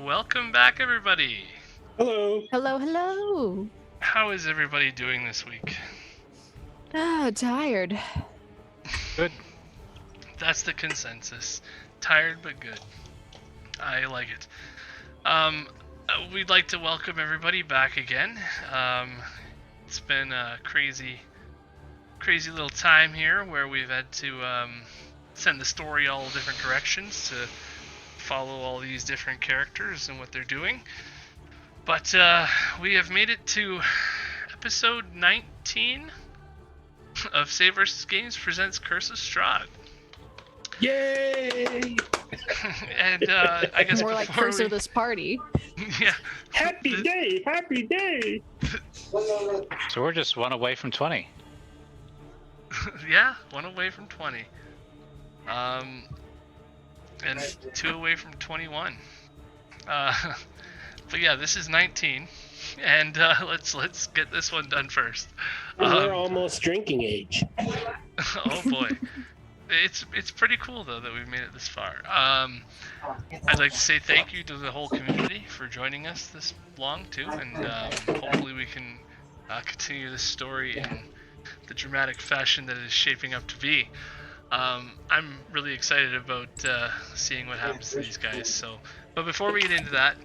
Welcome back, everybody. Hello. Hello, hello. How is everybody doing this week? Tired. Good. That's the consensus. Tired but good. I like it. We'd like to welcome everybody back again. It's been a crazy little time here where we've had to send the story all different directions to follow all these different characters and what they're doing. But we have made it to episode 19 of saveVSgames presents Curse of Strahd. Yay! And I guess more like Curse of this party. Yeah. Happy day! Happy day! So we're just one away from 20. Yeah, one away from 20. And 2 away from 21. But yeah, this is 19, and let's get this one done first. We're almost drinking age. Oh boy, it's pretty cool though that we've made it this far. I'd like to say thank you to the whole community for joining us this long too, and hopefully we can continue this story in the dramatic fashion that it is shaping up to be. I'm really excited about seeing what happens to these guys. So, but before we get into that,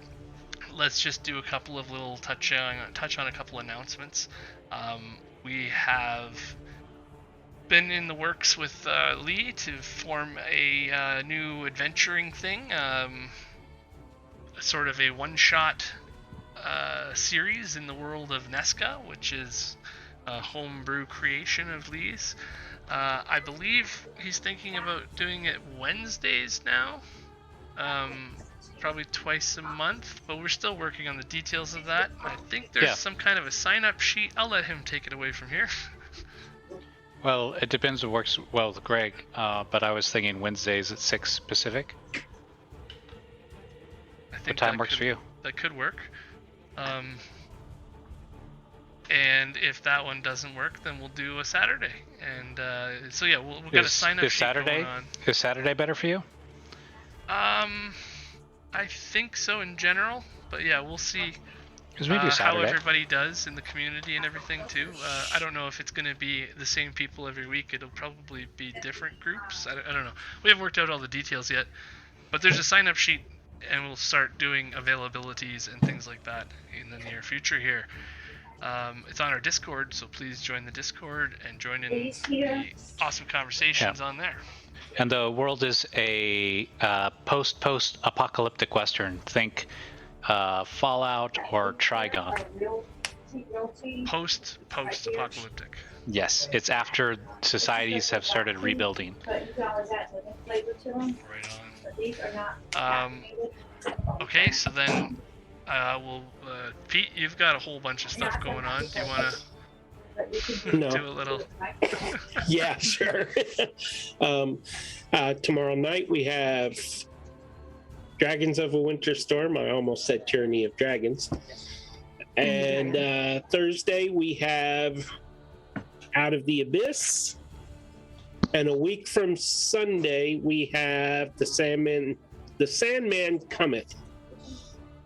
let's just do a couple of little touch on a couple announcements. We have been in the works with Lee to form a new adventuring thing, sort of a one-shot series in the world of Nesca, which is a homebrew creation of Lee's. I believe he's thinking about doing it Wednesdays now, probably twice a month, but we're still working on the details of that. I think there's some kind of a sign-up sheet. I'll let him take it away from here. Well, it depends what works well with Greg, but I was thinking Wednesdays at 6 Pacific. I think what time works for you? That could work. And if that one doesn't work, then we'll do a Saturday. And so yeah, we'll get a sign-up sheet going on. Is Saturday better for you? I think so in general, but yeah, we'll see how everybody does in the community and everything too. I don't know if it's going to be the same people every week. It'll probably be different groups. I don't know. We haven't worked out all the details yet, but there's a sign-up sheet, and we'll start doing availabilities and things like that in the near future here. It's on our Discord, so please join the Discord and join in the awesome conversations on there. And the world is a post-apocalyptic Western. Think Fallout or Trigon. Post-apocalyptic. Yes, it's after societies have started rebuilding. Right on. Okay, so then Pete, you've got a whole bunch of stuff going on. Do you want to No. do a little? Yeah, sure. Tomorrow night we have Dragons of a Winter Storm. I almost said Tyranny of Dragons. And Thursday we have Out of the Abyss. And a week from Sunday we have The Sandman Cometh,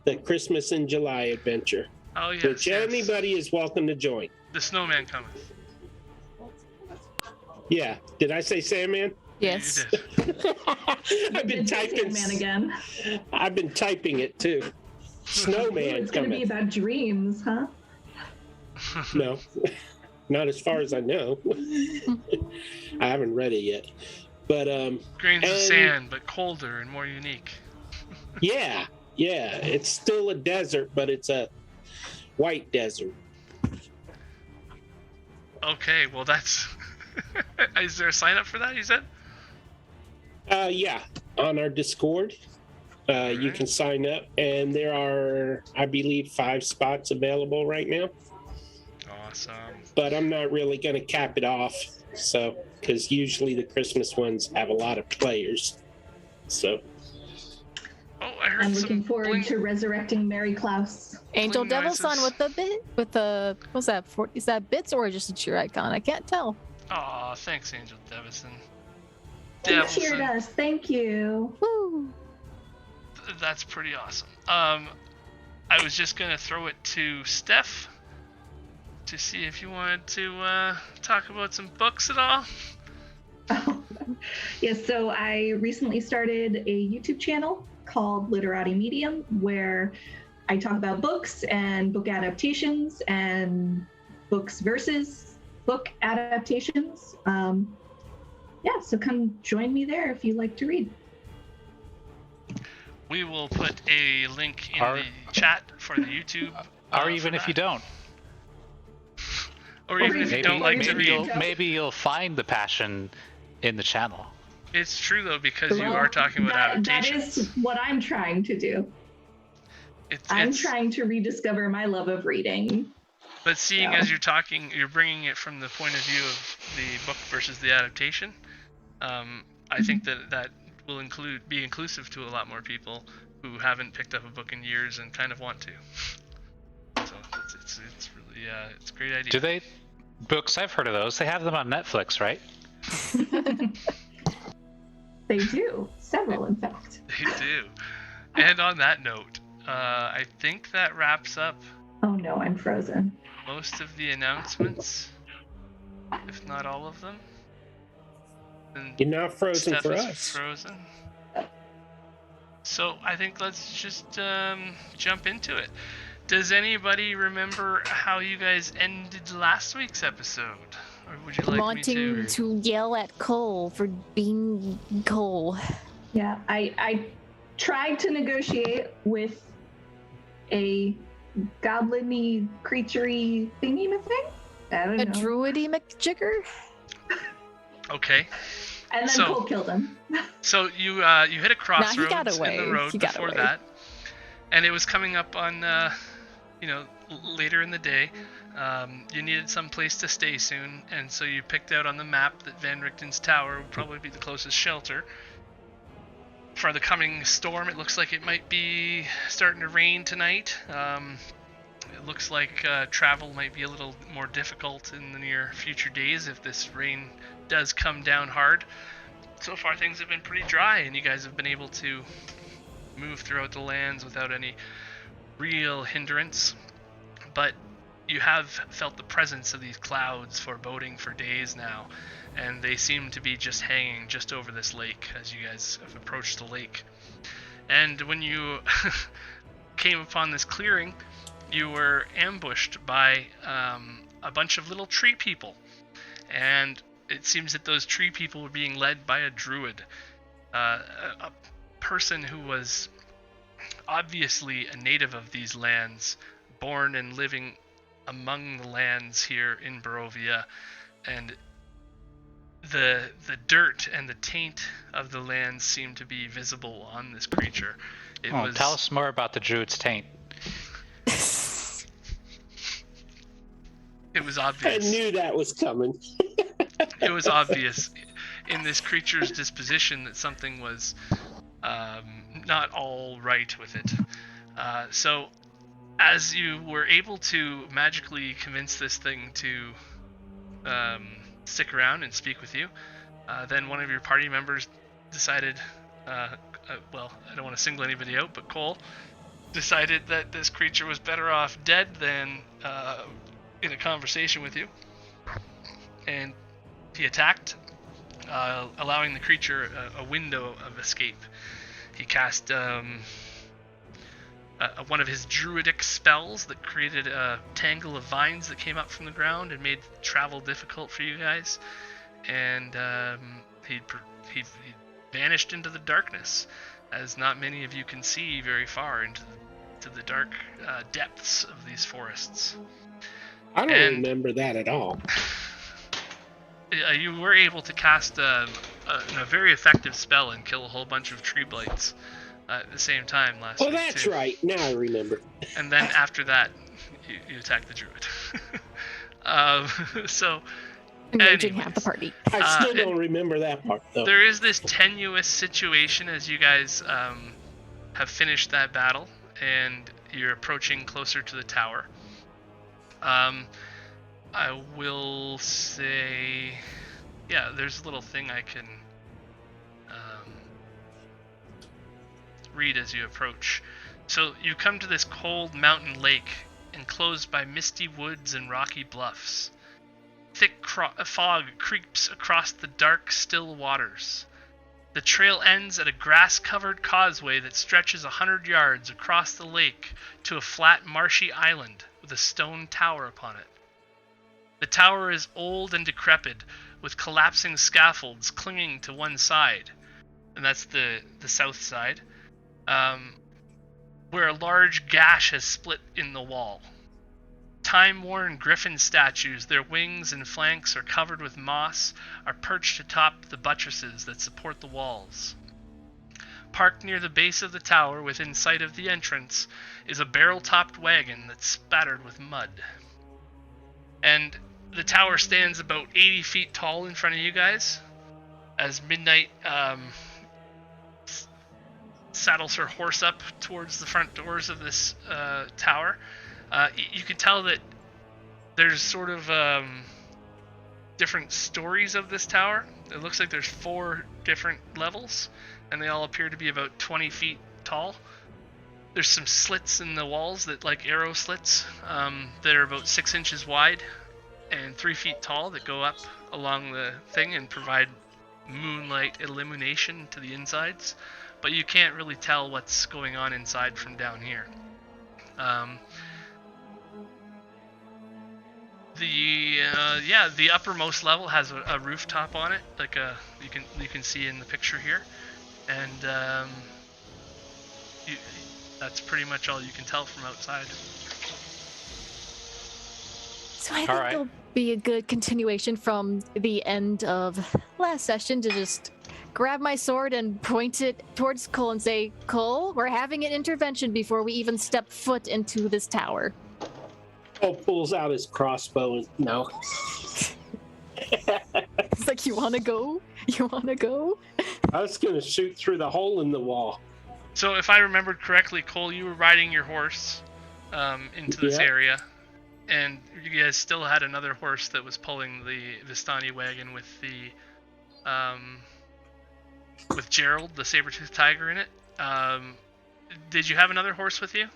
the Christmas in July adventure. Oh yes. Which yes. anybody is welcome to join. The snowman cometh. Yeah. Did I say Sandman? Yes. You did. I've been typing. Man again. I've been typing it too. Snowman It's going to be coming. about dreams, huh? No, not as far as I know. I haven't read it yet. But Grains of and- sand, but colder and more unique. yeah, it's still a desert, but it's a white desert. Okay, well that's. Is there a sign up for that? You said. Yeah, on our Discord, you Alright. can sign up, and there are, I believe, 5 spots available right now. Awesome. But I'm not really going to cap it off, so because usually the Christmas ones have a lot of players. So Oh, I heard I'm some looking forward bling- to resurrecting Mary Klaus. Angel Bling Devil Son noises. with the what's that? Is that bits or just a cheer icon? I can't tell. Aw, thanks, Angel Devison. You cheered Devison. us. Thank you. Woo! That's pretty awesome. I was just gonna throw it to Steph to see if you wanted to talk about some books at all. Yes, so I recently started a YouTube channel called Literati Medium, where I talk about books and book adaptations and books versus book adaptations. Yeah, so come join me there if you like to read. We will put a link in Or- the chat for the YouTube. Or even for if you that. don't. Or even if you don't like to read. Maybe you'll find the passion in the channel. It's true though, because you Well, are talking about that adaptations. is what I'm trying to do. It's, I'm it's- trying to rediscover my love of reading. But seeing Yeah. as you're talking, you're bringing it from the point of view of the book versus the adaptation. I think that will be inclusive to a lot more people who haven't picked up a book in years and kind of want to. So it's really it's a great idea. Do they? Books, I've heard of those. They have them on Netflix, right? They do. Several, in fact. They do. And on that note, I think that wraps up Oh no, I'm frozen. most of the announcements, if not all of them. And you're not frozen Steph for is us. frozen. So I think let's just jump into it. Does anybody remember how you guys ended last week's episode? Or would you like me Wanting to yell at Cole for being Cole. Yeah, I tried to negotiate with a goblin-y, creature-y thingy thing. I don't A know. druidy McJigger? Okay. And then So- Cole killed him. So you hit a crossroads got away. in the road He got before away. that, and it was coming up on later in the day. You needed some place to stay soon, and so you picked out on the map that Van Richten's tower would probably be the closest shelter. For the coming storm, it looks like it might be starting to rain tonight. It looks like travel might be a little more difficult in the near future days if this rain does come down hard. So far things have been pretty dry, and you guys have been able to move throughout the lands without any real hindrance. But you have felt the presence of these clouds foreboding for days now, and they seem to be just hanging just over this lake as you guys have approached the lake. And when you came upon this clearing, you were ambushed by a bunch of little tree people, and it seems that those tree people were being led by a druid, a person who was obviously a native of these lands, born and living among the lands here in Barovia, and the dirt and the taint of the lands seemed to be visible on this creature. It was Tell us more about the druid's taint. It was I obvious. knew that was coming. It was obvious in this creature's disposition that something was not all right with it. So, as you were able to magically convince this thing to stick around and speak with you, then one of your party members decided, well, I don't want to single anybody out, but Cole decided that this creature was better off dead than in a conversation with you. And he attacked, allowing the creature a window of escape. He cast one of his druidic spells that created a tangle of vines that came up from the ground and made travel difficult for you guys. And he vanished into the darkness, as not many of you can see very far into the dark depths of these forests. I don't remember that at all. You were able to cast a very effective spell and kill a whole bunch of tree blights at the same time last week. Oh, that's too. right. Now I remember. And then after that, you attacked the druid. So, Enraging anyways, half the party. I still don't remember that part, though. there is this tenuous situation as you guys have finished that battle and you're approaching closer to the tower. I will say, yeah, there's a little thing I can read as you approach. So you come to this cold mountain lake enclosed by misty woods and rocky bluffs. Thick fog creeps across the dark, still waters. The trail ends at a grass-covered causeway that stretches 100 yards across the lake to a flat, marshy island with a stone tower upon it. The tower is old and decrepit, with collapsing scaffolds clinging to one side, and that's the south side, where a large gash has split in the wall. Time-worn griffin statues, their wings and flanks are covered with moss, are perched atop the buttresses that support the walls. Parked near the base of the tower, within sight of the entrance, is a barrel-topped wagon that's spattered with mud. And the tower stands about 80 feet tall in front of you guys, as Midnight saddles her horse up towards the front doors of this tower. You can tell that there's sort of different stories of this tower. It looks like there's 4 different levels, and they all appear to be about 20 feet tall. There's some slits in the walls that, like arrow slits, that are about 6 inches wide and 3 feet tall that go up along the thing and provide moonlight illumination to the insides. But you can't really tell what's going on inside from down here. The uppermost level has a rooftop on it, like you can see in the picture here, and that's pretty much all you can tell from outside. So I think it'll be a good continuation from the end of last session to just grab my sword and point it towards Cole and say, Cole, we're having an intervention before we even step foot into this tower. Cole pulls out his crossbow and no. It's like, you want to go? You want to go? I was going to shoot through the hole in the wall. So if I remembered correctly, Cole, you were riding your horse into this area, and you guys still had another horse that was pulling the Vistani wagon with the with Gerald, the saber-toothed tiger, in it. Did you have another horse with you?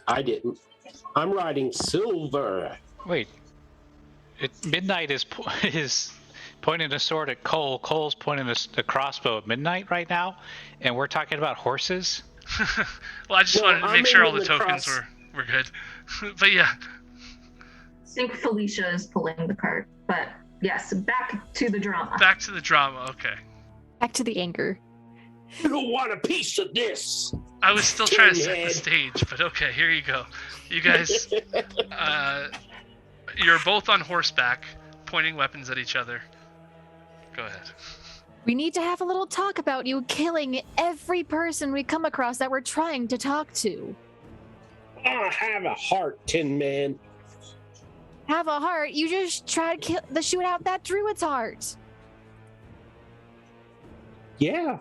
I didn't. I'm riding Silver. Wait. Midnight is pointing a sword at Cole. Cole's pointing a crossbow at Midnight right now, and we're talking about horses? Well, I just wanted to make sure all the tokens were good. But yeah. I think Felicia is pulling the cart, but yes, back to the drama. Back to the drama, okay. Back to the anger. You don't want a piece of this. I was still trying to set the stage, but okay, here you go. You guys, you're both on horseback, pointing weapons at each other. Go ahead. We need to have a little talk about you killing every person we come across that we're trying to talk to. Ah, have a heart, Tin Man. Have a heart? You just tried to shoot out that druid's heart. Yeah.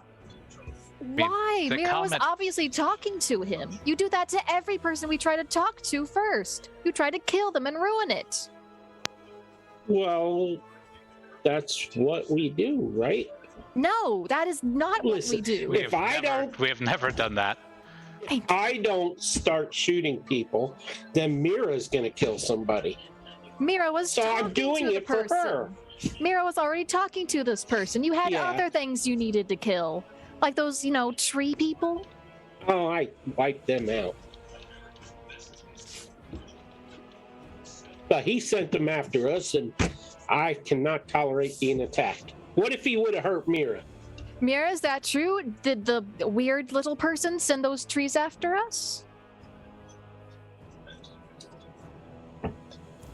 Why? the Mira was comment- obviously talking to him. You do that to every person we try to talk to first. You try to kill them and ruin it. Well, that's what we do, right? No, that is not Listen, what we do. if We have never done that. I don't start shooting people, then Mira's gonna kill somebody. Mira was So talking I'm doing to the it for person. her. Mira was already talking to this person. You had Yeah. other things you needed to kill. Like those, tree people. Oh, I wiped them out. But he sent them after us, and I cannot tolerate being attacked. What if he would have hurt Mira? Mira, is that true? Did the weird little person send those trees after us?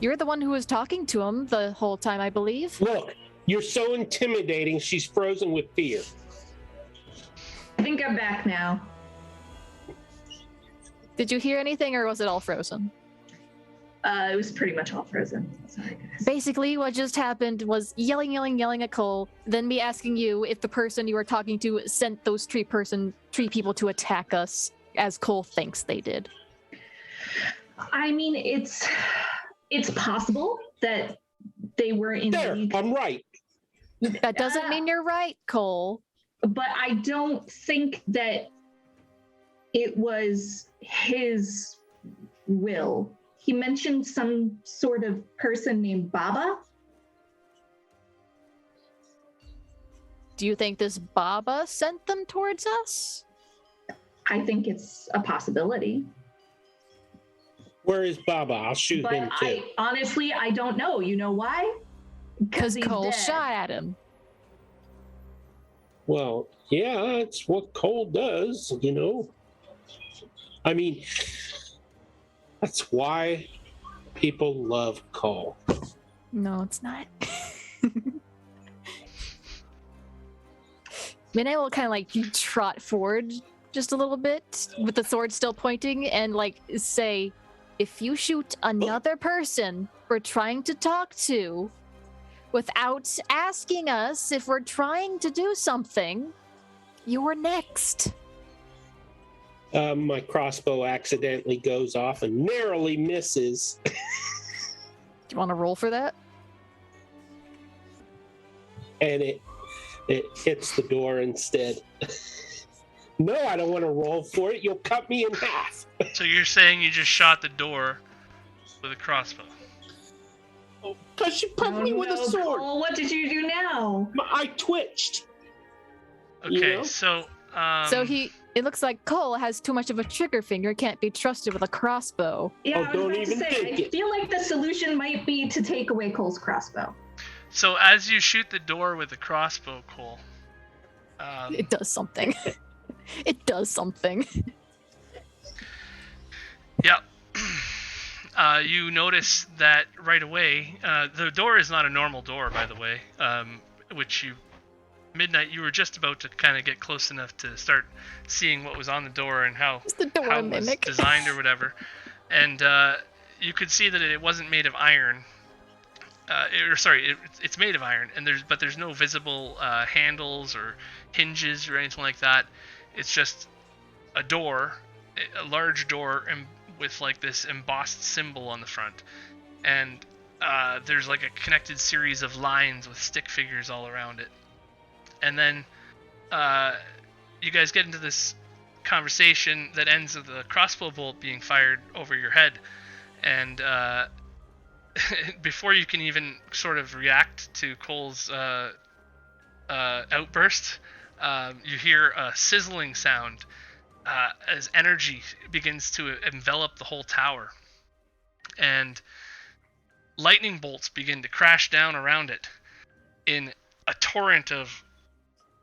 You're the one who was talking to him the whole time, I believe. Look, you're so intimidating, she's frozen with fear. I think I'm back now. Did you hear anything, or was it all frozen? It was pretty much all frozen. Sorry, guys. Basically, what just happened was yelling at Cole, then me asking you if the person you were talking to sent those tree people to attack us, as Cole thinks they did. I mean, it's possible that they were There, indeed, I'm right. That doesn't mean you're right, Cole. but I don't think that it was his will. He mentioned some sort of person named Baba. Do you think this Baba sent them towards us? I think it's a possibility. Where is Baba? I'll shoot But him too. I don't know. You know why? Because he's Cole dead. shot at him. Well, yeah, it's what Cole does, I mean, that's why people love Cole. No, it's not. Minnie will kind of trot forward just a little bit with the sword still pointing and say, if you shoot another person we're trying to talk to without asking us if we're trying to do something, you're next. My crossbow accidentally goes off and narrowly misses. Do you want to roll for that? And it hits the door instead. No, I don't want to roll for it. You'll cut me in half. So you're saying you just shot the door with a crossbow? Because she poked me with a sword. Cole, what did you do now? I twitched. Okay, so It looks like Cole has too much of a trigger finger, can't be trusted with a crossbow. Yeah, Oh, I was don't about to even say, think I it. feel like the solution might be to take away Cole's crossbow. So as you shoot the door with the crossbow, Cole, It does something. It does something. yeah, you notice that right away. The door is not a normal door, by the way, which Midnight, you were just about to kind of get close enough to start seeing what was on the door and how It's the door it was mimic. designed or whatever. And you could see that it wasn't made of iron. It's made of iron, and there's no visible handles or hinges or anything like that. It's just a door, a large door, and with this embossed symbol on the front. And there's a connected series of lines with stick figures all around it. And then you guys get into this conversation that ends with a crossbow bolt being fired over your head. And before you can even sort of react to Cole's outburst, you hear a sizzling sound as energy begins to envelop the whole tower. And lightning bolts begin to crash down around it in a torrent of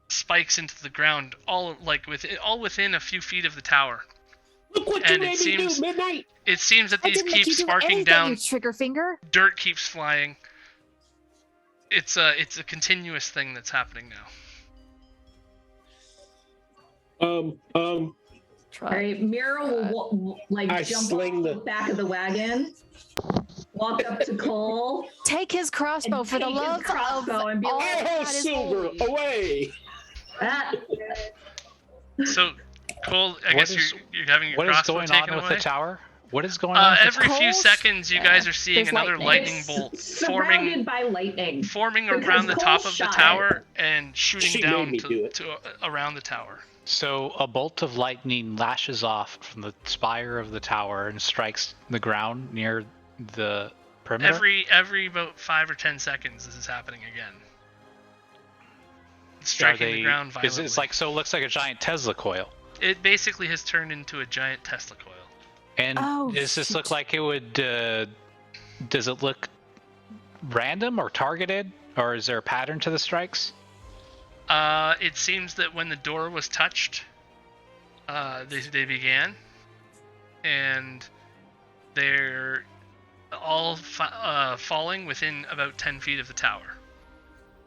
spikes into the ground, all within a few feet of the tower. Look what And you it made me seems- do, Midnight. It seems that I these didn't make keep you do sparking anything, down. you trigger finger. Dirt keeps flying. It's a continuous thing that's happening now. try. All right, Mira will jump off the back of the wagon, walk up to Cole, take his crossbow for the love of and be all like, Oh, that is Silver, holy. away! So, Cole, I guess you're having your What is crossbow going taken on with away? the tower? What is going on? Every few Cole's- seconds, you guys are seeing there's another lightning lightning. bolt surrounded by lightning. forming Because around the top Cole of the shot tower and shooting She down made me do it. to around the tower. So a bolt of lightning lashes off from the spire of the tower and strikes the ground near the perimeter. Every about 5 or 10 seconds, this is happening again. It's striking the ground violently. It's like, so it looks like a giant Tesla coil. It basically has turned into a giant Tesla coil. And Oh, does this shoot. look like it would? Does it look random or targeted, or is there a pattern to the strikes? It seems that when the door was touched, they began, and they're all falling within about 10 feet of the tower.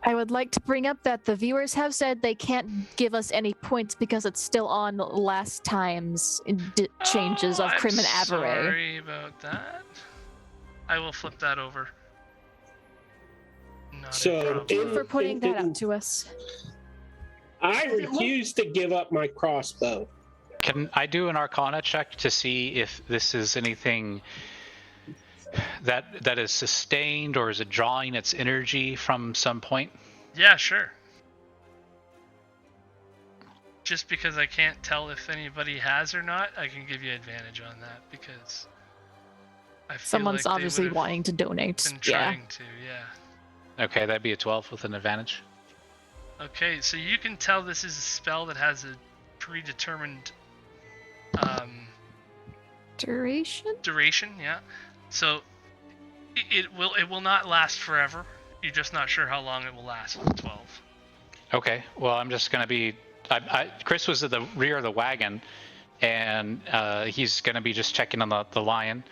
I would like to bring up that the viewers have said they can't give us any points because it's still on last time's changes of Crim and I'm Avaray. sorry about that. I will flip that over. Not a So, problem. Thank you for putting that up to us. I refuse to give up my crossbow. Can I do an Arcana check to see if this is anything that is sustained, or is it drawing its energy from some point? Yeah, sure. Just because I can't tell if anybody has or not, I can give you advantage on that because I feel Someone's like obviously they would wanting to donate. have been Yeah. trying to, yeah. Okay, that'd be a 12 with an advantage. Okay, so you can tell this is a spell that has a predetermined Duration? yeah. So it will not last forever. You're just not sure how long it will last with the 12. Okay, well, I'm just gonna be. Chris was at the rear of the wagon, and he's gonna be just checking on the lion.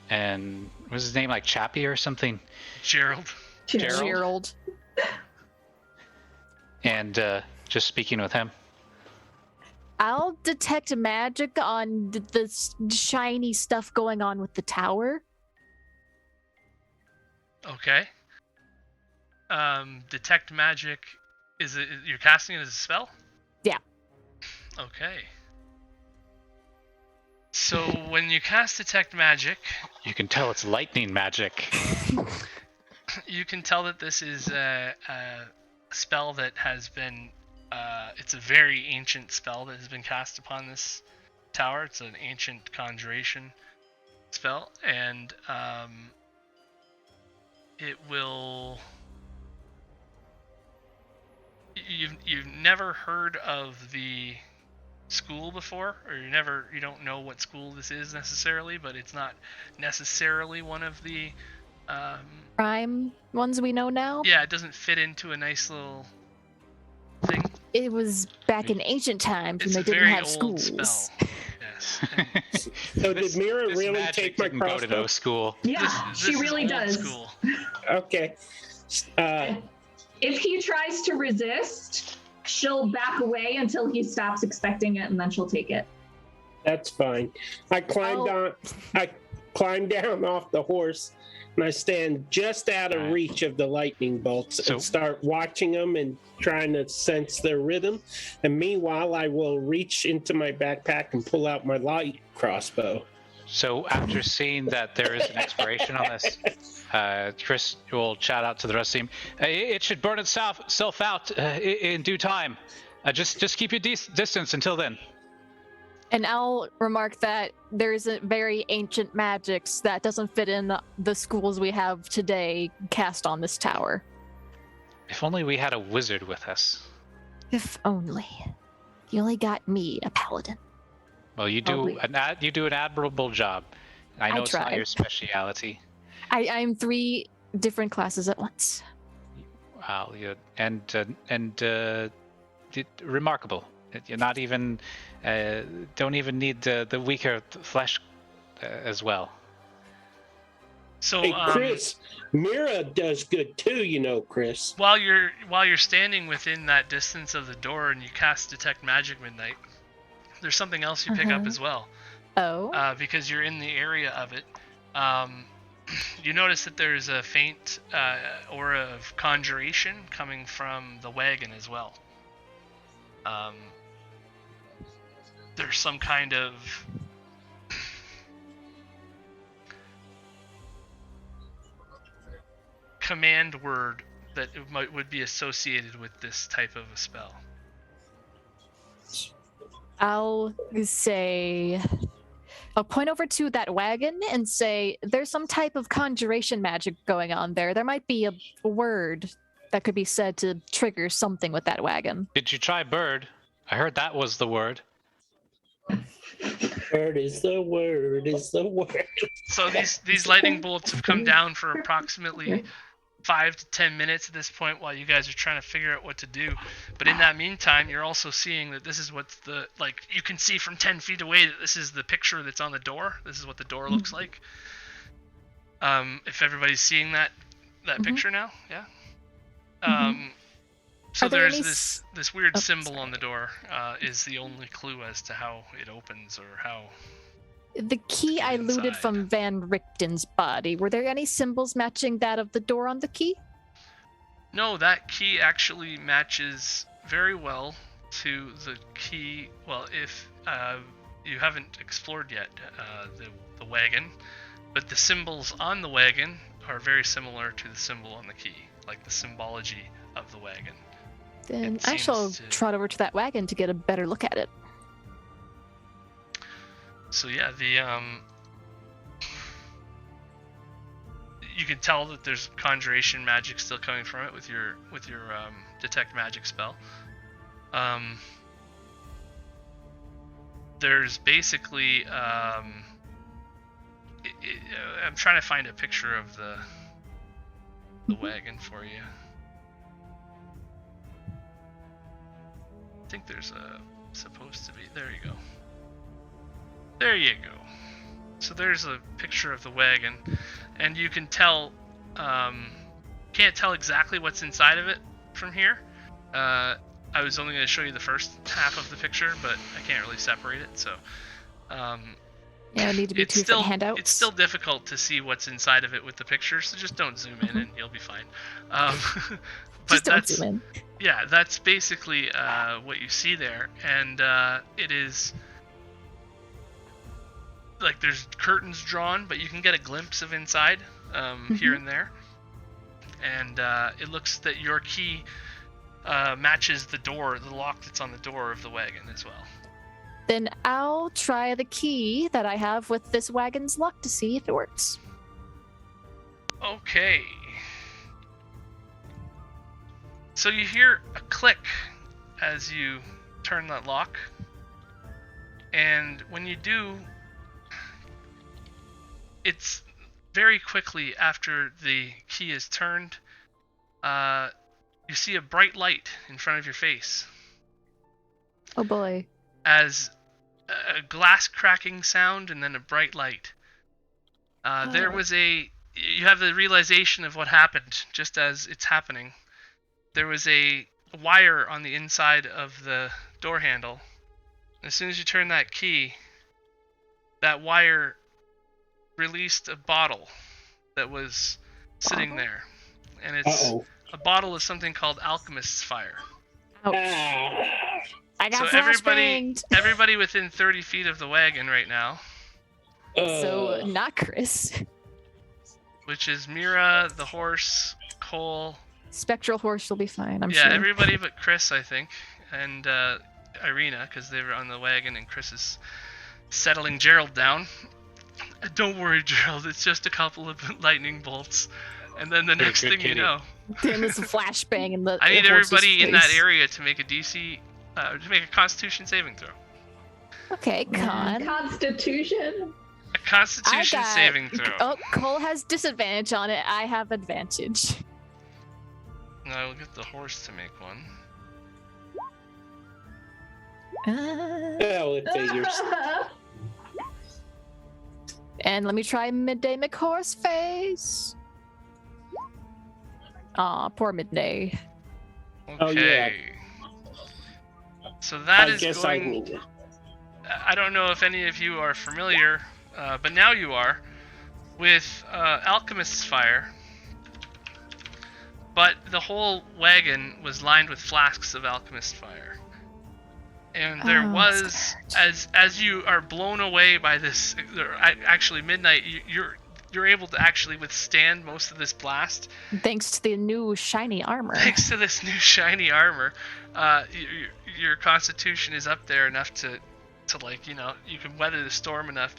And was his name like Chappie or something? Gerald. Gerald. And just speaking with him. I'll detect magic on the shiny stuff going on with the tower. Okay. Detect magic. Is it you're casting it as a spell? Yeah. Okay. So when you cast detect magic, You can tell it's lightning magic. you can tell that this is a spell that has been. It's a very ancient spell that has been cast upon this tower. It's an ancient conjuration spell, and it will. You've never heard of the school before, or you don't know what school this is necessarily, but it's not necessarily one of the Prime ones we know now. yeah, it doesn't fit into a nice little thing. It was back in ancient times when It's they a didn't very have old schools. spell. Yes. And So did Mira This really magic take my didn't go to crossbow? no school. Yeah, this she is really old does. School. Okay. If he tries to resist, she'll back away until he stops expecting it, and then she'll take it. That's fine. I climbed down off the horse, and I stand just out of reach of the lightning bolts and start watching them and trying to sense their rhythm. And meanwhile, I will reach into my backpack and pull out my light crossbow. So after seeing that there is an expiration on this, Chris will shout out to the rest of the team. It should burn itself out in due time. Just keep your distance until then. And I'll remark that there's a very ancient magics that doesn't fit in the schools we have today cast on this tower. If only we had a wizard with us. If only. You only got me, a paladin. Well, you do an admirable job. I know it's not try. your speciality. I'm 3 different classes at once. Wow, remarkable. You're not even don't even need the weaker flesh as well. So Hey, Chris, Mira does good too, you know, Chris. while you're standing within that distance of the door and you cast detect magic midnight, there's something else you pick up as well. Oh. Because you're in the area of it. You notice that there's a faint aura of conjuration coming from the wagon as well. There's some kind of command word that would be associated with this type of a spell. I'll point over to that wagon and say, there's some type of conjuration magic going on there. There might be a word that could be said to trigger something with that wagon. Did you try bird? I heard that was the word. Word is the word, is the word. So these lightning bolts have come down for approximately 5 to 10 minutes at this point while you guys are trying to figure out what to do. But in that meantime, you're also seeing that this is what's you can see from 10 feet away that this is the picture that's on the door. This is what the door looks like. If everybody's seeing that picture now, yeah. So there's this weird symbol on the door is the only clue as to how it opens or how. The key I looted from Van Richten's body. Were there any symbols matching that of the door on the key? No, that key actually matches very well to the key. Well, if you haven't explored yet the wagon, but the symbols on the wagon are very similar to the symbol on the key, like the symbology of the wagon. Then I shall trot over to that wagon to get a better look at it. So yeah, you can tell that there's conjuration magic still coming from it with your detect magic spell. There's basically I'm trying to find a picture of the wagon for you. I think there's supposed to be. There you go. There you go. So there's a picture of the wagon, and you can tell, can't tell exactly what's inside of it from here. I was only going to show you the first half of the picture, but I can't really separate it, so. Yeah, I need to be two different handouts. It's still difficult to see what's inside of it with the picture, so just don't zoom in and you'll be fine. But just don't zoom in. Yeah, that's basically what you see there, and it is. Like there's curtains drawn, but you can get a glimpse of inside here and there. And it looks that your key matches the lock that's on the door of the wagon as well. Then I'll try the key that I have with this wagon's lock to see if it works. Okay. So you hear a click as you turn that lock. And when you do, it's very quickly after the key is turned, you see a bright light in front of your face. Oh boy. As a glass cracking sound and then a bright light. You have the realization of what happened just as it's happening. There was a wire on the inside of the door handle. As soon as you turn that key, that wire released a bottle that was sitting there, and it's a bottle of something called Alchemist's Fire. Ouch. I got everybody within 30 feet of the wagon right now. So not Chris. Which is Mira, the horse, Cole. Spectral horse will be fine, I'm sure. Yeah, everybody but Chris, I think, and Ireena, because they were on the wagon, and Chris is settling Gerald down. Don't worry, Gerald. It's just a couple of lightning bolts, and then the next thing you know, there's a flashbang in the. I need everybody in that area to make a Constitution saving throw. Okay, Constitution. A Constitution saving throw. Oh, Cole has disadvantage on it. I have advantage. I'll get the horse to make one. Well, it figures. And let me try Midday McHorseface. Aw, poor Midday. Okay. Oh, yeah. So that I is guess going. I need to. I don't know if any of you are familiar, but now you are, with Alchemist's Fire. But the whole wagon was lined with flasks of Alchemist's Fire. And there was, as you are blown away by this, actually midnight, you're able to actually withstand most of this blast. Thanks to the new shiny armor. Thanks to this new shiny armor, your constitution is up there enough to like, you know, you can weather the storm enough.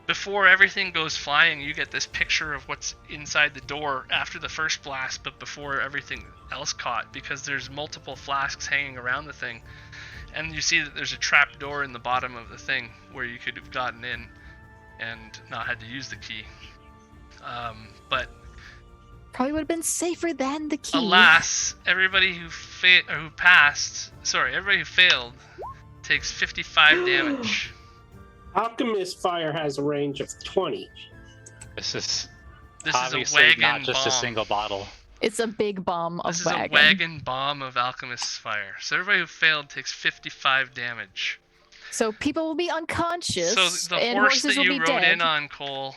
Before everything goes flying, you get this picture of what's inside the door after the first blast, but before everything else caught, because there's multiple flasks hanging around the thing. And you see that there's a trap door in the bottom of the thing where you could have gotten in and not had to use the key. But probably would have been safer than the key. Alas, everybody who failed takes 55 damage. Alchemist Fire has a range of 20. This is obviously a wagon not just bomb. a single bottle. It's a big bomb of This wagon. is a wagon bomb of Alchemist's Fire. So everybody who failed takes 55 damage. So people will be unconscious, So the and horse horses that will you be rode dead. in on, Cole,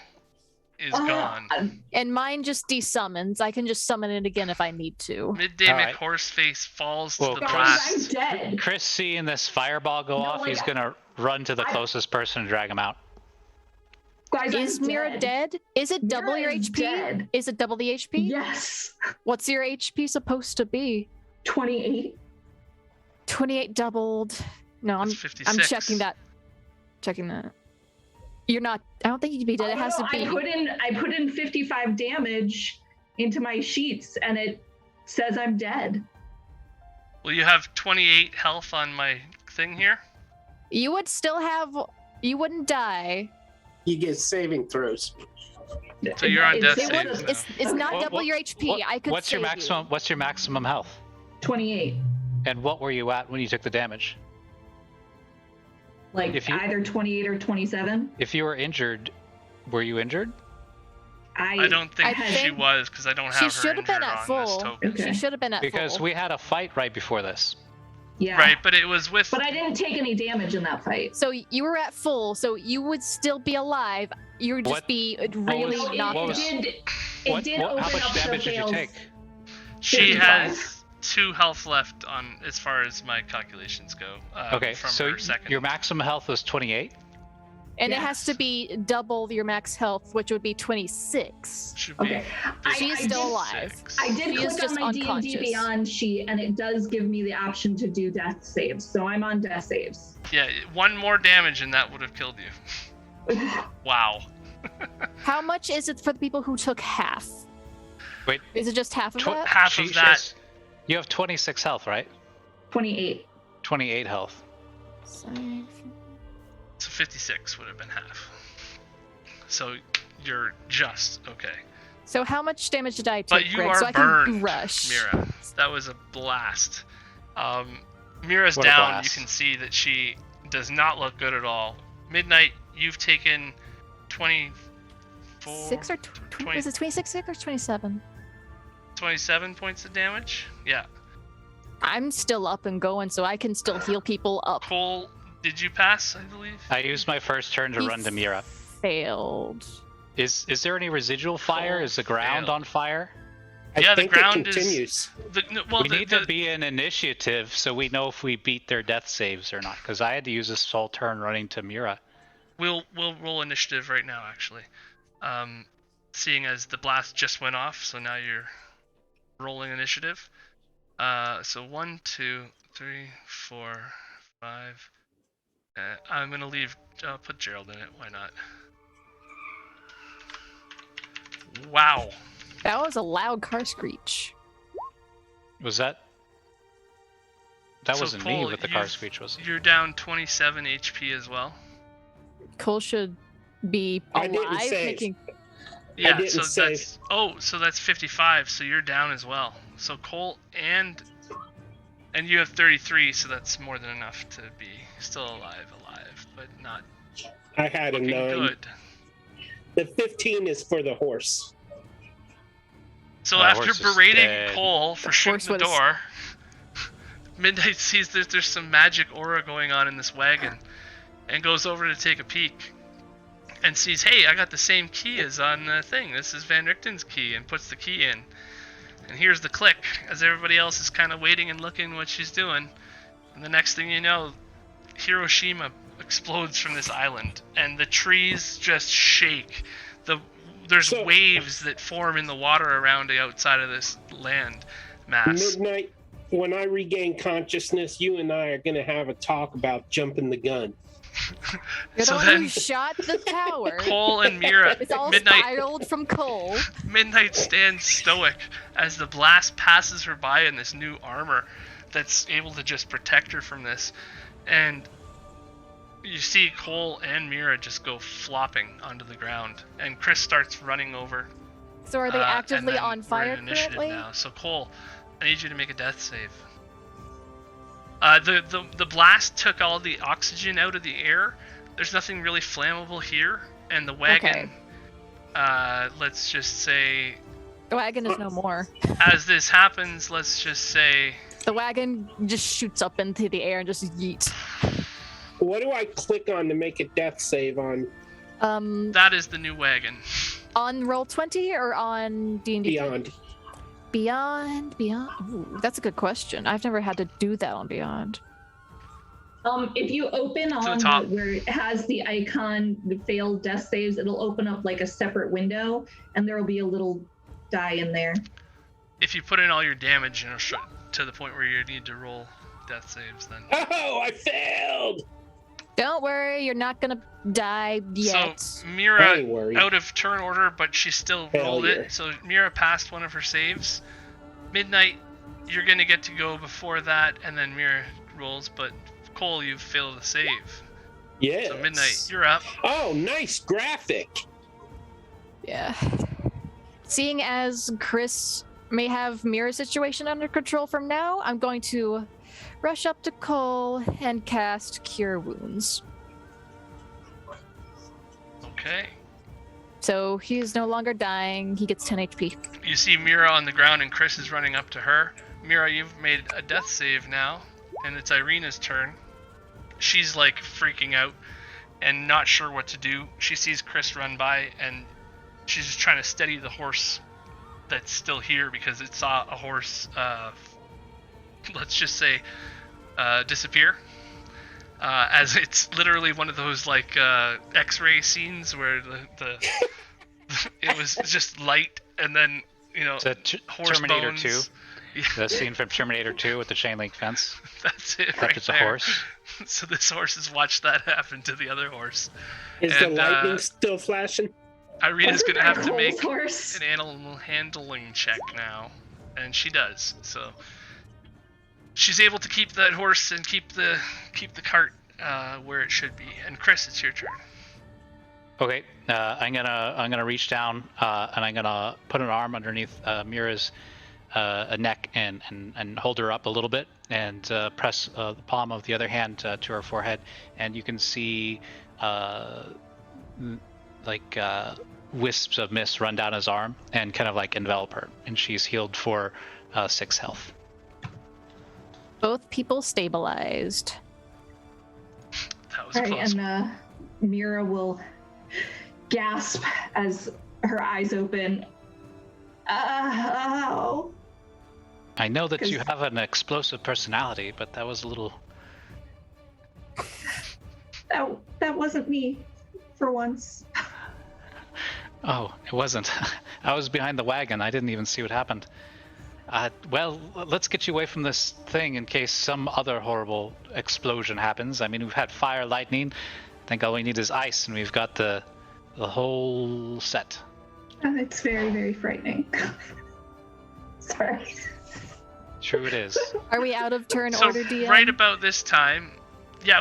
is gone. And mine just desummons. I can just summon it again if I need to. Midday Alright. McHorseface falls to the Guys, blast. I'm dead. Chris, seeing this fireball go off, he's gonna run to the closest person and drag him out. Guys, Is I'm Mira dead? Is it double Mira your is HP? dead. Is it double the HP? Yes. What's your HP supposed to be? 28. 28 doubled. No, I'm That's 56. checking that. Checking that. You're not. I don't think you'd be dead. It has to be. I put in 55 damage into my sheets, and it says I'm dead. Well, you have 28 health on my thing here. You would still have. You wouldn't die. You get saving throws. So you're on death It save. would, it's not What- double your HP. I could What's your save maximum? You. What's your maximum health? 28. And what were you at when you took the damage? Like If you- either 28 or 27. If you were injured, were you injured? I don't think I she think was, because I don't she have her should have been injured at on full. this token. Okay. She should have been at Because full. we had a fight right before this. Yeah. Right, but it was with... But I didn't take any damage in that fight. So you were at full, so you would still be alive. You would just What- be really was- knocked what out. was- It did open how much up damage the did you fails. take? She 55. has 2 health left on as far as my calculations go. Okay, from so her second. your maximum health was 28. And it has Yes. to be double your max health, which would be 26. Should be Okay. She is still alive. 56. I did She is click just on my D&D unconscious. Beyond sheet, and it does give me the option to do death saves. So I'm on death saves. Yeah, 1 more damage and that would have killed you. Wow. How much is it for the people who took half? Wait. Is it just half of that? Half She of that. says- You have 26 health, right? 28. 28 health. So 56 would have been half. So you're just okay. So how much damage did I take, But you Greg? are so I burned, can rush. Mira. That was a blast. Mira's What a down. blast. You can see that she does not look good at all. Midnight, you've taken 24, 6 or 20 is it 26 or 27? 27 points of damage. Yeah. I'm still up and going, so I can still heal people up. Cole, did you pass? I believe. I used my first turn to He run to Mira. Failed. Is there any residual fire? Is the ground failed. on fire? Yeah, the think ground it is- continues. We need to be in initiative so we know if we beat their death saves or not. Because I had to use this whole turn running to Mira. We'll roll initiative right now, actually. Seeing as the blast just went off, so now you're rolling initiative. So 1, 2, 3, 4, 5. I'm gonna leave. Put Gerald in it. Why not? Wow. That was a loud car screech. Was that? That So, wasn't me Cole, with the car screech, was it? You're down 27 HP as well. Cole should be I alive. didn't save. Making... Yeah, didn't so save. that's so that's 55. So you're down as well. So Cole and you have 33, so that's more than enough to be still alive, but not I had a looking 9. good. The 15 is for the horse. So The after horse is berating dead. Cole for The shooting horse the was- door, Midnight sees that there's some magic aura going on in this wagon, and goes over to take a peek and sees, hey, I got the same key as on the thing. This is Van Richten's key, and puts the key in. And here's the click as everybody else is kind of waiting and looking what she's doing. And the next thing you know, Hiroshima explodes from this island, and the trees just shake. There's waves that form in the water around the outside of this land mass. Midnight, when I regain consciousness, you and I are going to have a talk about jumping the gun. You're So the one then- who shot the tower. Cole and Mira, It's all Midnight spiraled from Cole. Midnight stands stoic as the blast passes her by in this new armor that's able to just protect her from this. And you see Cole and Mira just go flopping onto the ground. And Chris starts running over. So are they and actively then on we're fire in initiative currently? now. So Cole, I need you to make a death save. The blast took all the oxygen out of the air. There's nothing really flammable here. And the wagon, let's just say, The wagon is no more. as this happens, let's just say, The wagon just shoots up into the air and just yeets. What do I click on to make a death save on that is the new wagon. On Roll20 or on D&D? Beyond? Beyond. Ooh, that's a good question. I've never had to do that on Beyond. If you open on top. where it has the icon, the failed death saves, it'll open up like a separate window, and there will be a little die in there. If you put in all your damage, to the point where you need to roll death saves, then. Oh, I failed! Don't worry, you're not gonna die yet. So I Mira, ain't worried. out of turn order, but she still rolled Failure. it. So Mira passed one of her saves. Midnight, you're gonna get to go before that, and then Mira rolls. But Cole, you've failed a save. Yes. So Midnight, you're up. Oh, nice graphic. Yeah. Seeing as Chris may have Mira's situation under control from now, I'm going to rush up to Cole and cast Cure Wounds. Okay. So he is no longer dying. He gets 10 HP. You see Mira on the ground, and Chris is running up to her. Mira, you've made a death save now, and it's Ireena's turn. She's like freaking out and not sure what to do. She sees Chris run by, and she's just trying to steady the horse that's still here because it saw a horse, let's just say, disappear. As it's literally one of those like X-ray scenes where the it was just light, and then It's a horse Terminator bones. 2. Yeah, The scene from Terminator 2 with the chain link fence. that's it Except right it's a there. horse. So this horse has watched that happen to the other horse. Is And, the lightning still flashing? Irina's Wasn't gonna that have to Cole's make horse? an animal handling check now, and she does. So she's able to keep that horse and keep the cart where it should be. And Chris, it's your turn. Okay, I'm gonna reach down and I'm gonna put an arm underneath Mira's neck and hold her up a little bit and press the palm of the other hand to her forehead, and you can see wisps of mist run down his arm and kind of like envelop her, and she's healed for 6 health. Both people stabilized. That was a All right, close one. and Mira will gasp as her eyes open. Oh. I know that you 'Cause- have an explosive personality, but that was a little... That wasn't me, for once. Oh, it wasn't. I was behind the wagon. I didn't even see what happened. Well, let's get you away from this thing in case some other horrible explosion happens. I mean, we've had fire, lightning. I think all we need is ice, and we've got the whole set. It's very, very frightening. Sorry. True it is. Are we out of turn So order, DM? right about this time, yeah.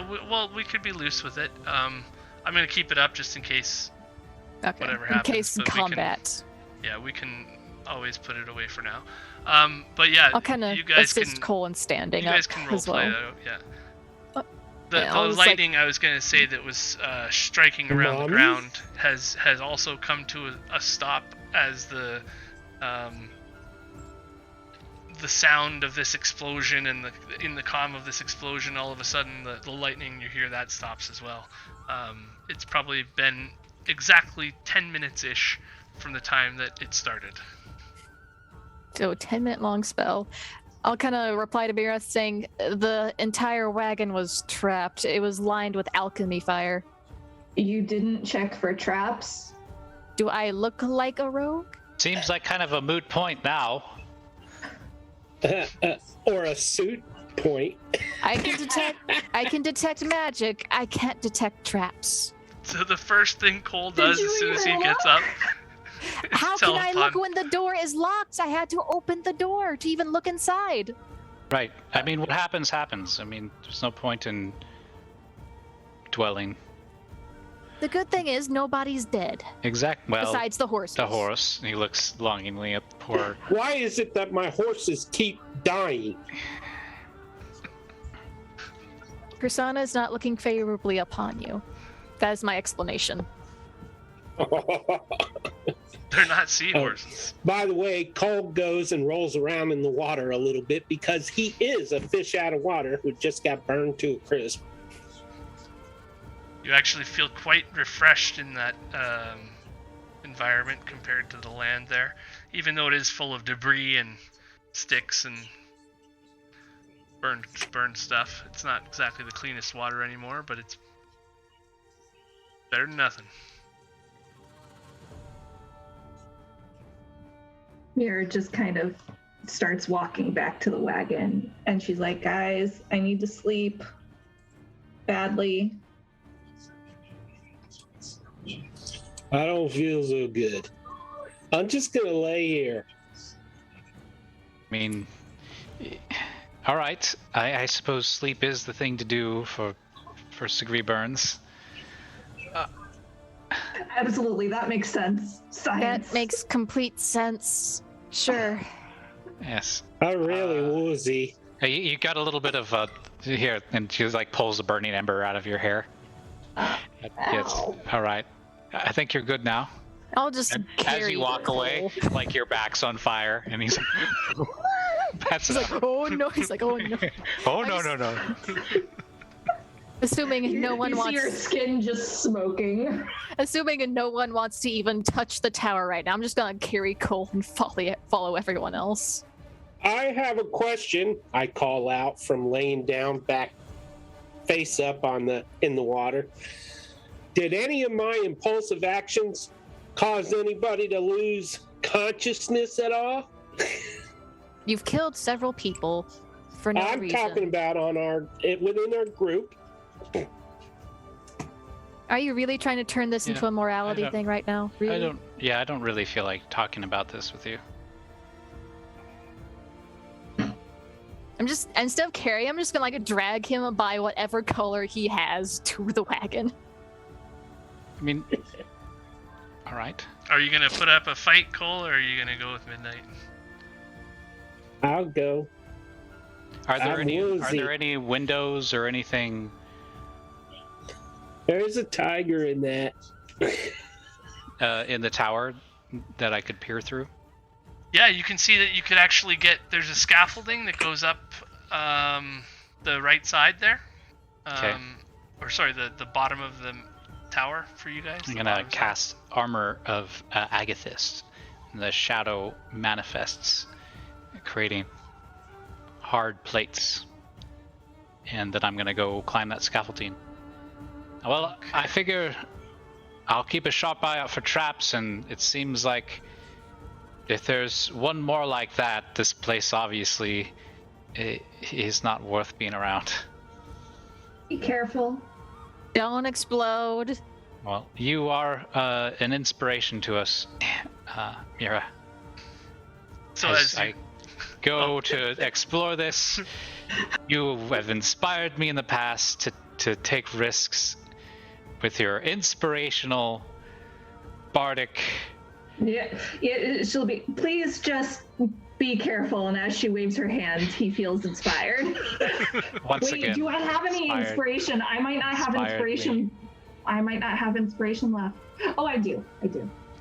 We could be loose with it. I'm gonna keep it up just in case. Okay. whatever In happens, case but we can- combat. Yeah, we can always put it away for now. But yeah, I'll kind of you guys assist can Cole in standing you guys up can role as play well. that out. Yeah. Uh, The yeah, I'll just, lightning I was gonna say that was striking around the Mommy? ground has also come to a stop as the sound of this explosion and in the calm of this explosion, all of a sudden the lightning, you hear that stops as well. It's probably been exactly 10 minutes-ish from the time that it started. So 10-minute long spell. I'll kind of reply to Mira saying the entire wagon was trapped. It was lined with alchemy fire. You didn't check for traps? Do I look like a rogue? Seems like kind of a moot point now. Or a suit point. I can detect magic. I can't detect traps. So the first thing Cole does as soon as he gets up How can I look when the door is locked? I had to open the door to even look inside. Right. I mean, what happens, happens. I mean, there's no point in dwelling. The good thing is nobody's dead. Exactly. Well, besides the horses. The horse. He looks longingly at the poor. Why is it that my horses keep dying? Persona is not looking favorably upon you. That is my explanation. They're not seahorses. By the way, Cole goes and rolls around in the water a little bit because he is a fish out of water who just got burned to a crisp. You actually feel quite refreshed in that environment compared to the land there, even though it is full of debris and sticks and burned stuff. It's not exactly the cleanest water anymore, but it's better than nothing. Mira just kind of starts walking back to the wagon, and she's like, guys, I need to sleep badly. I don't feel so good. I'm just gonna lay here. I mean, all right. I suppose sleep is the thing to do for degree burns. Absolutely, that makes sense. Science. That makes complete sense. Sure. Yes. I'm really woozy. You got a little bit of here, and she like pulls the burning ember out of your hair. Yes. All right. I think you're good now. I'll just carry as you walk away, like your back's on fire, and he's that's like, oh no. He's like, oh no. Oh no. Assuming no one wants. You see your skin just smoking. Assuming no one wants to even touch the tower right now, I'm just gonna carry Cole and follow everyone else. I have a question. I call out from laying down back face up in the water. Did any of my impulsive actions cause anybody to lose consciousness at all? You've killed several people for no reason. I'm talking about within our group. Are you really trying to turn this into a morality thing right now? Really? I don't really feel like talking about this with you. Instead of carrying, I'm just gonna like drag him by whatever color he has to the wagon. I mean, all right. Are you gonna put up a fight, Cole, or are you gonna go with Midnight? I'll go. Are there any windows or anything? There's a tiger in that. In the tower that I could peer through? Yeah, you can see that you could actually there's a scaffolding that goes up the right side there. Okay. Or sorry, the bottom of the tower for you guys. I'm gonna cast Armor of Agathist. And the shadow manifests, creating hard plates. And then I'm gonna go climb that scaffolding. Well, I figure I'll keep a sharp eye out for traps, and it seems like if there's one more like that, this place obviously is not worth being around. Be careful. Don't explode. Well, you are an inspiration to us, Mira. So as I go to explore this, you have inspired me in the past to take risks with your inspirational bardic. Yeah, she'll be. Please just be careful. And as she waves her hand, he feels inspired. Once again. Do I have any inspiration? I might not have inspiration. I might not have inspiration left. Oh, I do.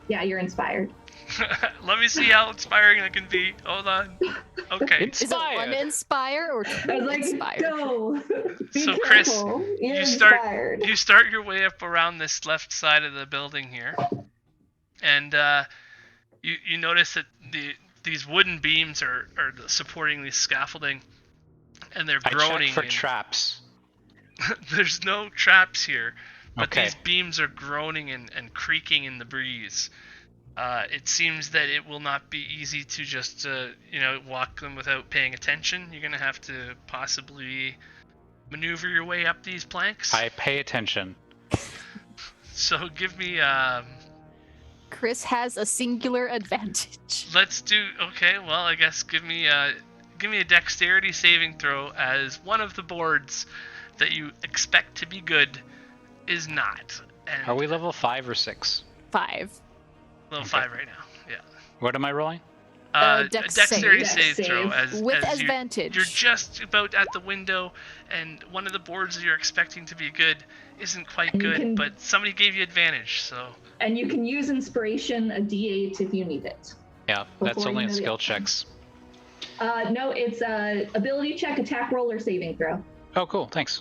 Yeah, you're inspired. Let me see how inspiring I can be. Hold on. Okay. Is it one inspire or two I was like, inspire? go. Be So, Chris, careful. You're you start inspired. you start your way up around this left side of the building here, and you notice that these wooden beams are supporting the scaffolding, and they're I groaning. checked for and- traps. There's no traps here, but Okay. these beams are groaning and creaking in the breeze. It seems that it will not be easy to just walk them without paying attention. You're gonna have to possibly maneuver your way up these planks. I pay attention. So give me Chris has a singular advantage. let's do okay. Well, I guess give me a dexterity saving throw, as one of the boards that you expect to be good is not. And Are we level 5 or 6? 5. level Okay. 5 right now? Yeah. What am I rolling? Dex Dexterity save. save throw With as advantage. You're just about at the window, and one of the boards that you're expecting to be good isn't quite And you good, can- but somebody gave you advantage, so And you can use inspiration, a D8 if you need it. Yeah, that's Before only you in know the skill outcome. checks. No, it's a ability check, attack roll, or saving throw. Oh, cool. Thanks.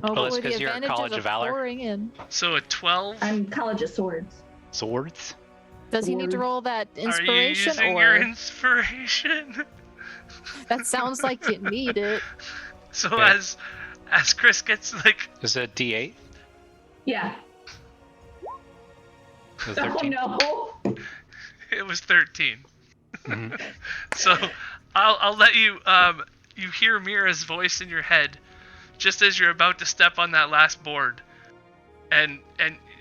Oh, Well, what it's were the 'cause you're a advantages College of Valor. pouring in? so a 12. I'm College of Swords. Swords? Does he need to Or- roll that Are you inspiration, using or your inspiration? that sounds like you need it? So Okay. as Chris gets like Is it D8? Yeah. Is it Oh 13? no. it was 13. Mhm. So I'll let you you hear Mira's voice in your head just as you're about to step on that last board, and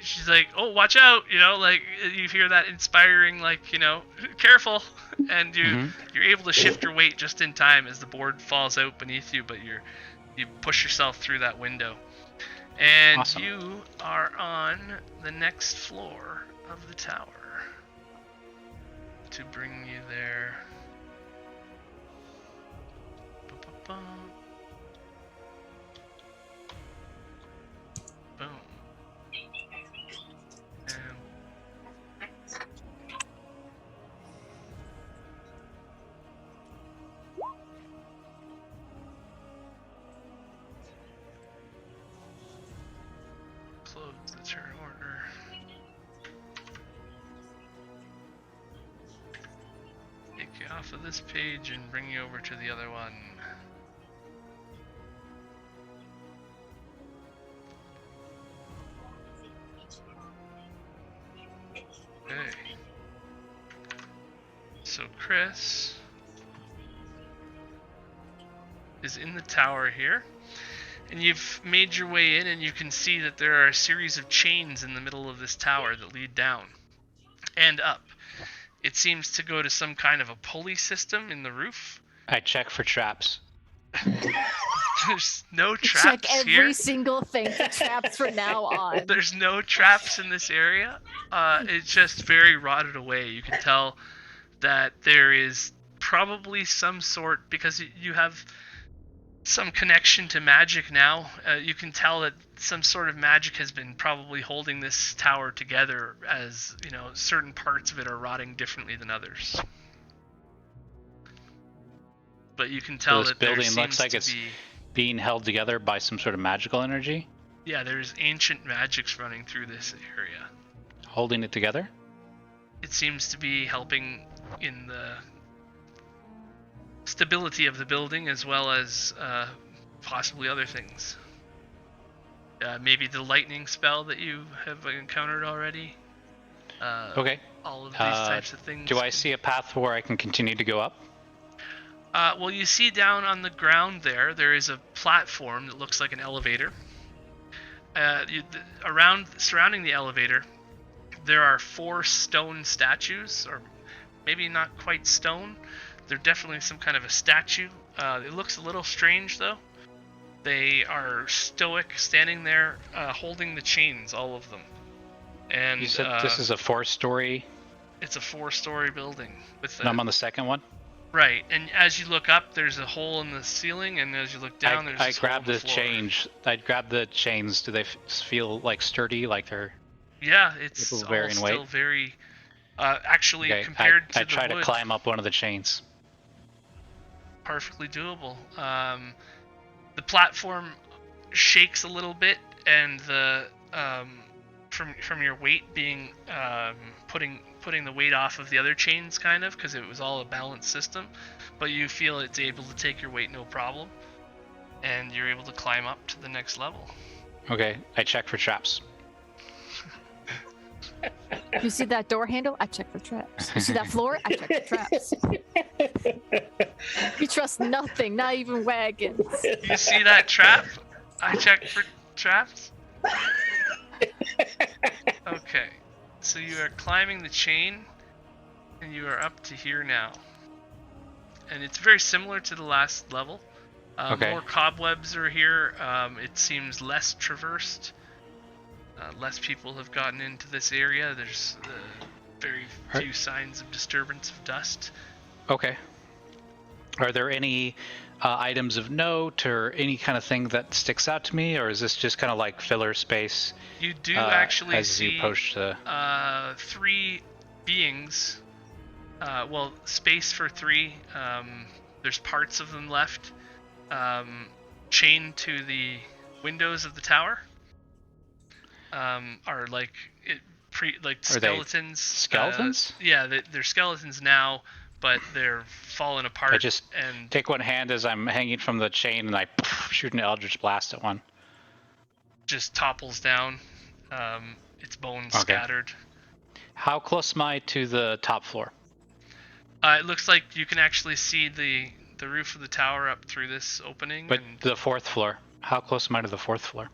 she's like, oh, watch out, like you hear that inspiring, like, careful, and you're able to shift your weight just in time as the board falls out beneath you, but you push yourself through that window, and Awesome. you are on the next floor of the tower. To bring you there. Ba-ba-ba. Boom. And close the turn order. Take you off of this page and bring you over to the other one. Okay. So Chris is in the tower here, and you've made your way in, and you can see that there are a series of chains in the middle of this tower that lead down and up. It seems to go to some kind of a pulley system in the roof. I check for traps. There's no Check traps every here. single thing for traps from now on. There's no traps in this area. It's just very rotted away. You can tell that there is probably some sort, because you have some connection to magic now. You can tell that some sort of magic has been probably holding this tower together, as certain parts of it are rotting differently than others. But you can tell this that there building seems looks like to it's be, being held together by some sort of magical energy, yeah, there's ancient magics running through this area. holding it together. It seems to be helping in the stability of the building, as well as possibly other things. Maybe the lightning spell that you have encountered already. Okay. All of these types of things. Do I see a path where I can continue to go up? Well, you see down on the ground there is a platform that looks like an elevator. Surrounding the elevator, there are 4 stone statues, or maybe not quite stone. They're definitely some kind of a statue. It looks a little strange, though. They are stoic, standing there, holding the chains, all of them. And You said this is a 4-story. it's a 4-story building with And I'm on the second one. right. And as you look up, there's a hole in the ceiling, and as you look down, there's I this hole in grabbed the the floor. change. I grabbed the chains. Do they feel like sturdy? Like they're Yeah, it's It'll all vary in still weight. very. Actually, Okay, compared to I the try wood, to climb up one of the chains. perfectly doable. The platform shakes a little bit, and the from your weight being putting the weight off of the other chains, kind of, because it was all a balanced system, but you feel it's able to take your weight no problem, and you're able to climb up to the next level. Okay, I check for traps. You see that door handle? I check for traps. You see that floor? I check for traps. You trust nothing, not even wagons. You see that trap? I check for traps. Okay, so you are climbing the chain, and you are up to here now. And it's very similar to the last level. Okay. More cobwebs are here. It seems less traversed. Less people have gotten into this area. There's very few signs of disturbance of dust. Okay. Are there any items of note or any kind of thing that sticks out to me, or is this just kind of like filler space? You do actually as see you approach the... 3 beings. Well, space for 3. There's parts of them left. Chained to the windows of the tower. Are like skeletons. Skeletons? Yeah, they're skeletons now, but they're falling apart. I just and take one hand as I'm hanging from the chain and I shoot an Eldritch Blast at one. just topples down. Its bones scattered. How close am I to the top floor? It looks like you can actually see the roof of the tower up through this opening. But and, the 4th floor. How close am I to the 4th floor?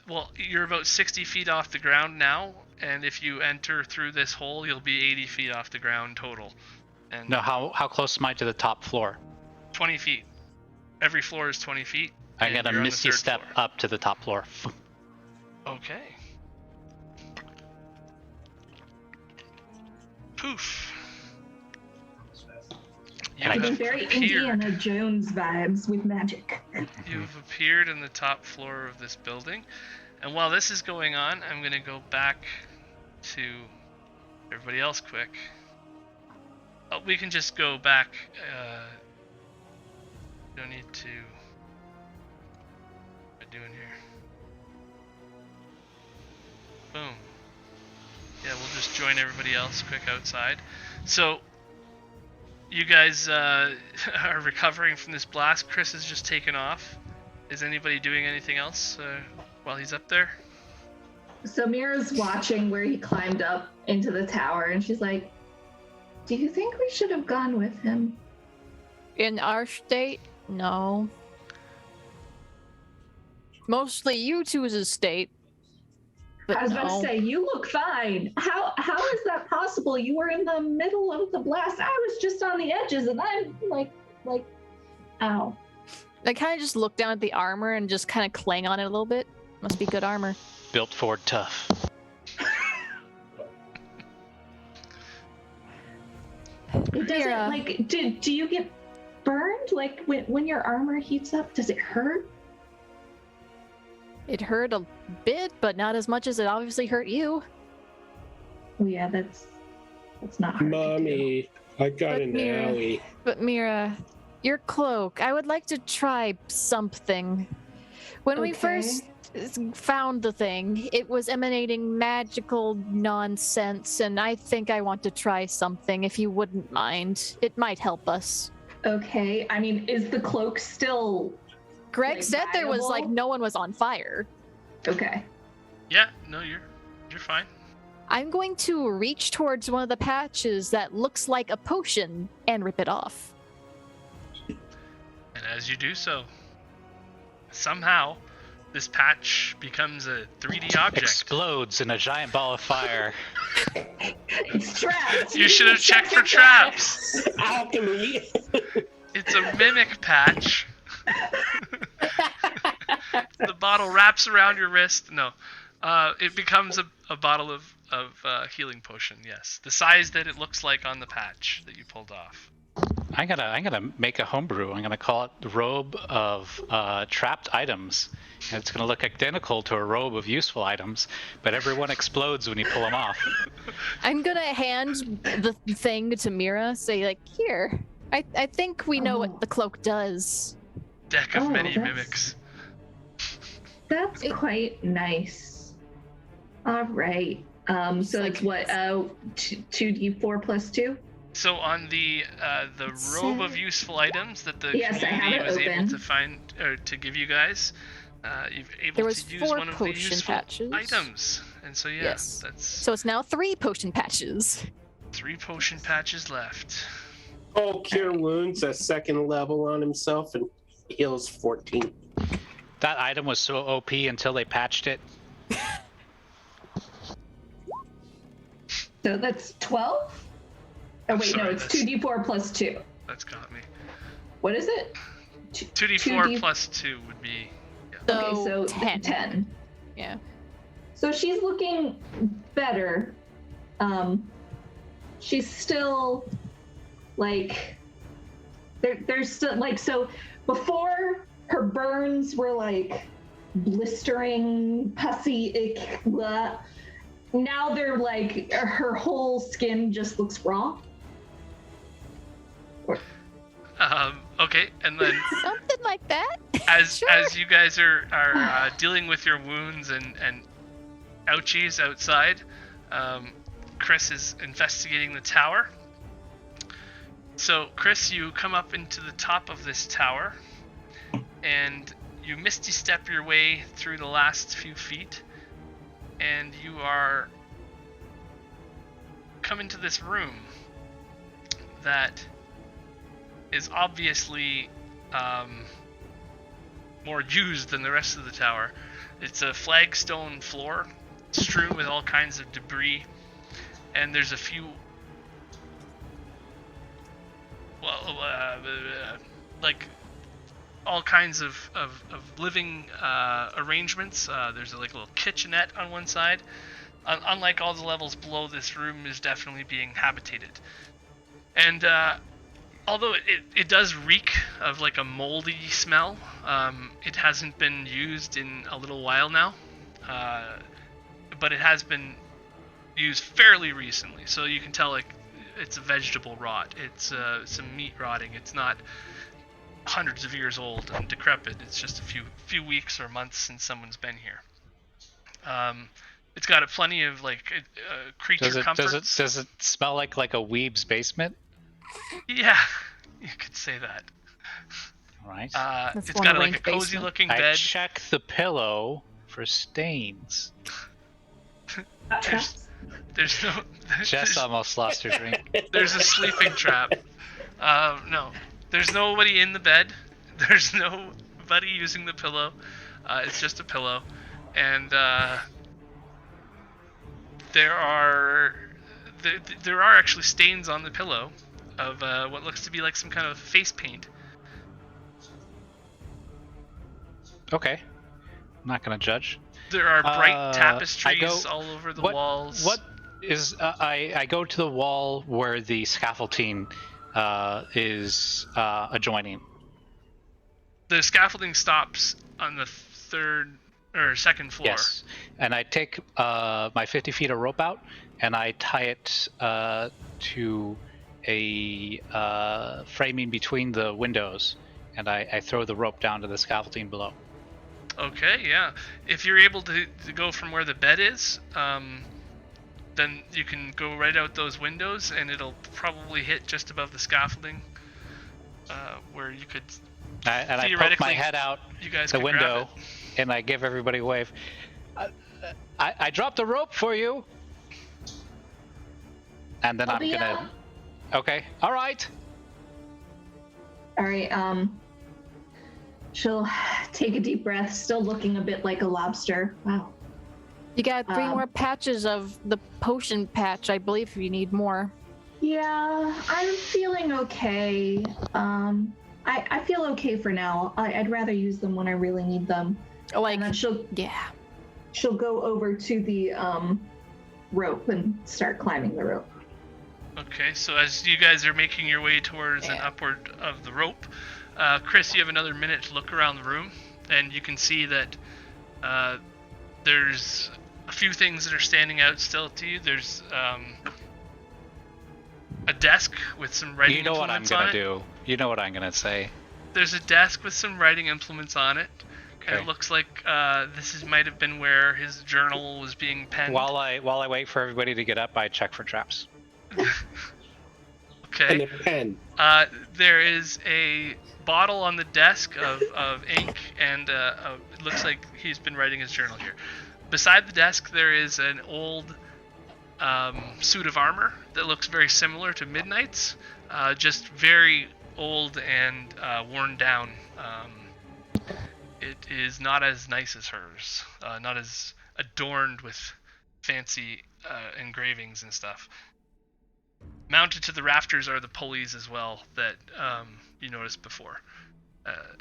well, you're about 60 feet off the ground now, and if you enter through this hole, you'll be 80 feet off the ground total. And No, how close am I to the top floor? 20 feet. Every floor is 20 feet. I'm and gonna you're on the misty 3rd step floor. up to the top floor. Okay. Poof. And I It's have very appeared. Indiana Jones vibes with magic. You've appeared in the top floor of this building, and while this is going on, I'm gonna go back to everybody else quick. Oh, we can just go back. Don't need to. What am I doing here? Boom. Yeah, we'll just join everybody else quick outside. So, you guys are recovering from this blast. Chris has just taken off. Is anybody doing anything else while he's up there? So Mira's watching where he climbed up into the tower, and she's like, "Do you think we should have gone with him?" In our state, no. Mostly you two's state. But I was about no. to say, you look fine. How is that possible? You were in the middle of the blast. I was just on the edges, and I'm like, ow. I kind of just look down at the armor and just kind of clang on it a little bit. Must be good armor. Built Ford tough. It doesn't Mira. like. Do you get burned? Like when your armor heats up, does it hurt? It hurt a bit, but not as much as it obviously hurt you. Oh yeah, that's not hard. to do. Mommy, I got But an Mira- owie. But Mira, your cloak, I would like to try something. When we Okay. first found the thing, it was emanating magical nonsense, and I think I want to try something, if you wouldn't mind. It might help us. Okay, I mean, is the cloak still Greg Like, said there was like viable? no one was on fire. okay? Yeah, no, you're fine. I'm going to reach towards one of the patches that looks like a potion and rip it off. And as you do so, somehow, this patch becomes a 3D object. Explodes in a giant ball of fire. It's traps. You should have checked for traps. Alchemy. It's a mimic patch. The bottle wraps around your wrist. No, it becomes a bottle of healing potion. Yes, the size that it looks like on the patch that you pulled off. I'm gonna make a homebrew. I'm gonna call it the robe of trapped items. And it's gonna look identical to a robe of useful items, but everyone explodes when you pull them off. I'm gonna hand the thing to Mira, say like, here. I think we know what the cloak does. Deck of many mimics. That's quite nice. All right. So it's what? 2d4 plus 2? So on the robe of useful items that the community was able to find or to give you guys, you've able to use one of the useful items. And so that's so it's now 3 potion patches. 3 potion patches left. Oh, Cure Wounds, a 2nd level on himself, and heals 14. That item was so OP until they patched it. So that's 12? Oh wait, no, it's 2d4 plus 2. That's got me. What is it? 2d4 plus 2 would be... Yeah. Okay, so 10. Yeah. So she's looking better. She's still like there's still like, so before her burns were like blistering, pussy, ick, blah. Now they're like her whole skin just looks raw. Okay, and then something like that. As you guys are dealing with your wounds and ouchies outside, Chris is investigating the tower. So Chris, you come up into the top of this tower, and you misty step your way through the last few feet, and you are come into this room that is obviously more used than the rest of the tower. It's a flagstone floor strewn with all kinds of debris, and there's a few like all kinds of living arrangements. There's a little kitchenette on one side. Unlike all the levels below, this room is definitely being habitated. And although it does reek of like a moldy smell, it hasn't been used in a little while now. But it has been used fairly recently, so you can tell like it's a vegetable rot. It's some meat rotting. It's not hundreds of years old and decrepit. It's just a few weeks or months since someone's been here. It's got plenty of like creature comforts. Does it smell like a weeb's basement? Yeah, you could say that. All right. It's got like a cozy looking bed. I check the pillow for stains. There's no. Jess almost lost her drink. There's a sleeping trap. No, there's nobody in the bed. There's nobody using the pillow. It's just a pillow, and there are actually stains on the pillow of what looks to be like some kind of face paint. Okay, I'm not gonna judge. There are bright tapestries all over the walls. What is I go to the wall where the scaffolding is adjoining. The scaffolding stops on the 3rd or 2nd floor. Yes, and I take my 50 feet of rope out and I tie it to a framing between the windows, and I throw the rope down to the scaffolding below. Okay, yeah. If you're able to go from where the bed is, then you can go right out those windows, and it'll probably hit just above the scaffolding, where you could. And I poke my head out the window, and I give everybody a wave. I dropped the rope for you, and then I'm gonna. Okay. All right. All right. She'll take a deep breath, still looking a bit like a lobster. Wow. You got 3 more patches of the potion patch, I believe, if you need more. Yeah, I'm feeling okay. I feel okay for now. I'd rather use them when I really need them. Like, and then she'll go over to the rope and start climbing the rope. Okay, so as you guys are making your way towards and upward of the rope, Chris, you have another minute to look around the room, and you can see that there's a few things that are standing out still to you. There's a desk with some writing implements on it. You know what I'm gonna do. You know what I'm gonna say. There's a desk with some writing implements on it. Okay. And it looks like might have been where his journal was being penned. While I wait for everybody to get up, I check for traps. Okay. And a pen. There is a bottle on the desk of ink, and it looks like he's been writing his journal here. Beside the desk, there is an old suit of armor that looks very similar to Midnight's, just very old and worn down. It is not as nice as hers, not as adorned with fancy engravings and stuff. Mounted to the rafters are the pulleys as well that you noticed before,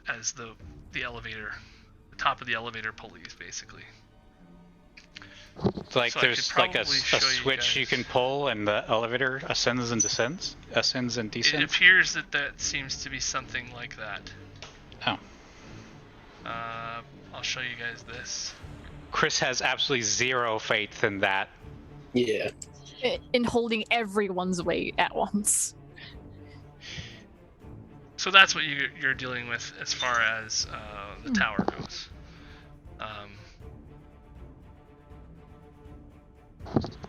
as the elevator, the top of the elevator pulleys, basically. Like So there's like a switch you can pull, and the elevator ascends and descends, ascends and It descends. appears that seems to be something like that. Oh. I'll show you guys this. Chris has absolutely zero faith in that. Yeah. In holding everyone's weight at once. So that's what you're dealing with as far as the tower goes.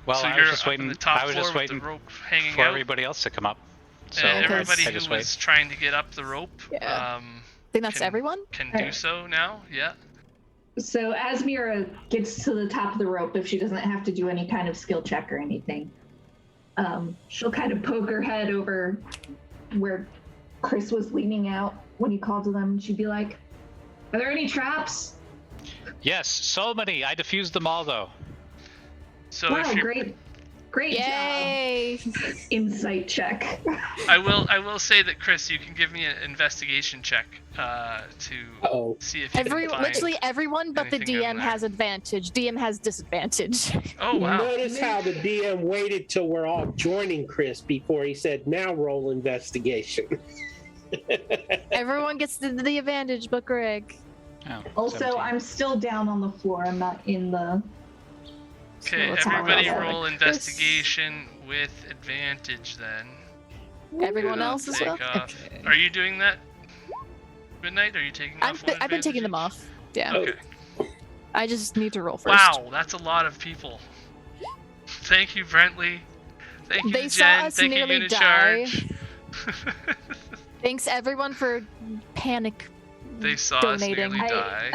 Well, So I you're was just up waiting. on the top I was floor just with waiting the rope hanging for out. everybody else to come up. So And everybody I who just was wait. trying to get up the rope Yeah. I think that's everyone? can do so now. Yeah. So as Mira gets to the top of the rope, if she doesn't have to do any kind of skill check or anything, she'll kind of poke her head over where Chris was leaning out when he called to them, and she'd be like, "Are there any traps?" Yes, so many. I defused them all though. So Wow, if you're, great Yay! job. Insight check. I will say that Chris, you can give me an investigation check to see if you can find Literally everyone but the anything down DM there. has advantage. DM has disadvantage. Oh wow. Notice how the DM waited till we're all joining Chris before he said, "Now roll investigation." Everyone gets the advantage but Greg. Oh, Also, 17. I'm still down on the floor. I'm not in the... Okay, So it's everybody all roll right. investigation with advantage then. Everyone I'll else as take well? off. Are you doing that? Midnight? Are you taking off one I've been taking them advantages? off. Yeah. Okay. I just need to roll first. Wow, that's a lot of people. Thank you, Brentley. Thank you, They to saw Jen. us Thank you, nearly die. Unicharge. Thanks everyone for panic They saw donating. us nearly die.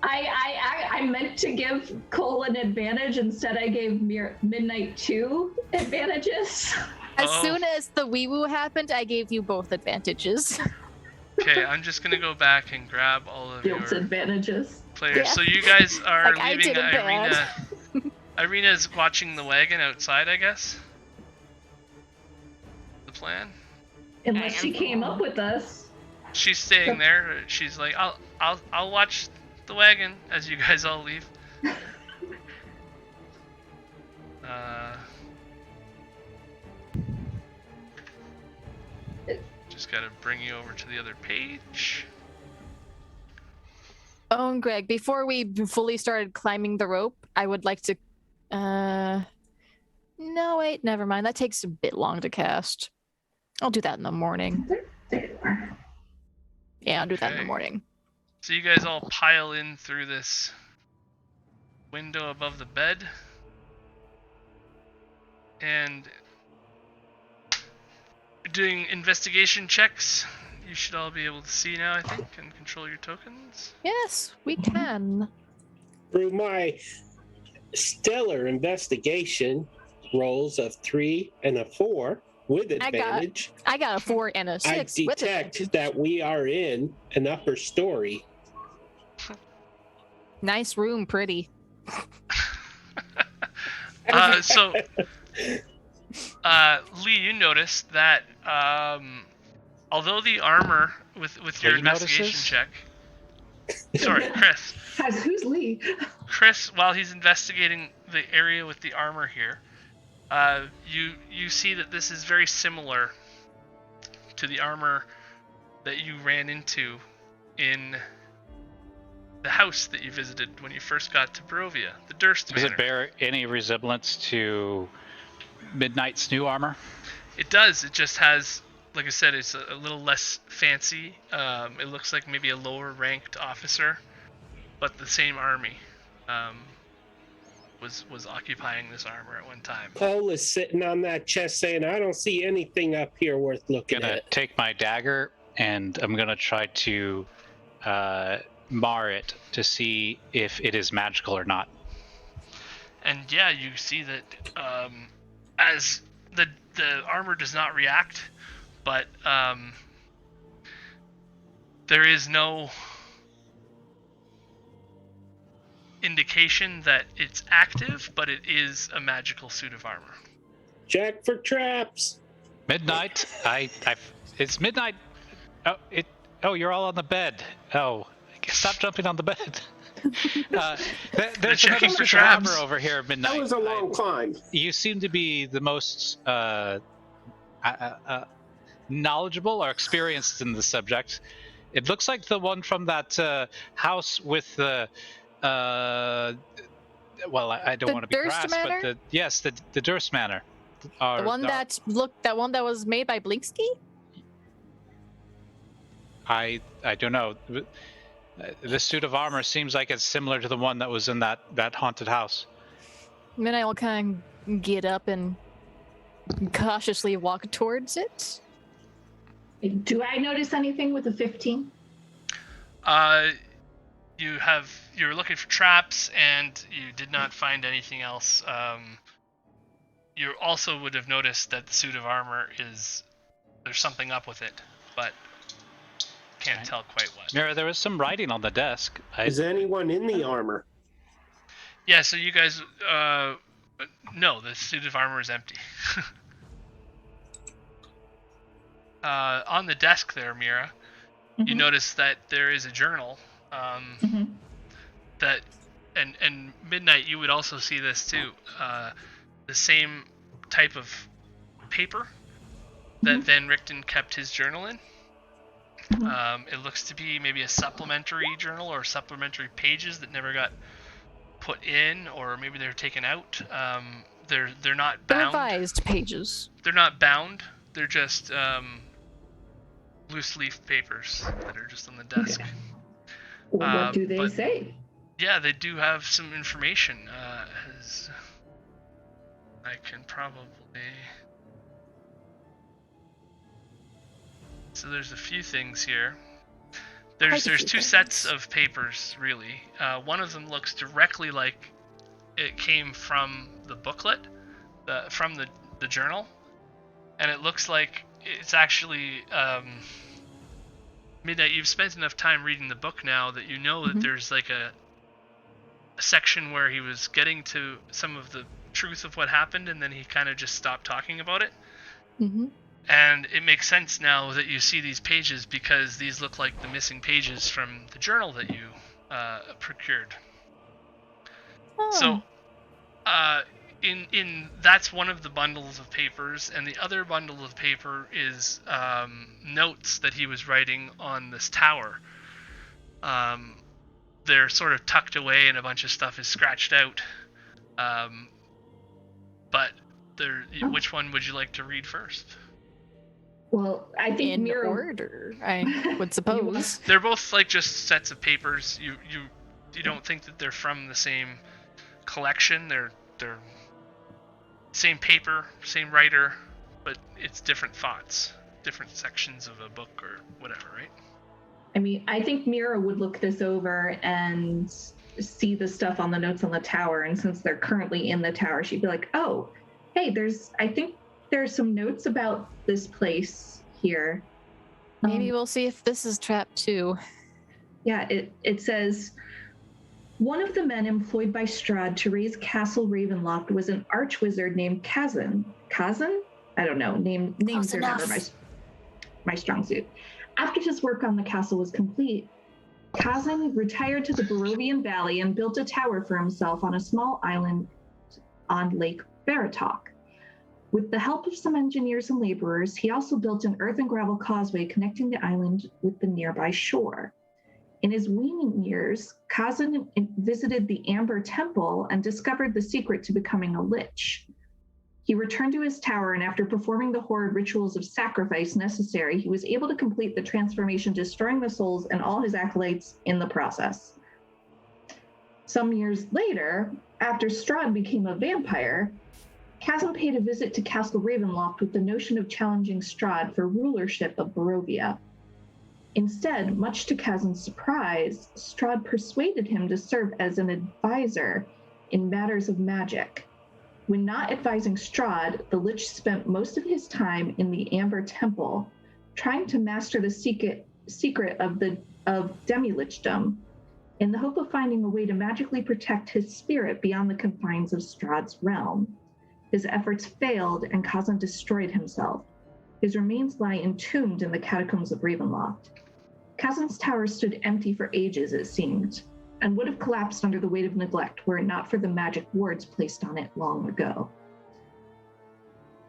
I meant to give Cole an advantage. Instead, I gave Midnight 2 advantages. As Oh. soon as the wee woo happened, I gave you both advantages. Okay, I'm just gonna go back and grab all of Guilt your advantages. players. Yeah. So you guys are Like, I leaving did it bad. Ireena. Ireena's watching the wagon outside, I guess. The plan. Unless she came up with us. She's staying there. She's like, I'll watch the wagon as you guys all leave. Just gotta bring you over to the other page. Oh, and Greg, before we fully started climbing the rope, I would like to. No, wait, never mind. That takes a bit long to cast. I'll do that in the morning. There you are. Yeah, I'll do that in the Okay. morning. So you guys all pile in through this window above the bed. And you're doing investigation checks. You should all be able to see now, I think, and control your tokens. Yes, we can. Through my stellar investigation rolls of 3 and a 4 with advantage, I got a 4 and a I 6 with detect advantage. that we are in an upper story. Nice room, pretty. So, Lee, you noticed that although the armor with your Lee investigation notices? check. Sorry, Chris. Who's Lee? Chris, while he's investigating the area with the armor here, You see that this is very similar to the armor that you ran into in the house that you visited when you first got to Barovia, the Durst Does Manor. it bear any resemblance to Midnight's new armor? It does. It just has, like I said, it's a little less fancy. It looks like maybe a lower ranked officer, but the same army was occupying this armor at one time. Cole is sitting on that chest saying, I don't see anything up here worth looking I'm gonna at. take my dagger and I'm gonna try to mar it to see if it is magical or not. And yeah, you see that as the armor does not react, but there is no indication that it's active, but it is a magical suit of armor. Jack for traps. Midnight, it's midnight. Oh, you're all on the bed. Oh, stop jumping on the bed. There's checking another for suit of armor traps. over here, Midnight. That was a long climb. You seem to be the most knowledgeable or experienced in the subject. It looks like the one from that house with the well, I don't want to be Durst crass, Manor? but the Durst Manor. The one that was made by Blinksky? I don't know. This suit of armor seems like it's similar to the one that was in that haunted house. Then I will kind of get up and cautiously walk towards it. Do I notice anything with a 15? You're looking for traps, and you did not find anything else. You also would have noticed that the suit of armor there's something up with it, but can't tell quite what. Mira, there was some writing on the desk. Is anyone in the armor? Yeah, so you guys, no, the suit of armor is empty. On the desk there, Mira, you notice that there is a journal. That, and Midnight, you would also see this too. The same type of paper that Van Richten kept his journal in. It looks to be maybe a supplementary journal or supplementary pages that never got put in, or maybe they're taken out. They're not bound. Revised pages. They're not bound. They're just loose leaf papers that are just on the desk. Okay. What do they say? Yeah, they do have some information. As I can probably. So there's a few things here. There's two sets of papers, really. One of them looks directly like it came from the booklet, from the journal, and it looks like it's actually Midnight. You've spent enough time reading the book now that you know that there's like a section where he was getting to some of the truth of what happened, and then he kind of just stopped talking about it. And it makes sense now that you see these pages, because these look like the missing pages from the journal that you procured. So, in that's one of the bundles of papers, and the other bundle of paper is notes that he was writing on this tower. They're sort of tucked away, and a bunch of stuff is scratched out. But which one would you like to read first? Well, I think In Mira... order, I would suppose. They're both like just sets of papers. You don't think that they're from the same collection. They're same paper, same writer, but it's different thoughts, different sections of a book or whatever, right? I mean, I think Mira would look this over and see the stuff on the notes on the tower, and since they're currently in the tower, she'd be like, oh, hey, I think there's some notes about this place here. Maybe we'll see if this is trapped too. Yeah, it says, one of the men employed by Strahd to raise Castle Ravenloft was an archwizard named Kazan. Kazan? I don't know. Names are never my strong suit. After his work on the castle was complete, Kazan retired to the Barovian Valley and built a tower for himself on a small island on Lake Baratok. With the help of some engineers and laborers, he also built an earth and gravel causeway connecting the island with the nearby shore. In his weaning years, Kazan visited the Amber Temple and discovered the secret to becoming a lich. He returned to his tower, and after performing the horrid rituals of sacrifice necessary, he was able to complete the transformation, destroying the souls and all his acolytes in the process. Some years later, after Strahd became a vampire, Kazan paid a visit to Castle Ravenloft with the notion of challenging Strahd for rulership of Barovia. Instead, much to Kazan's surprise, Strahd persuaded him to serve as an advisor in matters of magic. When not advising Strahd, the Lich spent most of his time in the Amber Temple, trying to master the secret of demi-lichdom, in the hope of finding a way to magically protect his spirit beyond the confines of Strahd's realm. His efforts failed, and Kazan destroyed himself. His remains lie entombed in the catacombs of Ravenloft. Kazan's tower stood empty for ages, it seemed, and would have collapsed under the weight of neglect were it not for the magic wards placed on it long ago.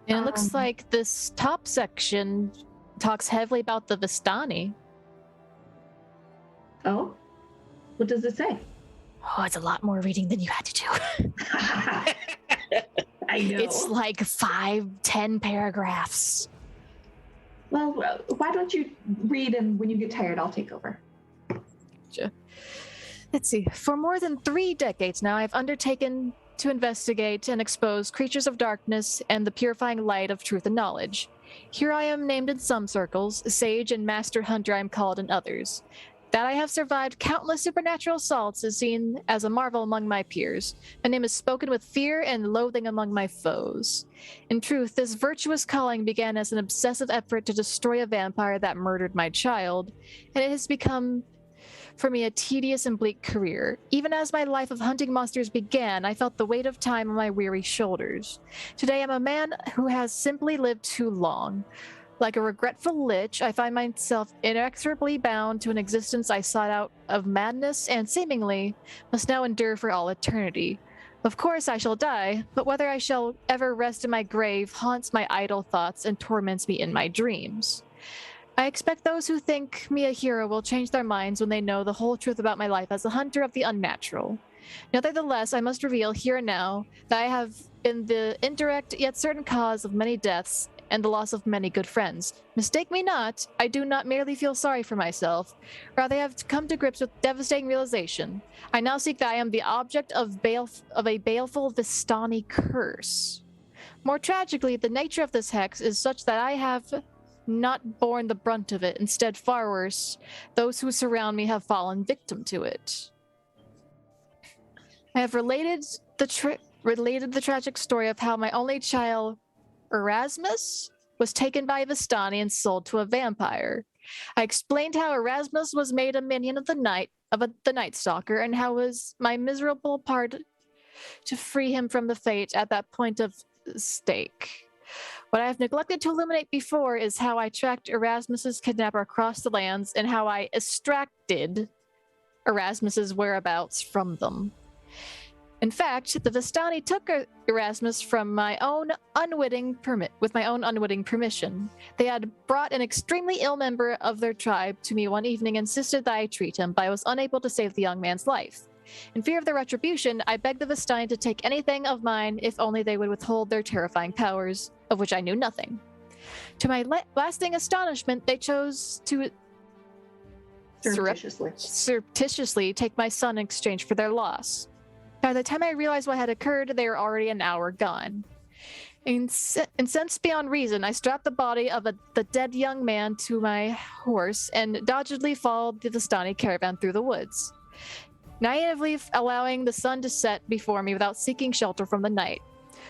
And it looks like this top section talks heavily about the Vistani. Oh? What does it say? Oh, it's a lot more reading than you had to do. I know. It's like 5-10 paragraphs. Well, why don't you read, and when you get tired, I'll take over. Sure. Let's see. For more than 3 decades now, I've undertaken to investigate and expose creatures of darkness and the purifying light of truth and knowledge. Here I am named in some circles, sage and master hunter I am called in others. That I have survived countless supernatural assaults is seen as a marvel among my peers. My name is spoken with fear and loathing among my foes. In truth, this virtuous calling began as an obsessive effort to destroy a vampire that murdered my child, and it has become for me a tedious and bleak career. Even as my life of hunting monsters began, I felt the weight of time on my weary shoulders. Today I'm a man who has simply lived too long. Like a regretful lich, I find myself inexorably bound to an existence I sought out of madness and seemingly must now endure for all eternity. Of course I shall die, but whether I shall ever rest in my grave haunts my idle thoughts and torments me in my dreams. I expect those who think me a hero will change their minds when they know the whole truth about my life as a hunter of the unnatural. Nevertheless, I must reveal here and now that I have been the indirect yet certain cause of many deaths and the loss of many good friends. Mistake me not, I do not merely feel sorry for myself. Rather, I have come to grips with devastating realization. I now seek that I am the object of a baleful Vistani curse. More tragically, the nature of this hex is such that I have not borne the brunt of it. Instead, far worse, those who surround me have fallen victim to it. I have related the tragic story of how my only child, Erasmus, was taken by Vistani and sold to a vampire. I explained how Erasmus was made a minion of the Night Stalker, and how was my miserable part to free him from the fate at that point of stake. What I have neglected to illuminate before is how I tracked Erasmus's kidnapper across the lands and how I extracted Erasmus's whereabouts from them. In fact, the Vistani took Erasmus from my own unwitting permission. They had brought an extremely ill member of their tribe to me one evening and insisted that I treat him, but I was unable to save the young man's life. In fear of their retribution, I begged the Vistani to take anything of mine if only they would withhold their terrifying powers, of which I knew nothing. To my lasting astonishment, they chose to surreptitiously take my son in exchange for their loss. By the time I realized what had occurred, they were already an hour gone. Incensed beyond reason, I strapped the body of the dead young man to my horse and doggedly followed the Vistani caravan through the woods, naively allowing the sun to set before me without seeking shelter from the night.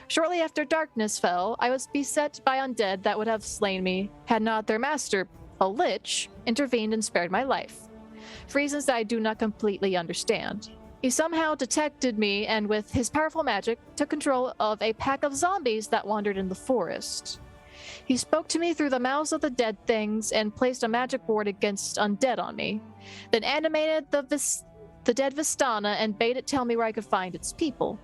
Shortly after darkness fell, I was beset by undead that would have slain me had not their master, a lich, intervened and spared my life, for reasons that I do not completely understand. He somehow detected me and with his powerful magic took control of a pack of zombies that wandered in the forest. He spoke to me through the mouths of the dead things and placed a magic ward against undead on me, then animated the dead Vistana and bade it tell me where I could find its people.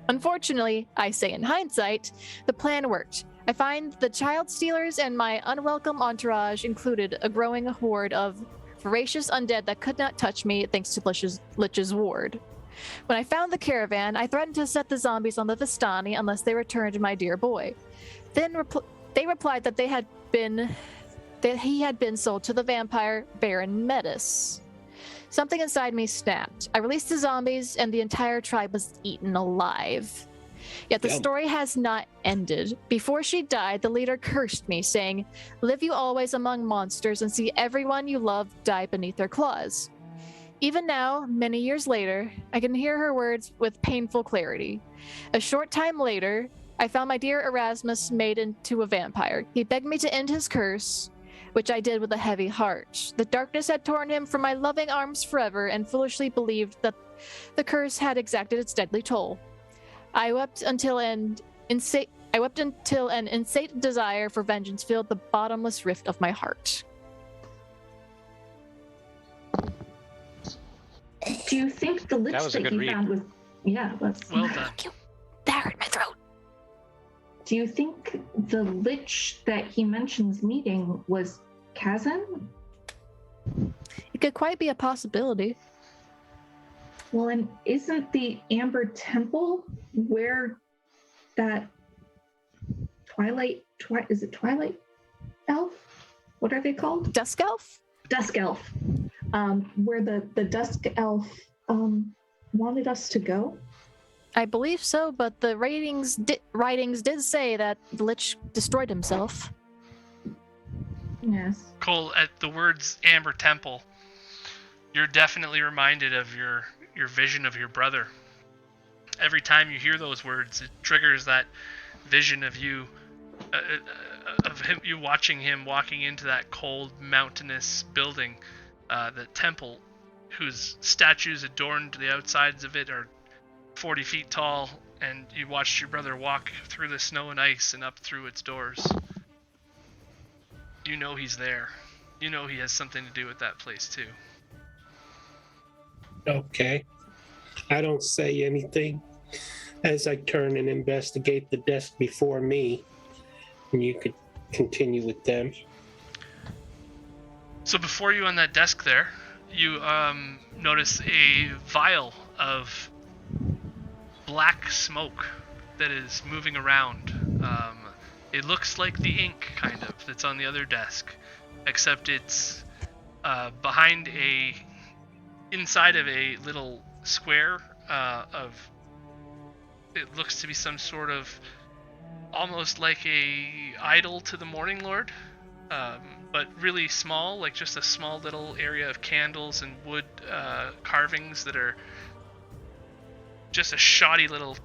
Unfortunately, I say in hindsight, the plan worked. I find the child stealers and my unwelcome entourage included a growing horde of voracious undead that could not touch me thanks to Lich's ward. When I found the caravan, I threatened to set the zombies on the Vistani unless they returned my dear boy. Then they replied that he had been sold to the vampire Baron Metis. Something inside me snapped. I released the zombies, and the entire tribe was eaten alive. Yet the story has not ended. Before she died, the leader cursed me, saying, "Live you always among monsters and see everyone you love die beneath their claws." Even now, many years later, I can hear her words with painful clarity. A short time later, I found my dear Erasmus made into a vampire. He begged me to end his curse, which I did with a heavy heart. The darkness had torn him from my loving arms forever, and foolishly believed that the curse had exacted its deadly toll. I wept until an insane desire for vengeance filled the bottomless rift of my heart. Do you think the lich that you found was... Yeah, that's... Well done. That hurt my throat. Do you think the lich that he mentions meeting was Kazan? It could quite be a possibility. Well, and isn't the Amber Temple where that is it Twilight Elf? What are they called? Dusk Elf? Dusk Elf. Where the Dusk Elf wanted us to go? I believe so, but the writings did say that the Lich destroyed himself. Yes. Cole, at the words Amber Temple, you're definitely reminded of your vision of your brother. Every time you hear those words, it triggers that vision of you, you watching him walking into that cold, mountainous building, the temple, whose statues adorned the outsides of it are 40 feet tall, and you watched your brother walk through the snow and ice and up through its doors. You know he's there. You know he has something to do with that place too. Okay. I don't say anything as I turn and investigate the desk before me, and you could continue with them. So before you on that desk there, you notice a vial of black smoke that is moving around. It looks like the ink, kind of, that's on the other desk, except it's inside of a little square it looks to be some sort of, almost like a idol to the Morning Lord, but really small, like just a small little area of candles and wood carvings that are just a shoddy little,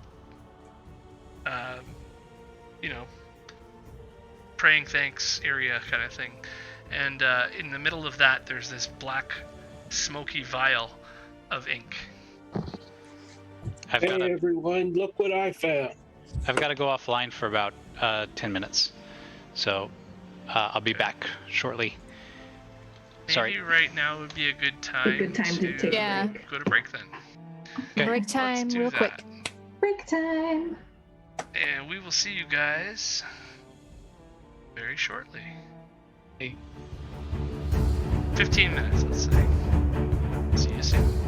praying thanks area kind of thing. And in the middle of that, there's this black, smoky vial of ink. Hey everyone, look what I found. I've got to go offline for about 10 minutes. So I'll be back shortly. Maybe right now would be a good time, to take a break. Go to break then. Okay. Break time, real quick. Break time. And we will see you guys very shortly. 15 minutes, let's say. See you soon.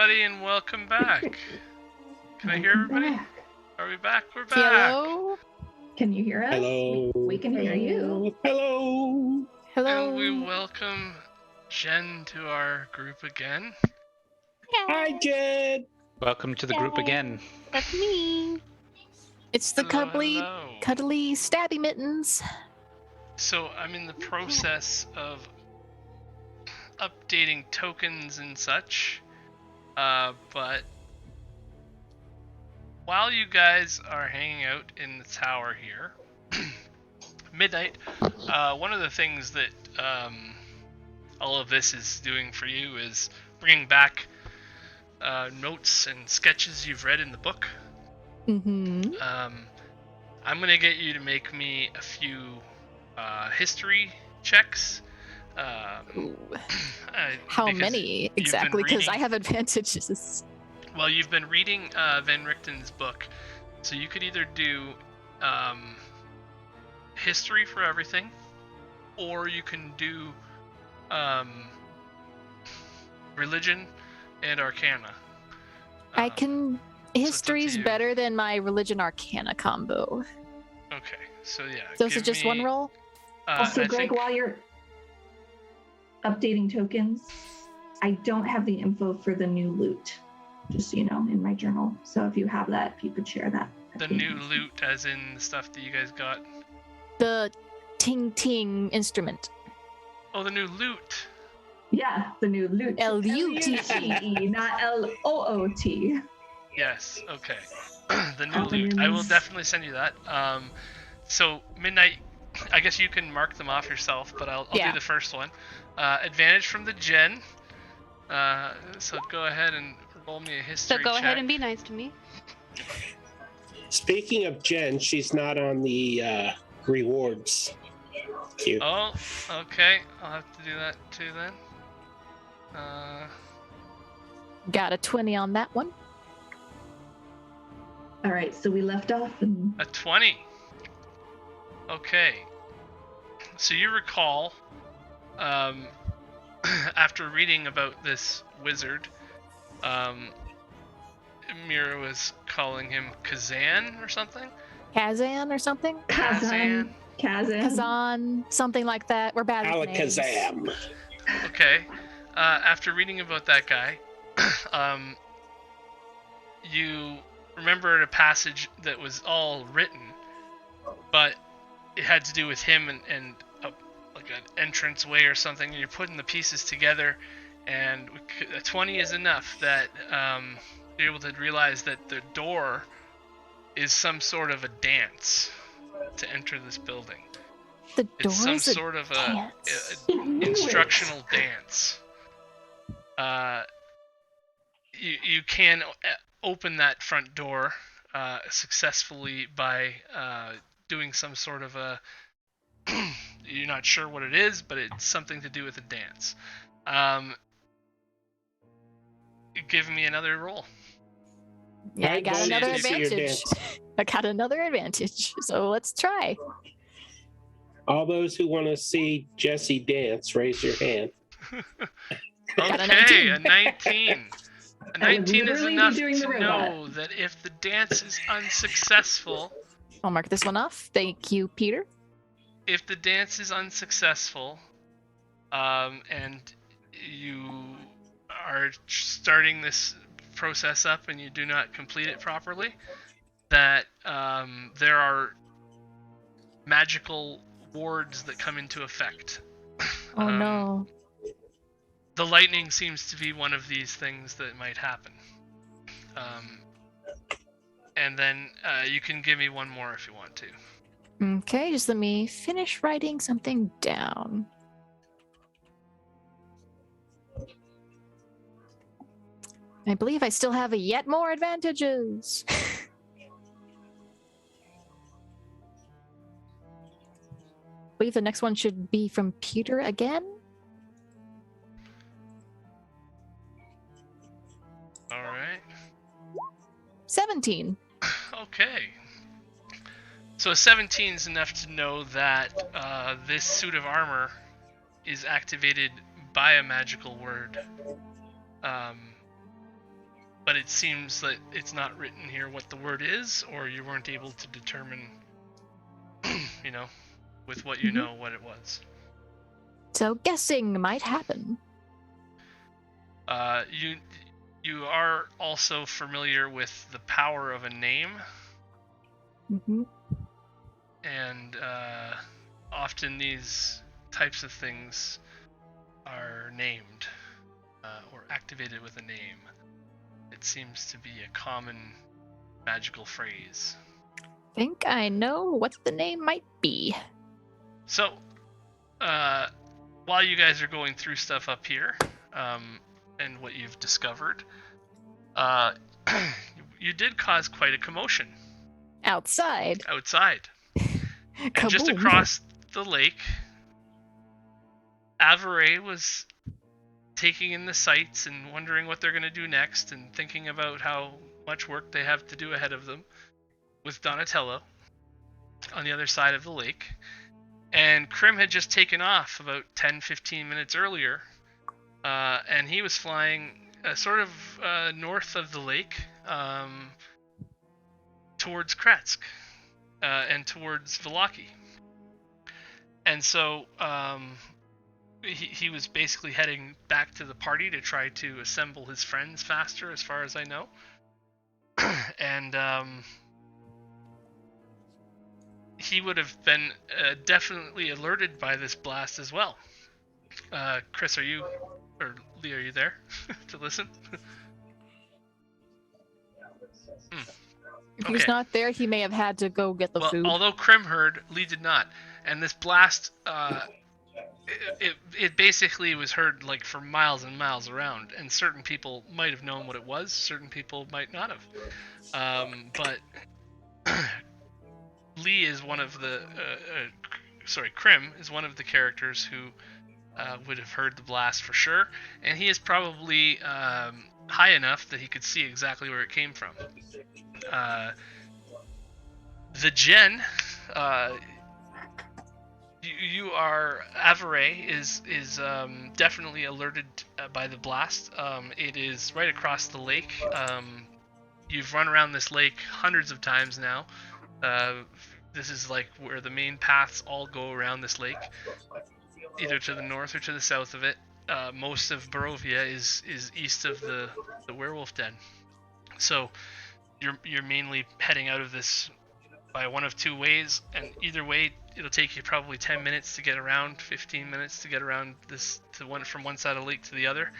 everybody, and welcome back. Can I hear everybody? Back. Are we back? We're back. Hello? Can you hear us? Hello. We can hear you. Hello. Hello? And we welcome Jen to our group again. Hi, Jed. Welcome to the group again. That's me. It's the Hello, cuddly, hello. cuddly stabby mittens. So I'm in the process of updating tokens and such, but while you guys are hanging out in the tower here, midnight, one of the things that all of this is doing for you is bringing back notes and sketches you've read in the book. Mm-hmm. I'm gonna get you to make me a few history checks. How because many you've been exactly? Because I reading- have advantages. Well, you've been reading Van Richten's book, so you could either do history for everything, or you can do religion and arcana. I can. up History's to you. better than my religion arcana combo. Okay, so yeah. Those are give just me, one roll? Also, I Greg, think while you're updating tokens, I don't have the info for the new loot, just so you know, in my journal. So if you have that, if you could share that. the new loot, as in the stuff that you guys got. The ting ting instrument. Oh, the new loot. Yeah, the new loot. L-U-T-E. not L-O-O-T. Yes. Okay. The new loot. I will Opinions. definitely send you that. So midnight. I guess you can mark them off yourself, but I'll Yeah. do the first one. Advantage from the Gen. So go ahead and roll me a history So go check. ahead and be nice to me. Speaking of Jen, she's not on the rewards queue. Oh, okay. I'll have to do that too then. Got a 20 on that one. All right, so we left off and A 20. Okay. So you recall, after reading about this wizard, Mira was calling him Kazan or something? Kazan or something? Kazan. Kazan, something like that. We're bad with names. Alakazam. Okay. After reading about that guy, you remembered a passage that was all written, but it had to do with him and like an entrance way or something. And you're putting the pieces together, and a 20 is enough that you're able to realize that the door is some sort of a dance to enter this building. The door It's some is a sort of dance. a instructional dance. You can open that front door successfully by doing some sort of a you're not sure what it is, but it's something to do with a dance. Give me another roll. Yeah, I I'd got vote another to see your advantage. I got another advantage. So let's try. All those who want to see Jesse dance, raise your hand. Got a Okay, 19. a 19. A I would 19 is literally be enough doing the to robot. know that if the dance is unsuccessful, I'll mark this one off. Thank you, Peter. if the dance is unsuccessful, and you are starting this process up and you do not complete it properly, that there are magical wards that come into effect. Oh no. The lightning seems to be one of these things that might happen. And then you can give me one more if you want to. Okay, just let me finish writing something down. I believe I still have a yet more advantages. I believe the next one should be from Peter again. All right. 17. Okay. So a 17 is enough to know that this suit of armor is activated by a magical word. but it seems that it's not written here what the word is, or you weren't able to determine, with what you know, what it was. So guessing might happen. You are also familiar with the power of a name, and often these types of things are named or activated with a name. It seems to be a common magical phrase. Think I know what the name might be. So, while you guys are going through stuff up here, and what you've discovered, you did cause quite a commotion. Outside. And just across the lake, Savorie was taking in the sights and wondering what they're going to do next and thinking about how much work they have to do ahead of them with Donatello on the other side of the lake. And Krim had just taken off about 10-15 minutes earlier, and he was flying sort of north of the lake towards Kretsk and towards Vallaki. And so he was basically heading back to the party to try to assemble his friends faster, as far as I know. And he would have been definitely alerted by this blast as well. Chris, Lee, are you there to listen? If he's not there, he may have had to go get the food. Although Krim heard, Lee did not. And this blast, it basically was heard like for miles and miles around. And certain people might have known what it was. Certain people might not have. But Lee is one of the... Krim is one of the characters who would have heard the blast for sure. And he is probably high enough that he could see exactly where it came from. The Gen, you are... Savorie is definitely alerted by the blast. It is right across the lake. You've run around this lake hundreds of times now. This is like where the main paths all go around this lake, either to the north or to the south of it. Most of Barovia is east of the werewolf den. So you're mainly heading out of this by one of two ways, and either way it'll take you probably 10 minutes to get around, 15 minutes to get around this from one side of the lake to the other.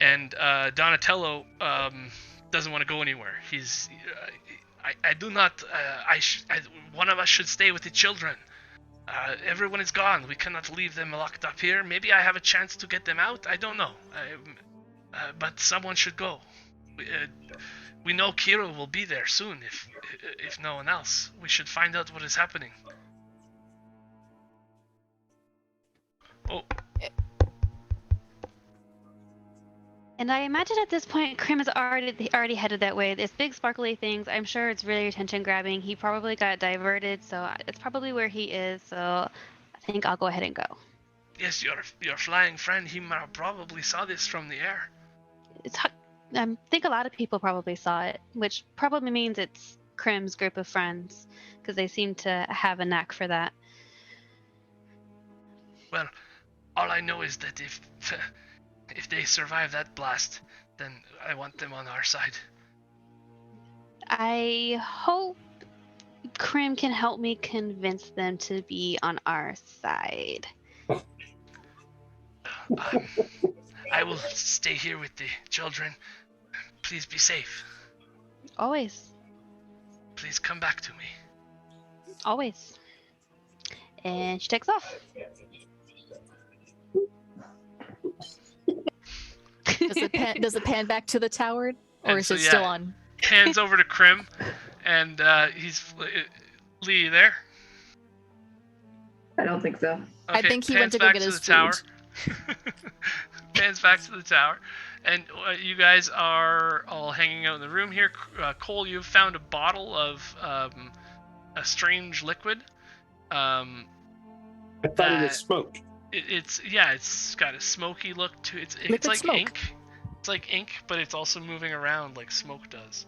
And Donatello doesn't want to go anywhere. He's I do not. One of us should stay with the children. Everyone is gone. We cannot leave them locked up here. Maybe I have a chance to get them out. I don't know. But someone should go. We know Kira will be there soon, if no one else. We should find out what is happening. Oh. And I imagine at this point, Krim is already headed that way. It's big sparkly things. I'm sure it's really attention grabbing. He probably got diverted, so it's probably where he is. So I think I'll go ahead and go. Yes, your flying friend, he probably saw this from the air. I think a lot of people probably saw it, which probably means it's Krim's group of friends, because they seem to have a knack for that. Well, all I know is that if they survive that blast, then I want them on our side. I hope Krim can help me convince them to be on our side. I will stay here with the children. Please be safe. Always. Please come back to me. Always. And she takes off. Does it pan back to the tower, or is it still on? Hands over to Krim, and he's... Lee, you there? I don't think so. Okay, I think he went to go get his food. Pans back to the tower, and you guys are all hanging out in the room here. Cole, you've found a bottle of a strange liquid. I thought it was smoke. It's got a smoky look to it. It's Liquid like smoke. ink. It's like ink, but it's also moving around like smoke does.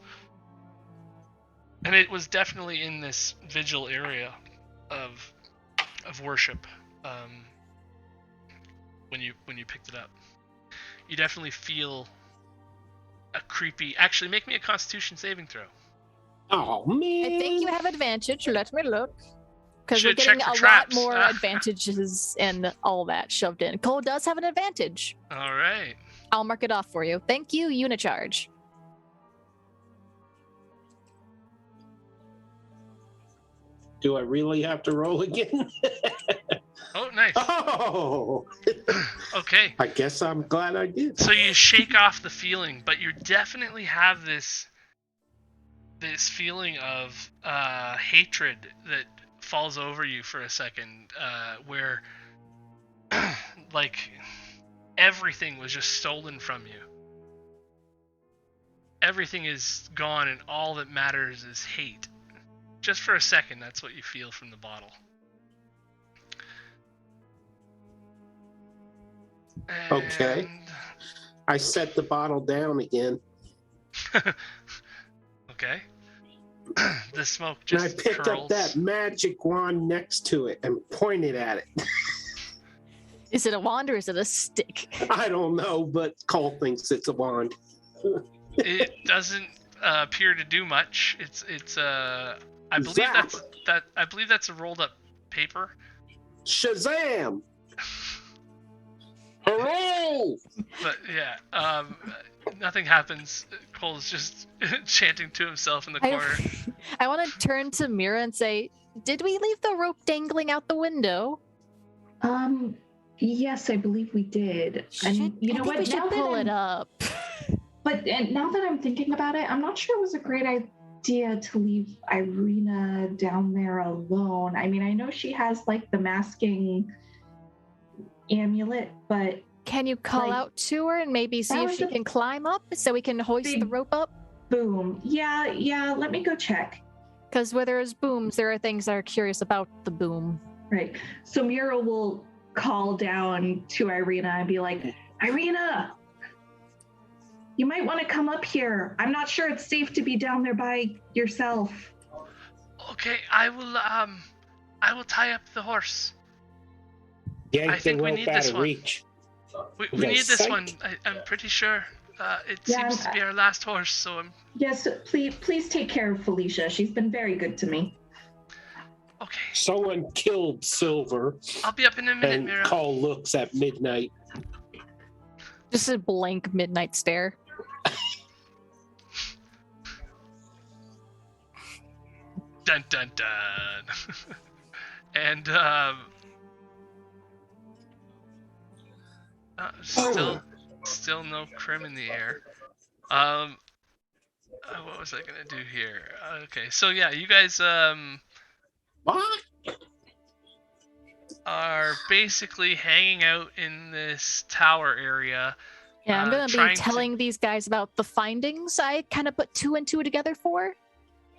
And it was definitely in this vigil area of worship when you picked it up. You definitely feel a creepy. Actually, make me a Constitution saving throw. Oh man! I think you have advantage. Let me look. Because we're Should getting check a for traps. lot more advantages and all that shoved in. Cole does have an advantage. All right. I'll mark it off for you. Thank you, Unicharge. Do I really have to roll again? Oh, nice. Oh! Okay. I guess I'm glad I did. So you shake off the feeling, but you definitely have this feeling of hatred that falls over you for a second, where like everything was just stolen from you. Everything is gone, and all that matters is hate. Just for a second, that's what you feel from the bottle. Okay. And... I set the bottle down again. Okay. The smoke And just I picked curls. up that magic wand next to it and pointed at it. Is it a wand or is it a stick? I don't know, but Cole thinks it's a wand. It doesn't appear to do much. It's I believe Zap. I believe that's a rolled up paper. Shazam! Hooray! But yeah, nothing happens. Cole's just chanting to himself in the corner. I want to turn to Mira and say, did we leave the rope dangling out the window? Yes, I believe we did. And you know what? We should pull it up. But now that I'm thinking about it, I'm not sure it was a great idea to leave Ireena down there alone. I mean, I know she has like the masking amulet, but can you call out to her and maybe see if she can climb up so we can hoist the rope up? Boom. Yeah, let me go check. Because where there's booms, there are things that are curious about the boom. Right. So Mira will call down to Ireena and be like, Ireena, you might want to come up here. I'm not sure it's safe to be down there by yourself. Okay, I will tie up the horse. Yank I think the we rope need out this of one. reach. We Yeah, need this psych. one. I'm pretty sure. It Yeah, seems to be our last horse, so I'm... Yes, please take care of Felicia. She's been very good to me. Okay. Someone killed Silver, I'll be up in a minute, and Mira. Cole looks at midnight. Just a blank midnight stare. Dun dun dun. And still no Crim in the air. What was I gonna do here? Okay, so yeah, you guys What? are basically hanging out in this tower area. Yeah, I'm going to trying be telling these guys about the findings I kind of put two and two together for.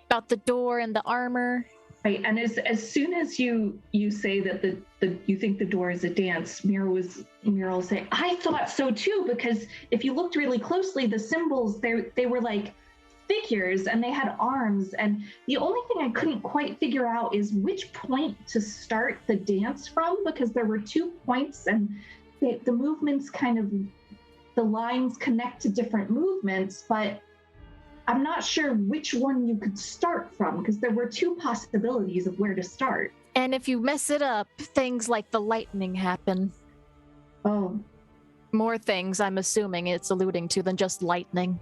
About the door and the armor. Right, and as soon as you say that you think the door is a dance, Mira will say, I thought so too, because if you looked really closely, the symbols they were like figures and they had arms, and the only thing I couldn't quite figure out is which point to start the dance from, because there were 2 points and the movements kind of, the lines connect to different movements, but I'm not sure which one you could start from, because there were 2 possibilities of where to start. And if you mess it up, things like the lightning happen. Oh. More things, I'm assuming it's alluding to than just lightning.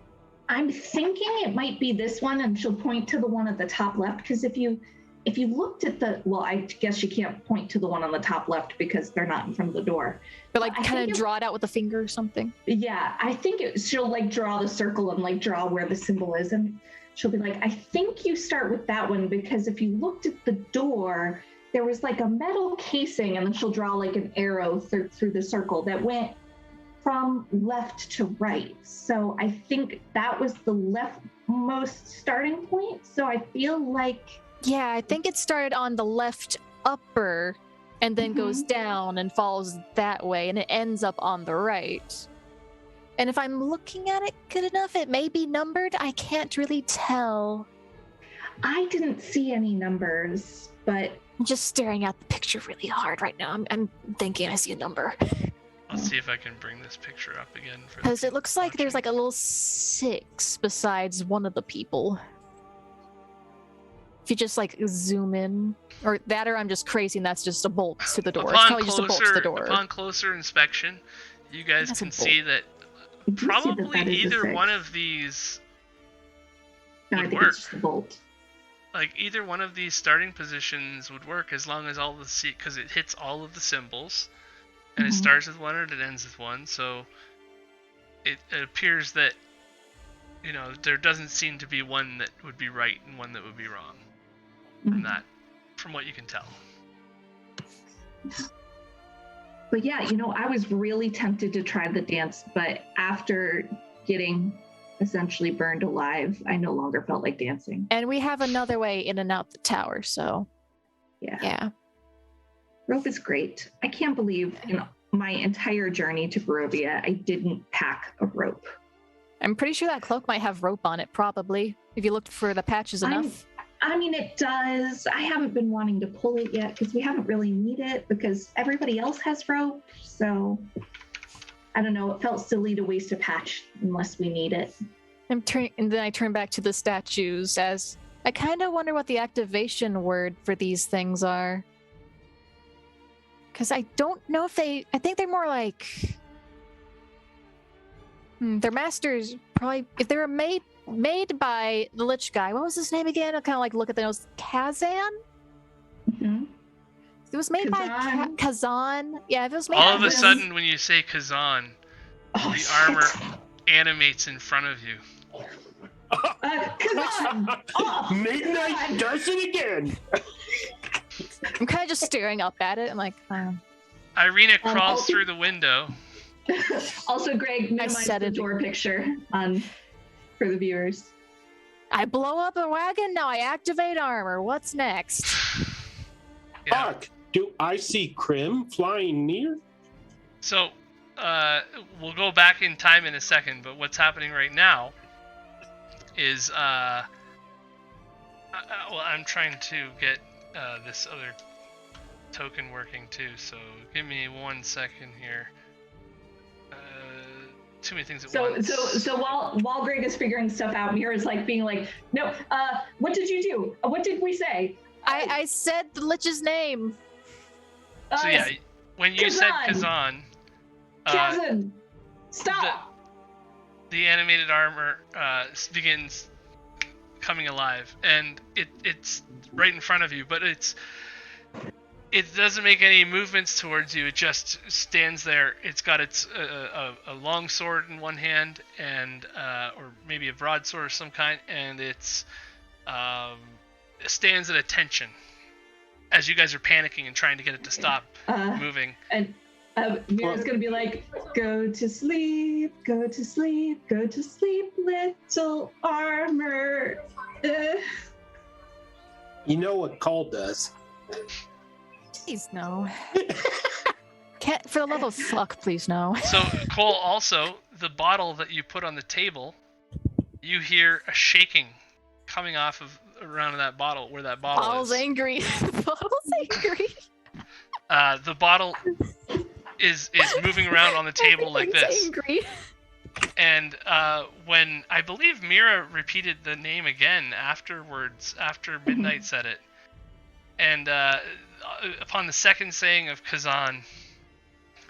I'm thinking it might be this one, and she'll point to the one at the top left, because if you looked at I guess you can't point to the one on the top left because they're not in front of the door. But like kind of draw it out with a finger or something. Yeah, I think she'll like draw the circle and like draw where the symbol is, and she'll be like, I think you start with that one, because if you looked at the door, there was like a metal casing, and then she'll draw like an arrow through the circle that went from left to right. So I think that was the leftmost starting point. So I feel like... Yeah, I think it started on the left upper and then goes down and falls that way, and it ends up on the right. And if I'm looking at it good enough, it may be numbered. I can't really tell. I didn't see any numbers, but I'm just staring at the picture really hard right now. I'm thinking I see a number. I'll see if I can bring this picture up again. Because it looks like there's like a little 6 besides one of the people. If you just like zoom in, or that, or I'm just crazy and that's just a bolt to the door. It's probably just a bolt to the door. Upon closer inspection, you guys can see that probably either one of these would work. It's just a bolt. Like either one of these starting positions would work as long as all the because it hits all of the symbols, and it starts with 1 and it ends with 1. So it appears that there doesn't seem to be one that would be right and one that would be wrong. From what you can tell. But yeah, I was really tempted to try the dance, but after getting essentially burned alive, I no longer felt like dancing. And we have another way in and out the tower, so yeah. Rope is great. I can't believe in my entire journey to Barovia, I didn't pack a rope. I'm pretty sure that cloak might have rope on it, probably, if you looked for the patches enough. I mean, it does. I haven't been wanting to pull it yet because we haven't really need it because everybody else has rope. So I don't know. It felt silly to waste a patch unless we need it. And then I turn back to the statues as I kind of wonder what the activation word for these things are. Because I don't know if I think they're more like... Their masters probably... If they were made by the Lich guy, what was his name again? I'll kind of like look at the nose. Kazan? Mm-hmm. It was made by Kazan. Yeah, if it was made all of a sudden, when you say Kazan, the armor animates in front of you. Kazan! Midnight does it again! I'm kind of just staring up at it. I'm like, Ireena crawls through the window. Also, Greg, minimize the door picture for the viewers. I blow up a wagon, now I activate armor. What's next? Fuck! Do I see Krim flying near? So, we'll go back in time in a second, but what's happening right now is, well, I'm trying to get this other token working too, so give me 1 second here. Too many things at once. So while Greg is figuring stuff out, Mira's like being like, no, what did you do? What did we say? I said the Lich's name. So yeah, when you said Kazan, Kazan, stop! The animated armor begins coming alive, and it's right in front of you, but it doesn't make any movements towards you. It just stands there. It's got a long sword in one hand, and or maybe a broadsword of some kind, and it stands at attention as you guys are panicking and trying to get it to stop moving. And Mira's gonna be like, "Go to sleep, go to sleep, go to sleep, little armor." You know what Call does. Please no. Can't, for the love of fuck, please no. So, Cole, also, the bottle that you put on the table, you hear a shaking coming off of around that bottle, where that bottle Bottle's is. angry. Bottle's angry. The bottle is moving around on the table like this. Angry. And when I believe Mira repeated the name again afterwards, after Midnight said it, and upon the second saying of Kazan,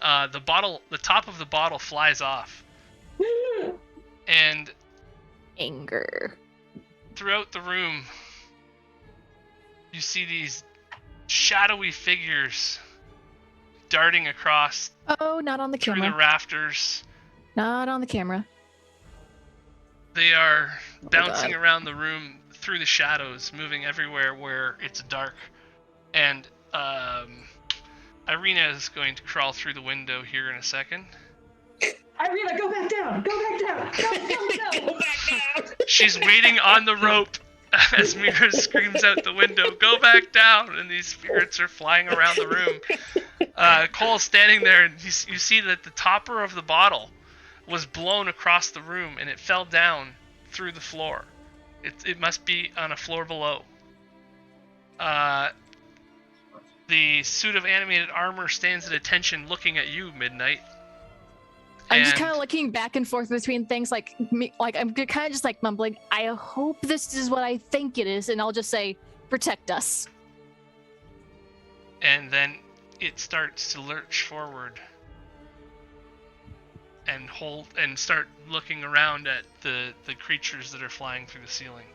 the top of the bottle flies off, and anger. Throughout the room, you see these shadowy figures darting across. Oh, not on the camera. Through the rafters. Not on the camera. They are bouncing around the room through the shadows, moving everywhere where it's dark. And Ireena is going to crawl through the window here in a second. Ireena, go back down! Go back down! Go back down! She's waiting on the rope as Mira screams out the window, "Go back down!" And these spirits are flying around the room. Cole's standing there, and you see that the topper of the bottle was blown across the room, and it fell down through the floor. It must be on a floor below. The suit of animated armor stands at attention looking at you, Midnight. I'm just kind of looking back and forth between things, like I'm kind of just like mumbling, I hope this is what I think it is, and I'll just say, protect us. And then it starts to lurch forward and start looking around at the creatures that are flying through the ceiling.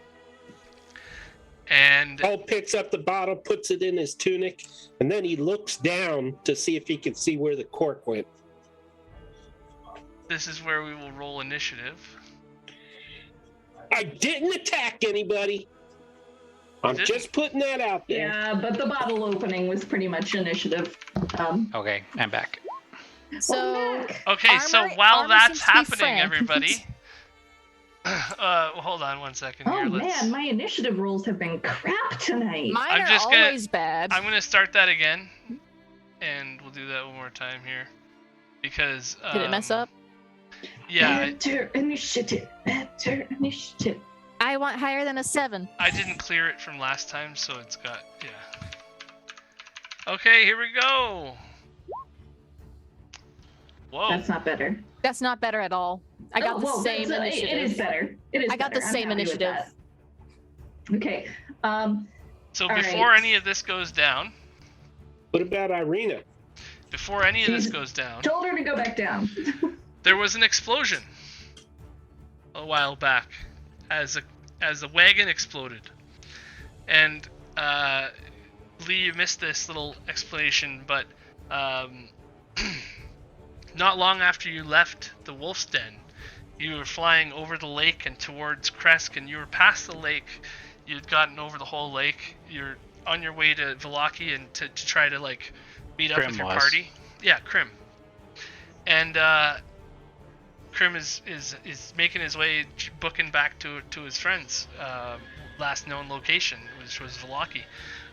And Paul picks up the bottle, puts it in his tunic, and then he looks down to see if he can see where the cork went. This is where we will roll initiative. I didn't attack anybody. I'm just putting that out there. Yeah, but the bottle opening was pretty much initiative. Okay, I'm back. So, okay, so while armor that's seems to be happening, frank. everybody. Hold on one second Oh here. man, my initiative rolls have been crap tonight. mine I'm are just gonna- always bad. I'm gonna start that again, and we'll do that one more time here, because Did it mess up? Yeah, Better initiative. Better initiative. I want higher than a 7. I didn't clear it from last time, so it's got Okay, here we go. Whoa. That's not better. That's not better at all. I got the same initiative. It is better. It is. I got the better. I'm same happy with initiative. that. Okay. So all before right. any of this goes down, What about Ireena? before any of this She's- goes down, Told her to go back down. there was an explosion a while back as a wagon exploded. And Lee, you missed this little explanation, but not long after you left the Wolf's Den, you were flying over the lake and towards Kresk, and you were past the lake. You'd gotten over the whole lake. You're on your way to Vallaki and to try to like meet up Krim with your was. party. Yeah, Krim. And Krim is making his way, booking back to his friend's last known location, which was Vallaki.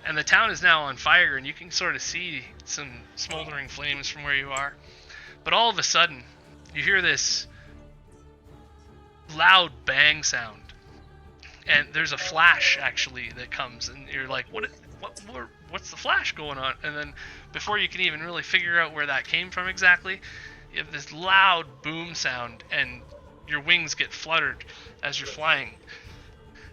And the town is now on fire, and you can sort of see some smoldering flames from where you are. But all of a sudden, you hear this loud bang sound, and there's a flash actually that comes, and you're like, what's the flash going on? And then before you can even really figure out where that came from exactly, you have this loud boom sound, and your wings get fluttered as you're flying.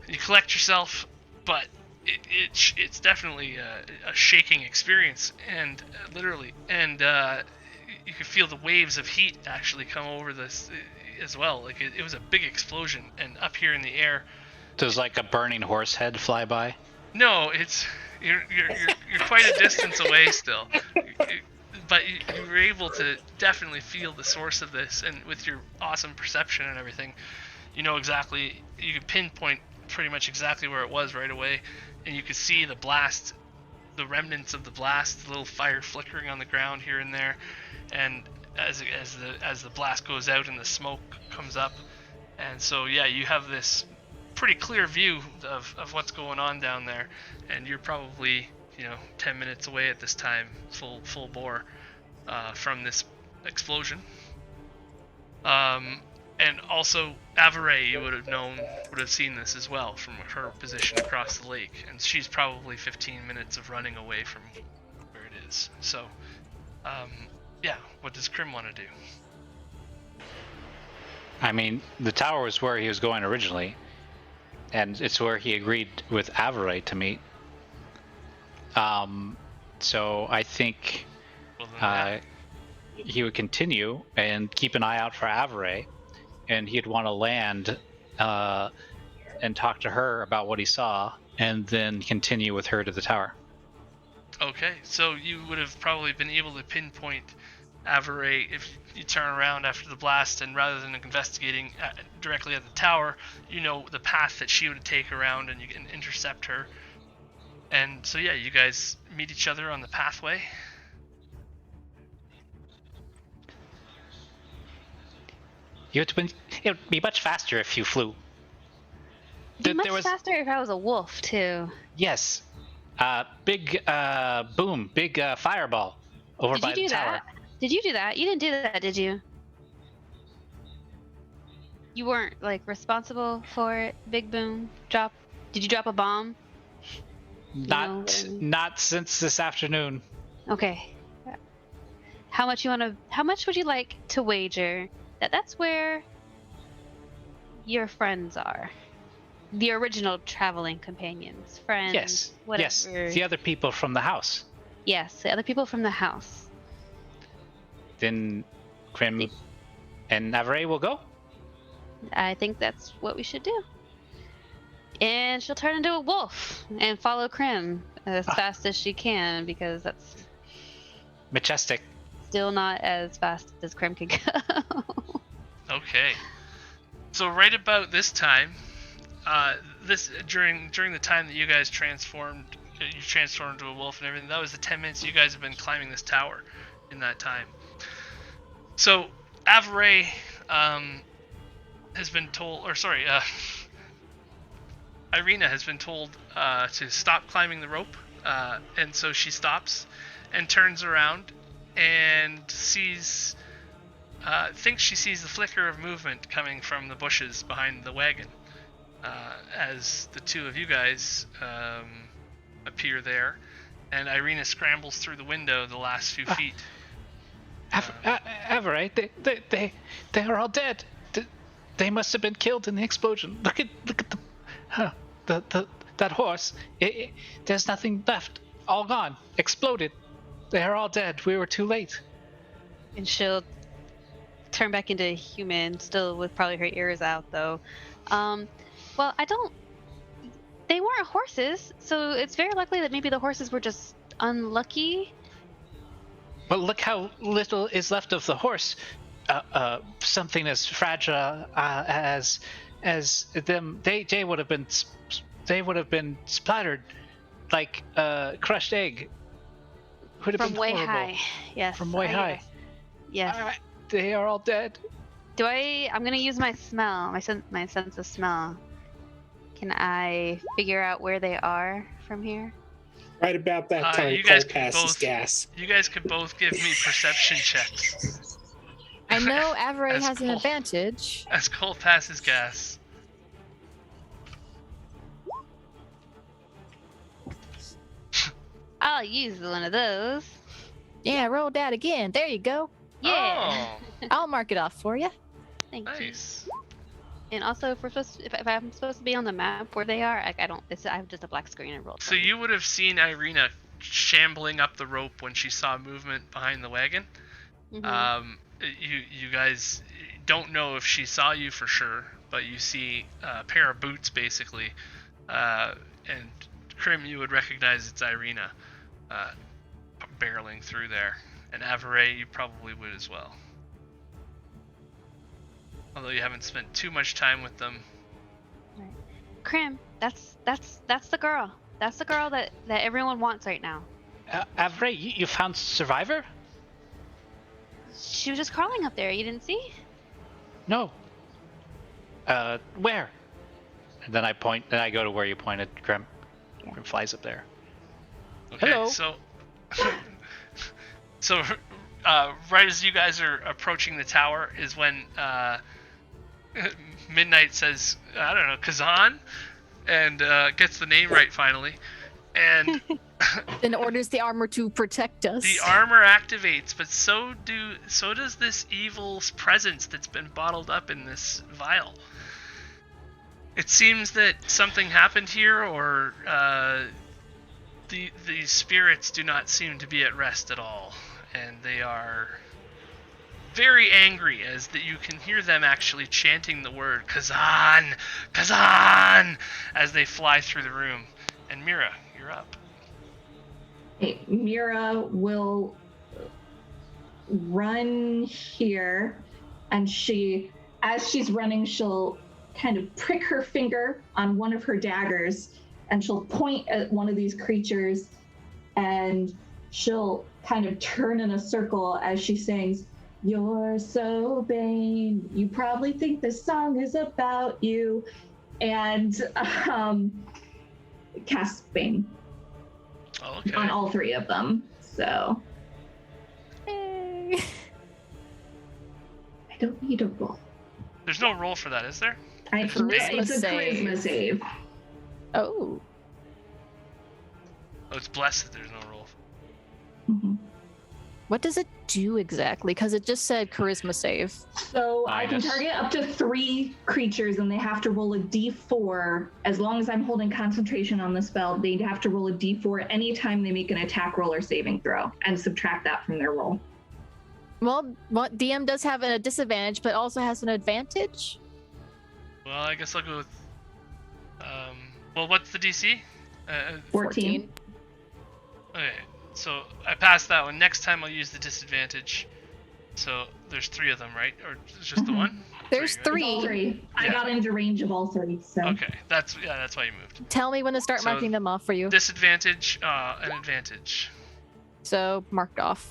You collect yourself, but it's definitely a shaking experience, and literally, and you can feel the waves of heat actually come over this as well. Like it was a big explosion, and up here in the air. Does like a burning horse head fly by? No, you're quite a distance away still, but you were able to definitely feel the source of this, and with your awesome perception and everything, you know exactly. You can pinpoint pretty much exactly where it was right away, and you could see the blast, the remnants of the blast, the little fire flickering on the ground here and there, and as the blast goes out and the smoke comes up, and so yeah, you have this pretty clear view of what's going on down there, and you're probably 10 minutes away at this time, full bore, from this explosion. And also Savorie, you would have seen this as well from her position across the lake, and she's probably 15 minutes of running away from where it is. So, yeah, what does Krim want to do? I mean, the tower was where he was going originally, and it's where he agreed with Savorie to meet. So I think Well, then, he would continue and keep an eye out for Savorie, and he'd want to land and talk to her about what he saw, and then continue with her to the tower. Okay, so you would have probably been able to pinpoint Savorie if you turn around after the blast, and rather than investigating directly at the tower, you know the path that she would take around, and you can intercept her. And so yeah, you guys meet each other on the pathway. It would be much faster if you flew. It'd be much faster if I was a wolf too. Yes. Big boom, big fireball over by the tower. Did you do that? You didn't do that, did you? You weren't like responsible for it, Big Boom. Did you drop a bomb? Not since this afternoon. Okay. How much would you like to wager that that's where your friends are? The original traveling companions, friends, Yes. whatever. Yes. The other people from the house. Yes, the other people from the house. Then Krim and Savorie will go? I think that's what we should do. And she'll turn into a wolf and follow Krim as fast as she can, because that's Majestic. still not as fast as Krim can go. Okay. So right about this time, during the time that you guys transformed into a wolf and everything, that was the 10 minutes you guys have been climbing this tower in that time. So Savorie has been told, Ireena has been told to stop climbing the rope, and so she stops and turns around and thinks she sees the flicker of movement coming from the bushes behind the wagon, as the two of you guys appear there, and Ireena scrambles through the window the last few feet. Savorie, they are all dead. They must have been killed in the explosion. Look at that horse. There's nothing left. All gone. Exploded. They are all dead. We were too late. And she'll turn back into human, still with probably her ears out, though. Well, they weren't horses, so it's very likely that maybe the horses were just unlucky. But look how little is left of the horse. Something as fragile as them. They would have been splattered like a crushed egg. Would have From been way horrible. high. Yes. From way high. Yes. They are all dead. I'm gonna use my smell, my sense of smell. Can I figure out where they are from here? Right about that time, you guys Cole passes gas. You guys could both give me perception checks I know Savorie As has an Cole- advantage. as Cole passes gas. I'll use one of those. Yeah, roll that again. There you go. Yeah. Oh, I'll mark it off for you. Thank you. nice. And also, if I'm supposed to be on the map where they are, I have just a black screen and roll. So you would have seen Ireena shambling up the rope when she saw movement behind the wagon. Mhm. You guys don't know if she saw you for sure, but you see a pair of boots basically, and Krim, you would recognize it's Ireena barreling through there, and Savorie, you probably would as well. Although you haven't spent too much time with them. Krim, that's the girl. That's the girl that everyone wants right now. Savorie, you found Survivor? She was just crawling up there. You didn't see? No. Where? And then I point, and I go to where you pointed. Krim flies up there. Okay, Hello. So right as you guys are approaching the tower is when Midnight says, I don't know, Kazan, and gets the name right finally, and And orders the armor to protect us. the armor activates, but so does this evil's presence that's been bottled up in this vial. It seems that something happened here, or the spirits do not seem to be at rest at all, and they are very angry, as that you can hear them actually chanting the word Kazan, Kazan, as they fly through the room. And Mira, you're up. Okay, Mira will run here, and as she's running, she'll kind of prick her finger on one of her daggers, and she'll point at one of these creatures, and she'll kind of turn in a circle as she sings, "You're so vain, you probably think this song is about you," and cast Bane Okay. on all three of them. So Yay. I don't need a roll. There's no roll for that, is there? It's a charisma save. Oh. Oh, it's blessed. There's no roll. Mhm. What does it do exactly? Because it just said charisma save. So I can Minus. target up to 3 creatures, and they have to roll a d4. As long as I'm holding concentration on the spell, they'd have to roll a d4 anytime they make an attack roll or saving throw, and subtract that from their roll. Well, DM does have a disadvantage, but also has an advantage. Well, I guess I'll go with. Well, what's the DC? 14. Okay, so I passed that one. Next time I'll use the disadvantage. So there's 3 of them, right? Or it's just the one? There's Three, right? All 3. 3. I Yeah. got into range of all 3. So. Okay, that's why you moved. Tell me when to start So marking them off for you. Disadvantage, an advantage. So marked off.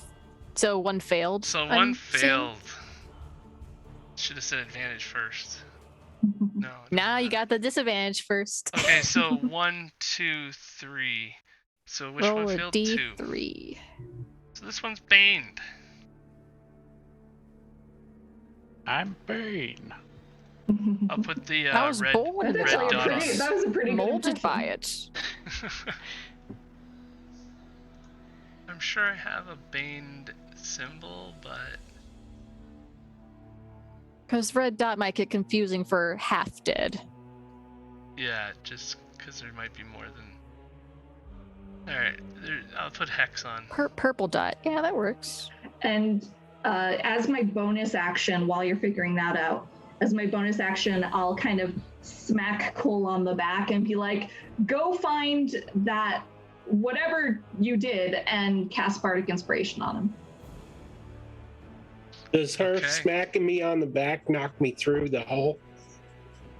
So 1 failed. So I'm one seeing. failed. Should have said advantage first. No. it Now doesn't you got the disadvantage first. matter. Okay, so 1, 2, 3. So which Roll one a failed? 2. D3. So this one's baned. I'm Bane. I'll put the I was red born That's red actually dot on. that was a pretty good molded impression. by it. I'm sure I have a baned symbol, but Because red dot might get confusing for half dead. yeah, just because there might be more than. Alright, I'll put hex on. Purple dot. Yeah, that works. And as my bonus action, while you're figuring that out, as my bonus action, I'll kind of smack Cole on the back and be like, go find that whatever you did and cast Bardic Inspiration on him. Does her Okay. smacking me on the back knock me through the hole?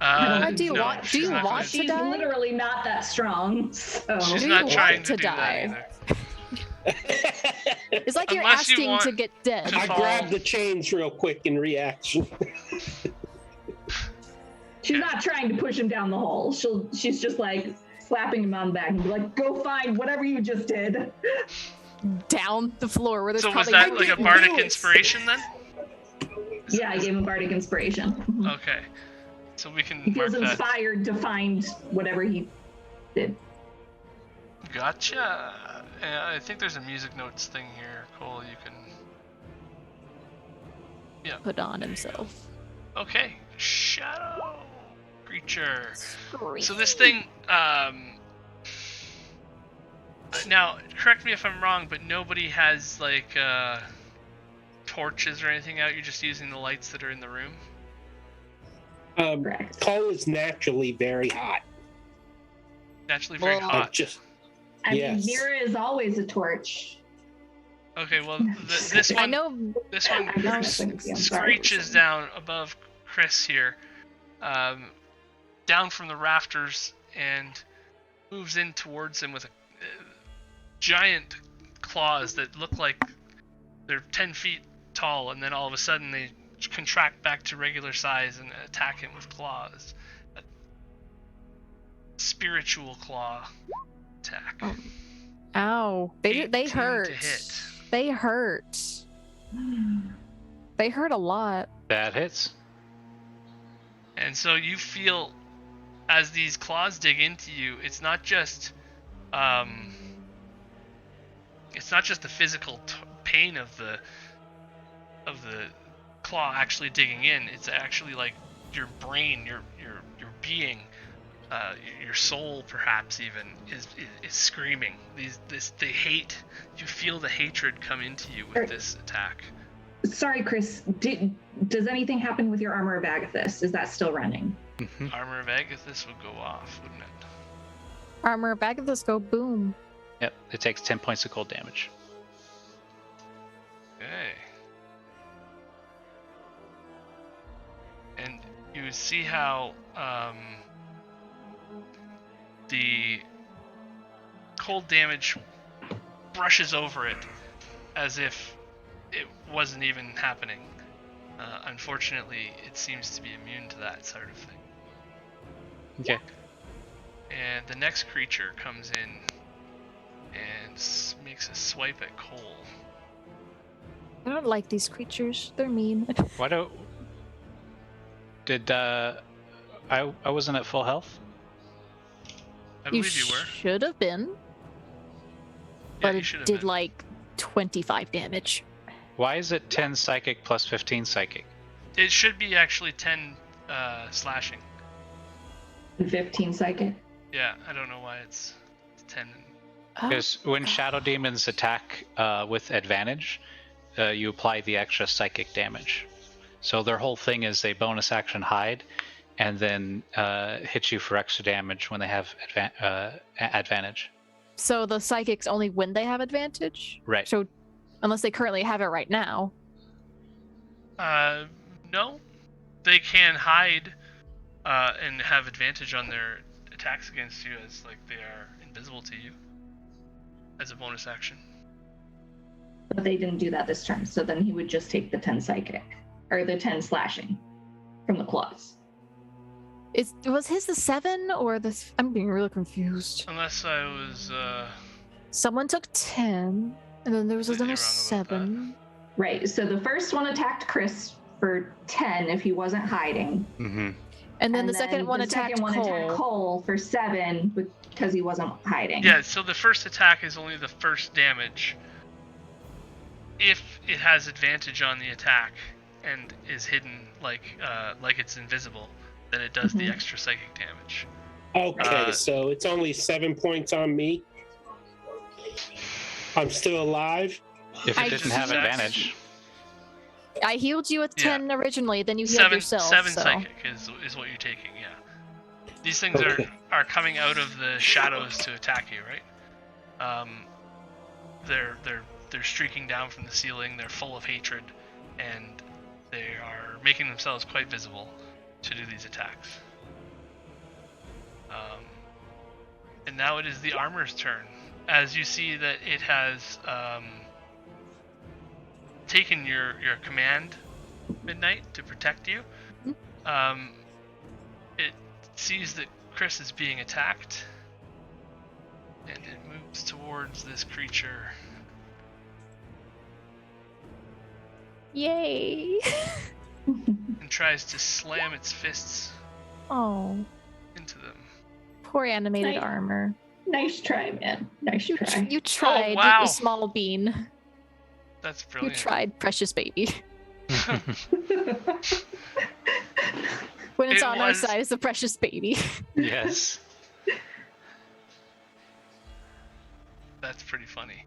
Do you no, want- do she's you not gonna- want to She's die? literally not that strong, so. She's Do not you trying want to to do die? that either. It's like you're Unless you asking want to get dead. to- I grabbed the chains real quick in reaction. She's not trying to push him down the hole. She's just like slapping him on the back and be like, go find whatever you just did. Down the floor where there's So was probably that like a didn't bardic do it. inspiration then? Yeah, I gave him Bardic Inspiration. Okay. So we can He mark feels that. inspired to find whatever he did. Gotcha. I think there's a music notes thing here, Cole. You can. Yeah. put on himself. Okay. Shadow creature. Great. So this thing. Now, correct me if I'm wrong, but nobody has like torches or anything out. You're just using the lights that are in the room. Correct. Cole is naturally very hot. Naturally very Well, hot. I mean, Yes. Mira is always a torch. Okay, well, this one. I know. This one I'm just messing with you, I'm sorry. screeches down above Chris here, down from the rafters, and moves in towards him with a giant claws that look like they're 10 feet tall, and then all of a sudden they contract back to regular size and attack him with claws. A spiritual claw attack. Ow. They 18 hurt. to hit. They hurt. They hurt a lot. That hits. And so you feel, as these claws dig into you, it's not just the physical pain of the claw actually digging in. It's actually like your brain, your being, your soul, perhaps even, is screaming. They hate. You feel the hatred come into you with this attack. Sorry, Chris. Does anything happen with your Armor of Agathis? Is that still running? Armor of Agathis would go off, wouldn't it? Armor back of this go boom. Yep, it takes 10 points of cold damage. Okay. And you see how the cold damage brushes over it as if it wasn't even happening. Unfortunately, it seems to be immune to that sort of thing. Okay. And the next creature comes in and makes a swipe at Cole. I don't like these creatures. They're mean. Why don't Did I wasn't at full health? I believe you were. Should have been, Yeah, but you it should have did been. like 25 damage. Why is it 10 psychic plus 15 psychic? It should be actually 10 slashing. And 15 psychic. Yeah, I don't know why it's 10. Because when shadow demons attack with advantage, you apply the extra psychic damage. So their whole thing is they bonus action hide, and then hit you for extra damage when they have advantage. So the psychics only when they have advantage? Right. So unless they currently have it right now. No. They can hide and have advantage on their attacks against you as like they are invisible to you as a bonus action. But they didn't do that this turn, so then he would just take the 10 psychic. Or the 10 slashing from the claws. Was his the 7 or the... I'm being really confused. Unless I was... Someone took 10, and then there was Completely another wrong about 7. Right, so the first one attacked Chris for 10 if he wasn't hiding. Mm-hmm. And then the second one attacked Cole. Cole for 7 because he wasn't hiding. Yeah, so the first attack is only the first damage. If it has advantage on the attack and is hidden like it's invisible, then it does the extra psychic damage. Okay, so it's only 7 points on me. I'm still alive. If it didn't have advantage. I healed you with 10 originally, then you healed Seven yourself. so. Psychic is what you're taking, yeah. These things are coming out of the shadows to attack you, right? They're streaking down from the ceiling, they're full of hatred, and they are making themselves quite visible to do these attacks. And now it is the armor's turn. As you see that it has taken your command, Midnight, to protect you. It sees that Chris is being attacked, and it moves towards this creature. Yay! And tries to slam its fists Oh, into them. poor animated Nice. armor. Nice try, man. Nice try. You tried, wow. you small bean. That's You brilliant. tried, precious baby. When it's It on our was- side, it's a precious baby. Yes. That's pretty funny.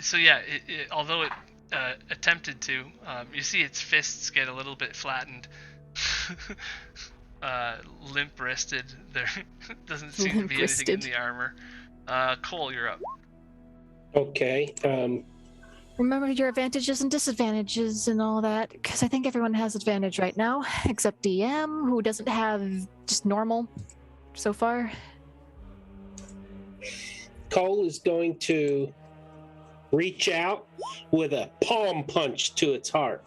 So yeah, although it attempted to, you see its fists get a little bit flattened, limp-wristed. There doesn't seem to be anything in Limp-wristed. the armor. Cole, you're up. Okay. Remember your advantages and disadvantages and all that, because I think everyone has advantage right now, except DM, who doesn't have just normal so far. Cole is going to reach out with a palm punch to its heart.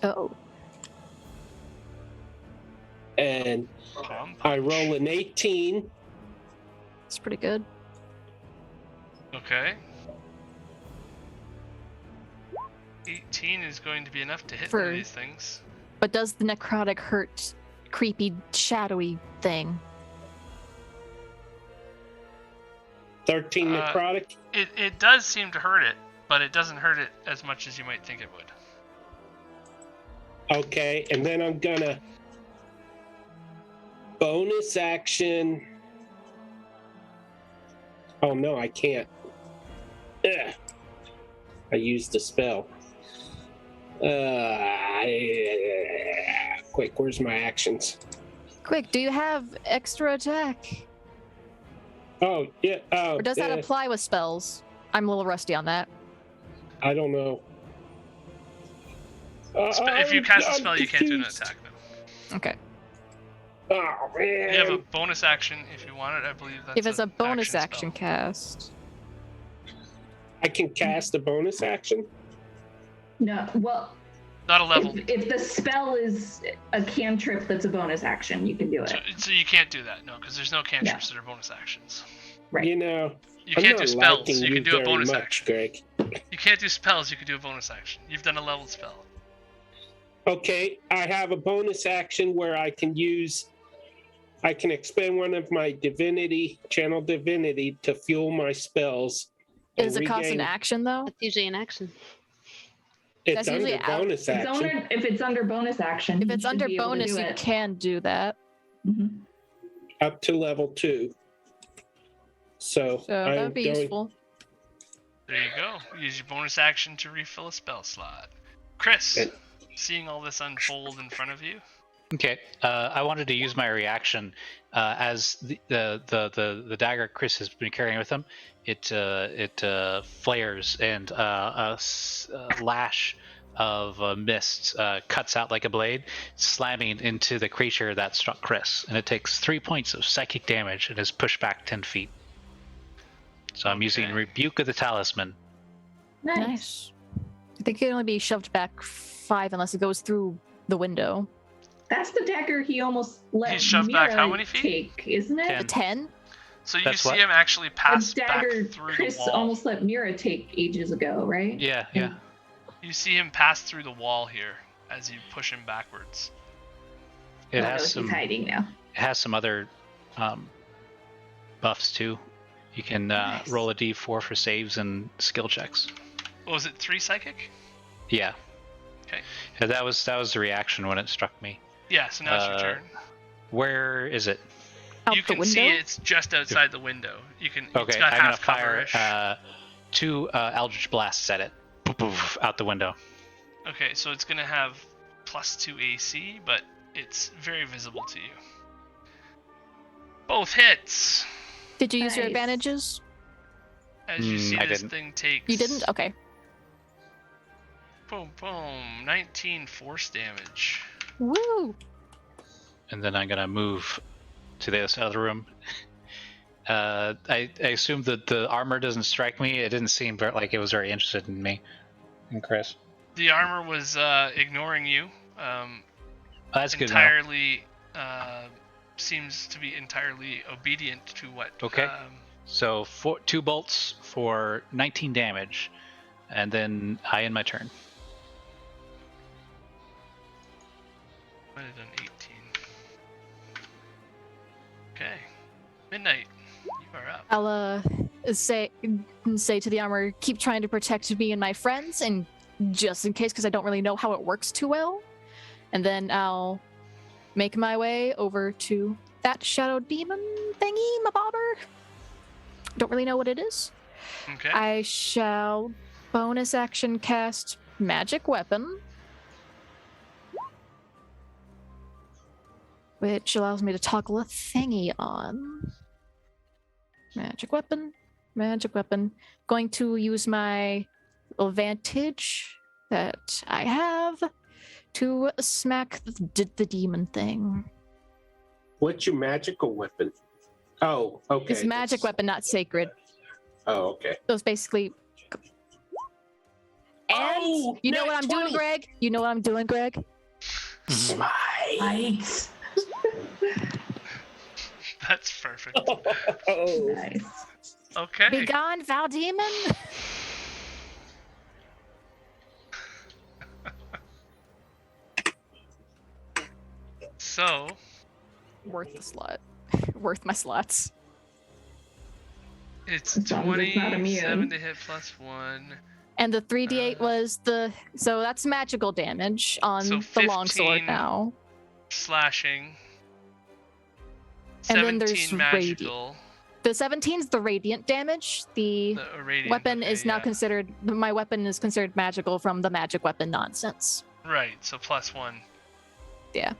Oh, And Palm I punch. roll an 18. it's pretty good. Okay. 18 is going to be enough to hit For- one of these things. But does the necrotic hurt creepy, shadowy thing? 13 Uh, necrotic. It does seem to hurt it, but it doesn't hurt it as much as you might think it would. Okay, and then I'm gonna bonus action. Oh no, I can't. Ugh. I used the spell. Quick, where's my actions? Quick, do you have extra attack? Oh yeah. Or does that apply with spells? I'm a little rusty on that. I don't know. If you cast a I'm spell, you can't do an confused. attack, though. Okay. Oh man. You have a bonus action if you want it. I believe that's If it's a an bonus action action spell. cast. I can cast a bonus action. No, well, Not a level. if the spell is a cantrip that's a bonus action, you can do it. So you can't do that, no, because there's no cantrips that are bonus actions. Right. You know, You I'm can't not do spells. liking You can do a very bonus much, action. Greg. You can't do spells. You can do a bonus action. You've done a leveled spell. Okay, I have a bonus action where I can expend one of my channel divinity to fuel my spells. Does it cost an action though? It's usually an action. It's That's usually under bonus action. If it's under bonus action. If you it's should under be able to bonus, do you it. can do that. Mhm. Up to level 2. So that would be useful. There you go. Use your bonus action to refill a spell slot. Chris, And- seeing all this unfold in front of you. Okay, I wanted to use my reaction as the dagger Chris has been carrying with him. It flares and a lash of mist cuts out like a blade, slamming into the creature that struck Chris, and it takes 3 points of psychic damage and is pushed back 10 feet. So I'm using Rebuke of the Talisman. Nice. I think it can only be shoved back 5 unless it goes through the window. That's the dagger he almost let He shoved back how Mira many feet? take, isn't it? 10. 10? So you That's see what? him actually pass The back dagger through Chris the wall. almost let Mira take ages ago, right? Yeah. You see him pass through the wall here as you push him backwards. It Oh, no, has he's hiding now. It has some other buffs too. You can Nice. roll a d4 for saves and skill checks. What was it, 3 psychic? Yeah. Okay. Yeah, that was the reaction when it struck me. Yeah, so now it's your turn. Where is it? Out You the can window? see it's just outside the window. You can. It's Okay, got I'm gonna half fire cover-ish. 2 Eldritch Blasts at it. Poof, poof, out the window. Okay, so it's gonna have +2 AC, but it's very visible to you. Both hits. Did you use your Nice. advantages? As you see I this didn't. thing takes. You didn't? Okay. Boom, boom. 19 force damage. Woo! And then I'm gonna move to this other room. I assume that the armor doesn't strike me. It didn't seem like it was very interested in me and Chris. The armor was ignoring you. That's good. Now. Entirely seems to be entirely obedient to what. Okay. So 2 bolts for 19 damage, and then I end my turn. Might have done 18. Okay. Midnight. You are up. I'll say to the armor, keep trying to protect me and my friends, and just in case, because I don't really know how it works too well. And then I'll make my way over to that shadow demon thingy, my bobber. Don't really know what it is. Okay. I shall bonus action cast magic weapon, which allows me to toggle a thingy on. Magic weapon. Going to use my advantage that I have to smack the demon thing. What's your magical weapon? Oh, okay. It's magic weapon, not sacred. Oh, okay. So it's basically. And Oh, you know what nat I'm 20. doing, Greg? You know what I'm doing, Greg? Nice. That's perfect. Oh, Nice. Okay. Be gone, Val Demon! So, Worth the slot. Worth my slots. it's As long as it's not 27 immune. to hit +1. And the 3d8 was the. So that's magical damage on So the longsword 15. now. Slashing. And then 17 there's magical. The 17's the radiant damage. The The irradiant, weapon okay, is now yeah. considered. My weapon is considered magical from the magic weapon nonsense. Right, so +1. Yeah.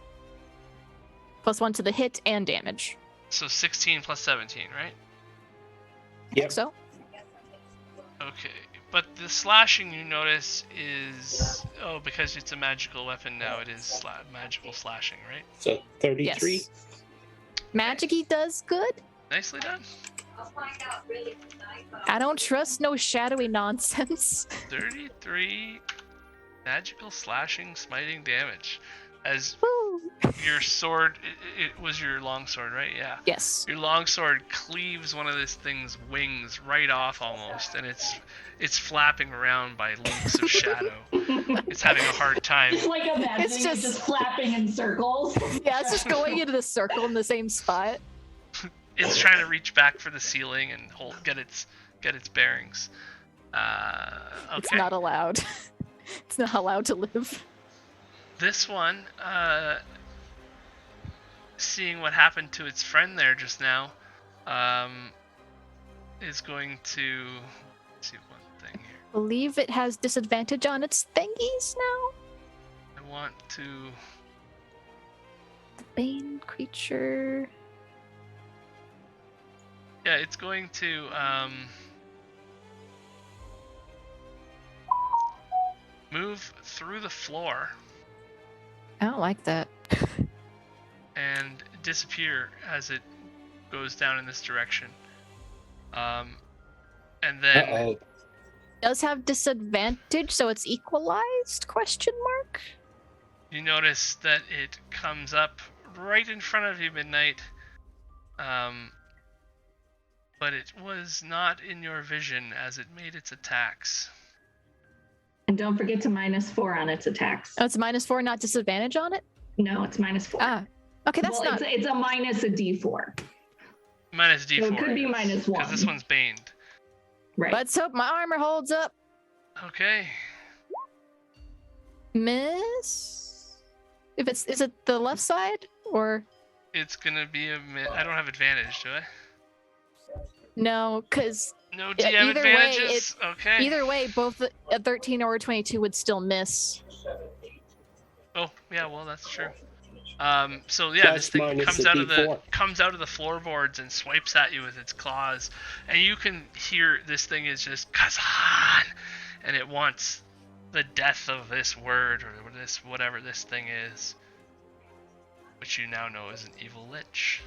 +1 to the hit and damage. So 16 plus 17, right? I think Yep. so. Okay. But the slashing you notice is because it's a magical weapon now, it is magical slashing, right? so 33. Yes. Magic-y does good. Nicely done. I don't trust no shadowy nonsense. 33 magical slashing smiting damage. as Woo! your sword, it was your longsword, right? Yeah. Yes. Your longsword cleaves one of this thing's wings right off almost, and it's flapping around by lengths of shadow. It's having a hard time. It's like imagining It's it just- just flapping in circles. Yeah, it's just going into the circle in the same spot. It's trying to reach back for the ceiling and get its bearings. Okay. It's not allowed. It's not allowed to live. This one, seeing what happened to its friend there just now, is going to let's see one thing here. Believe it has disadvantage on its thingies now. I want to. The Bane creature. Yeah, it's going to move through the floor I don't like that. and disappear as it goes down in this direction. And then Uh-oh. Does have disadvantage, so it's equalized? Question mark. you notice that it comes up right in front of you, Midnight. But it was not in your vision as it made its attacks. And don't forget to -4 on its attacks. Oh, it's -4, not disadvantage on it. No, it's -4. Ah, okay, that's well, not. it's a minus a D4. Minus D4. So it could be -1. Because this one's baned. Right. Let's hope my armor holds up. Okay. Miss. If is it the left side or It's gonna be I don't have advantage, do I? no? Because No Yeah, DM either way, advantages? Okay. either way, both a 13 or a 22 would still miss. Oh, yeah, well, that's true. So yeah, this Plus thing minus comes a out of the D4. comes out of the floorboards and swipes at you with its claws, and you can hear this thing is just Kazan, and it wants the death of this word or this whatever this thing is, which you now know is an evil lich.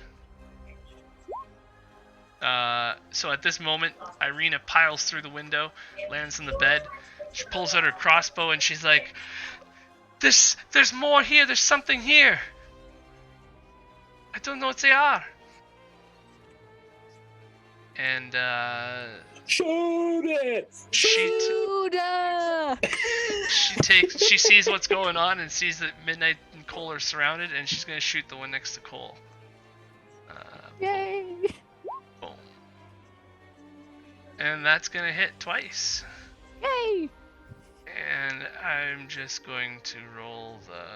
So at this moment, Ireena piles through the window, lands on the bed. She pulls out her crossbow and she's like, "There's more here. There's something here. I don't know what they are." And Shoot it! Buddha! she sees what's going on and sees that Midnight and Cole are surrounded, and she's gonna shoot the one next to Cole. Yay! Boom. And that's gonna hit twice. Yay! And I'm just going to roll the.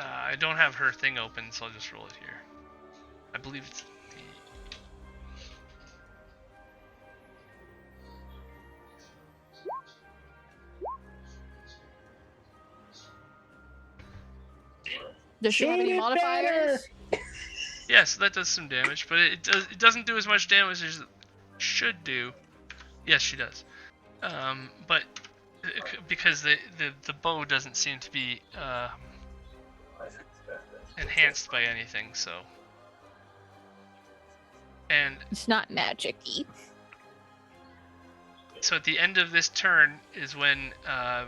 I don't have her thing open, so I'll just roll it here. I believe it's Does she have any Shoot it modifiers? yeah, so that does some damage, but it doesn't do as much damage as it should do. Yes, she does. But because the bow doesn't seem to be enhanced by anything, so. And It's not magic-y. so at the end of this turn is when, out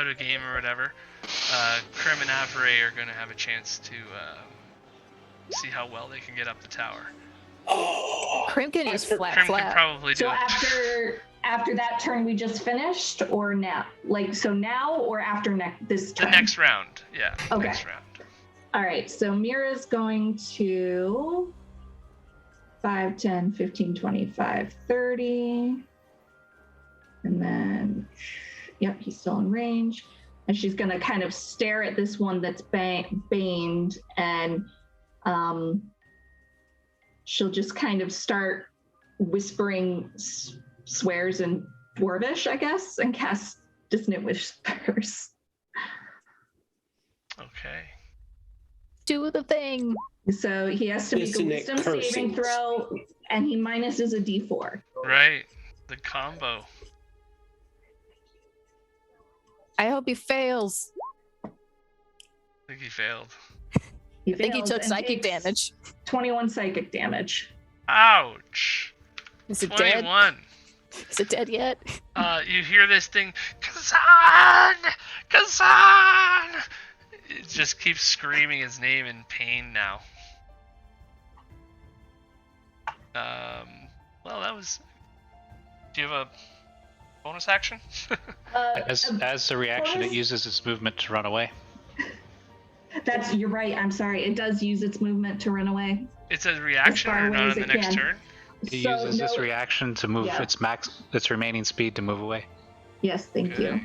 of game or whatever, Krim and Avery are going to have a chance to see how well they can get up the tower. Krim can use Krim flat. can probably do So it. after that turn we just finished, or now? So now or after this The turn? next round, yeah. Okay. Next round. All right, so Mira's going to 5, 10, 15, 25, 30. And then, yep, he's still in range. And she's going to kind of stare at this one that's baned, and she'll just kind of start whispering swears in Dwarvish, I guess, and cast Dissonant Whispers. Okay. Do the thing. So he has to make a Dissonant wisdom saving cursings. throw, and he minuses a d4. Right. The combo. I hope he fails. I think he failed. I I think he took psychic damage. 21 psychic damage. Ouch. Is it dead? 21. Is it dead yet? You hear this thing, Kazan! Kazan! Kazan! It just keeps screaming his name in pain now. Well, that was... Do you have a bonus action? As a reaction, it uses its movement to run away. You're right. I'm sorry. It does use its movement to run away. It's a reaction or not on the next turn? It uses its reaction to move its remaining speed to move away. Yes, thank you.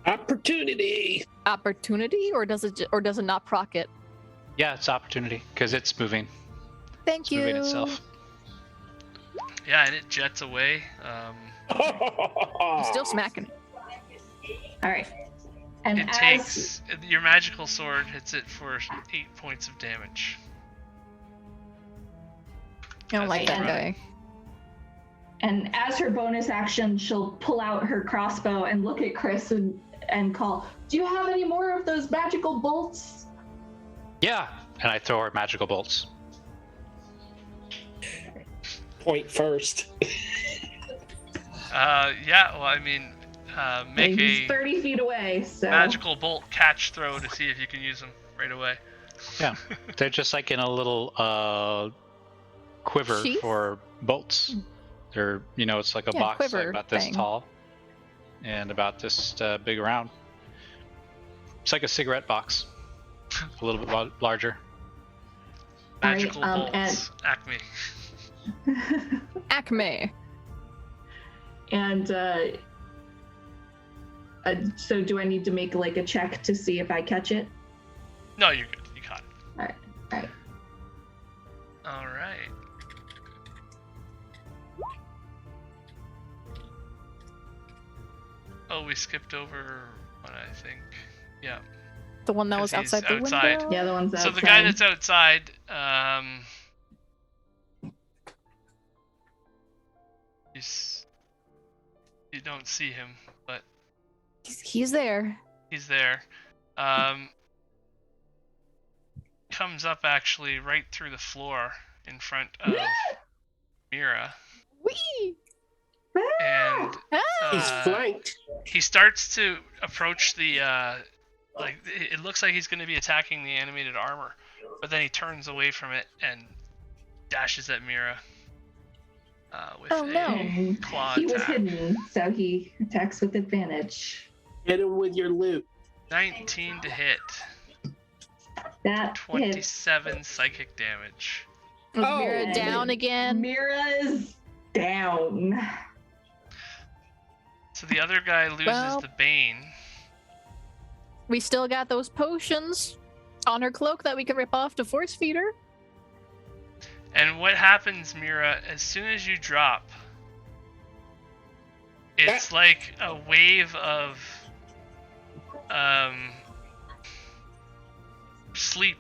Opportunity. Opportunity, or does it not proc it? Yeah, it's opportunity because it's moving. Thank It's you. moving itself. Yeah, and it jets away. I'm still smacking it. All right. And It takes... Your magical sword hits it for 8 points of damage. I don't like that running. guy. And as her bonus action, she'll pull out her crossbow and look at Chris and call, "Do you have any more of those magical bolts?" Yeah, and I throw her magical bolts. Point first. Yeah, well, I mean, make He's a 30 feet away, so... magical bolt catch throw to see if you can use them right away. Yeah, they're just like in a little quiver Sheath? for bolts. They're, it's like a box like quiver about this thing. tall and about this big around. It's like a cigarette box, a little bit larger. Magical All right, bolts, Acme. Acme. And so do I need to make like a check to see if I catch it? No, you're good. You caught it. All right. All right. Oh, we skipped over one, I think. Yeah. The one that was 'Cause he's outside the outside. window. Yeah, the one's outside. So the guy that's outside, you don't see him, but He's there. he's there. Comes up actually right through the floor in front of Mira, Whee! and He's flanked. he starts to approach the like it looks like he's going to be attacking the animated armor, but then he turns away from it and dashes at Mira with a claw He was attack. hidden, so he attacks with advantage. Hit him with your loot. 19 to hit, That hits. 27 psychic damage. Was Oh. Mira down again? Mira's down. So the other guy loses Well- the Bane. We still got those potions on her cloak that we can rip off to force feed her. And what happens, Mira, as soon as you drop, it's like a wave of sleep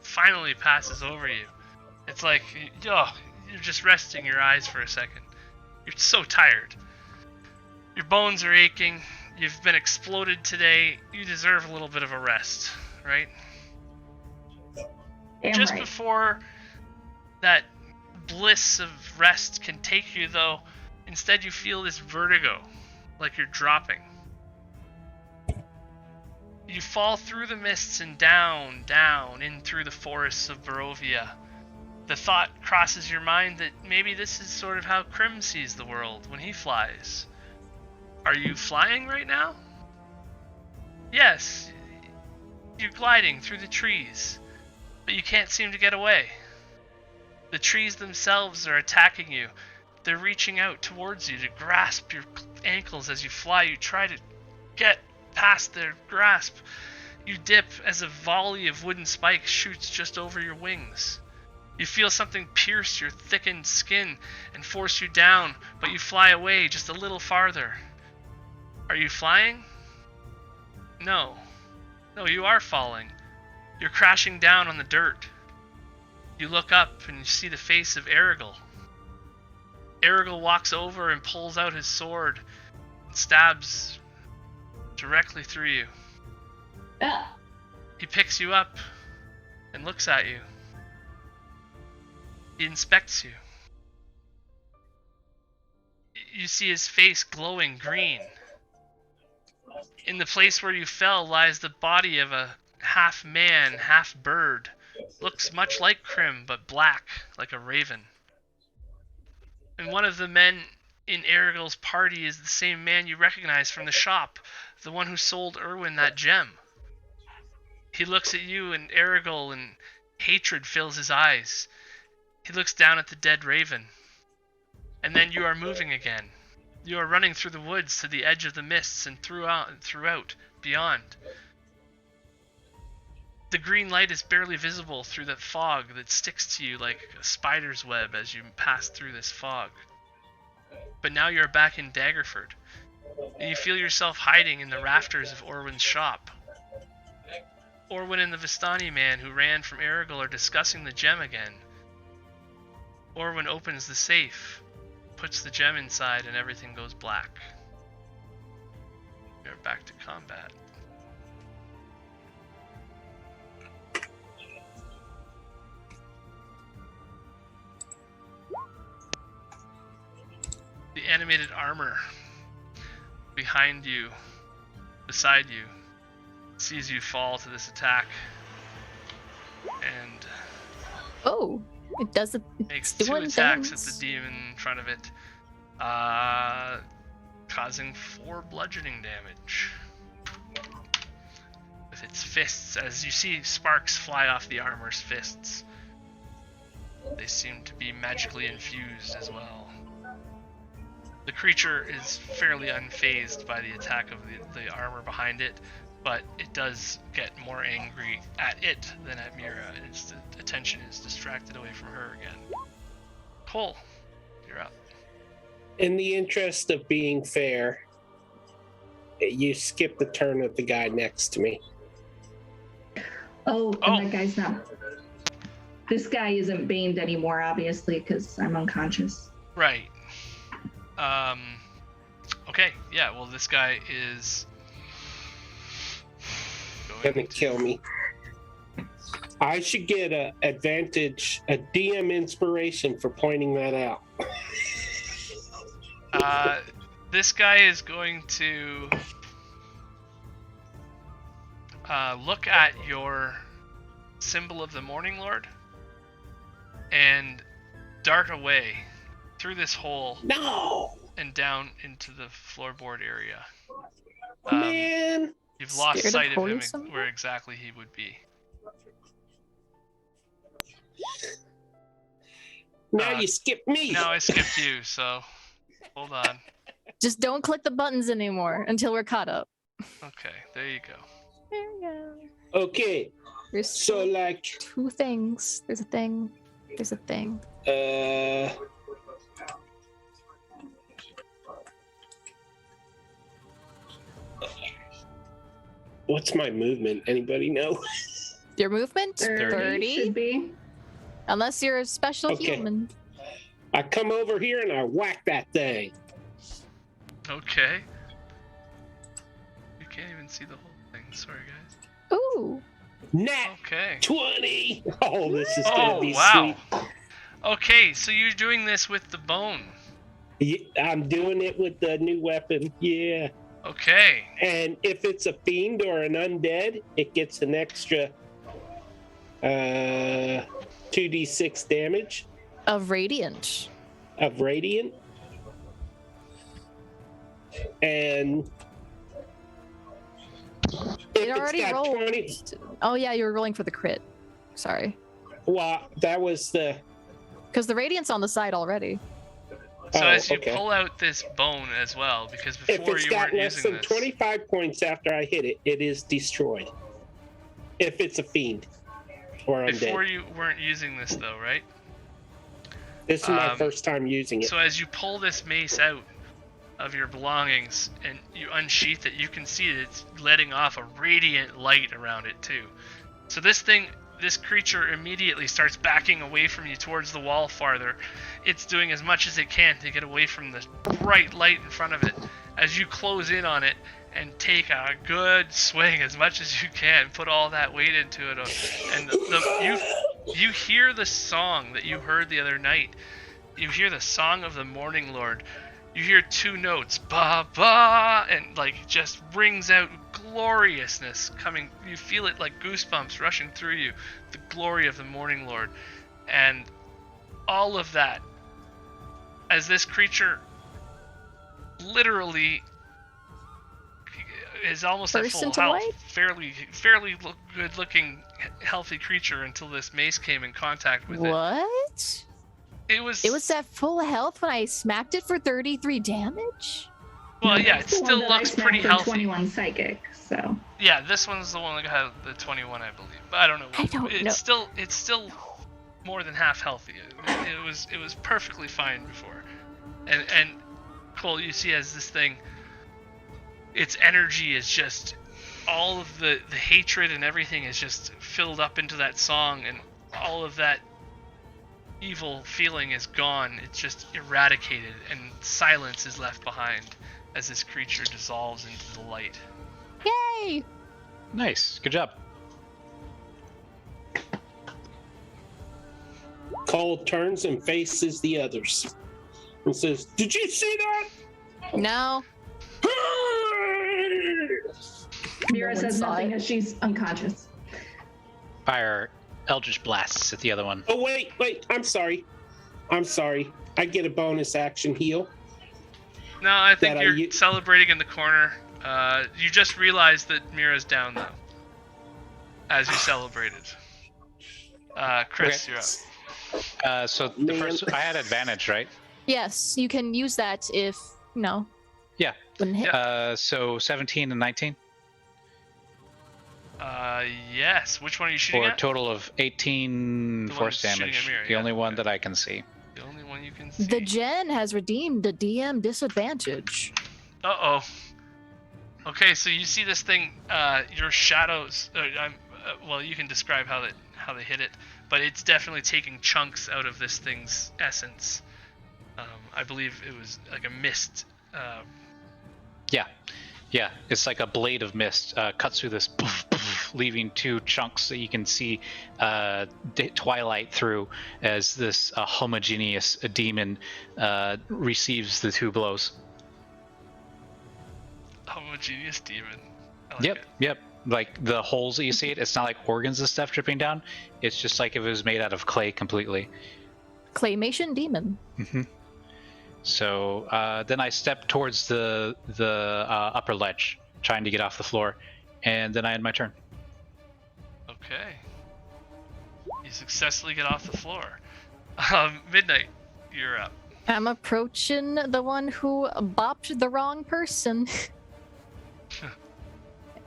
finally passes over you. It's like, you're just resting your eyes for a second. You're so tired. Your bones are aching. You've been exploded today. You deserve a little bit of a rest, right? Damn Just right. before that bliss of rest can take you, though, instead you feel this vertigo, like you're dropping. You fall through the mists and down, in through the forests of Barovia. The thought crosses your mind that maybe this is sort of how Krim sees the world when he flies. Are you flying right now? Yes, you're gliding through the trees, but you can't seem to get away. The trees themselves are attacking you. They're reaching out towards you to grasp your ankles as you fly. You try to get past their grasp. You dip as a volley of wooden spikes shoots just over your wings. You feel something pierce your thickened skin and force you down, but you fly away just a little farther. Are you flying? No. No, you are falling. You're crashing down on the dirt. You look up and you see the face of Erigel. Erigel walks over and pulls out his sword and stabs directly through you. Ah, He picks you up and looks at you. He inspects you. You see his face glowing green. In the place where you fell lies the body of a half man, half bird. Looks much like Crim, but black, like a raven. And one of the men in Erigil's party is the same man you recognize from the shop, the one who sold Erwin that gem. He looks at you and Erigil, and hatred fills his eyes. He looks down at the dead raven. And then you are moving again. You are running through the woods to the edge of the mists and throughout, beyond. The green light is barely visible through the fog that sticks to you like a spider's web as you pass through this fog. But now you're back in Daggerford, and you feel yourself hiding in the rafters of Orwin's shop. Orwin and the Vistani man who ran from Erigil are discussing the gem again. Orwin opens the safe, puts the gem inside, and everything goes black. You're back to combat. The animated armor behind you, beside you, sees you fall to this attack, and it does makes it's 2 doing attacks things. at the demon in front of it, causing 4 bludgeoning damage with its fists. As you see sparks fly off the armor's fists, they seem to be magically infused as well. The creature is fairly unfazed by the attack of the armor behind it, but it does get more angry at it than at Mira, and its attention is distracted away from her again. Cole, you're up. In the interest of being fair, you skip the turn of the guy next to me. Oh, and that guy's not. This guy isn't baned anymore, obviously, because I'm unconscious. Right. Okay, yeah, well, this guy is Gonna kill me. I should get a advantage, a DM inspiration for pointing that out. This guy is going to look at your symbol of the Morning Lord and dart away through this hole. No! And down into the floorboard area. Man! You've lost Scared sight of of him something? where exactly he would be. Now you skip me! Now I skipped you, so hold on. Just don't click the buttons anymore until we're caught up. Okay, there you go. There we go. Okay, There's so like... 2 things. There's a thing. There's a thing. What's my movement? Anybody know? Your movement? 30 should be. Unless you're a special Okay. human. I come over here and I whack that thing. Okay. You can't even see the whole thing. Sorry, guys. Ooh. Nat Okay. 20! Oh, this is gonna be wow. sweet. Okay, so you're doing this with the bone. Yeah, I'm doing it with the new weapon. Yeah. Okay. And if it's a fiend or an undead, it gets an extra 2d6 damage Of radiant. of radiant. And if It already it's got rolled. 20, Oh yeah, you were rolling for the crit. Sorry. well, that was the... Because the radiant's on the side already. So Oh, as you okay. pull out this bone as well, because If before it's you got weren't less using than this. 25 points after I hit it, it is destroyed. If it's a fiend or undead. Before you weren't using this though, right? This is my first time using it. So as you pull this mace out of your belongings and you unsheath it, you can see that it's letting off a radiant light around it too. So this creature immediately starts backing away from you towards the wall farther. It's doing as much as it can to get away from the bright light in front of it. As you close in on it and take a good swing as much as you can, put all that weight into it, and you hear the song that you heard the other night. You hear the song of the Morning Lord you hear two notes, ba ba, and like just rings out gloriousness coming. You feel it like goosebumps rushing through you, the glory of the Morning Lord, and all of that as this creature literally is almost at full health, fairly good-looking, healthy creature until this mace came in contact with it. What? It was at full health when I smacked it for 33 damage? Well, yeah, it still looks pretty healthy. 21 psychic, so. Yeah, this one's the one that got the 21, I believe. But I don't know. It's still more than half healthy. It was perfectly fine before. And Cole, you see as this thing, its energy is just, all of the hatred and everything is just filled up into that song, and all of that evil feeling is gone. It's just eradicated, and silence is left behind as this creature dissolves into the light. Yay! Nice. Good job. Cole turns and faces the others and says, "Did you see that?" No. Mira says nothing as she's unconscious. Fire Eldritch Blasts at the other one. Oh, wait. I'm sorry. I get a bonus action heal. No, I think you're celebrating in the corner. You just realized that Mira's down, though, as you celebrated. Chris, Okay. you're up. So the first, I had advantage, right? Yes, you can use that if, no. Yeah. Wouldn't hit. So 17 and 19? Yes. Which one are you shooting For at? a total of 18 The one force shooting at damage. Mira, The yeah, only one okay. that I can see. The only one you can see. The Gen has redeemed the DM disadvantage. Uh-oh. Okay, so you see this thing, your shadows, well, you can describe how they hit it, but it's definitely taking chunks out of this thing's essence. I believe it was like a mist. Yeah, it's like a blade of mist cuts through this, leaving two chunks that you can see twilight through as this homogeneous demon receives the two blows. Homogeneous demon. I like it. Yep. Like the holes that you see it's not like organs and stuff dripping down. It's just like if it was made out of clay completely. Claymation demon. Mm-hmm. So then I stepped towards the upper ledge, trying to get off the floor, and then I had my turn. Okay. You successfully get off the floor. Midnight, you're up. I'm approaching the one who bopped the wrong person.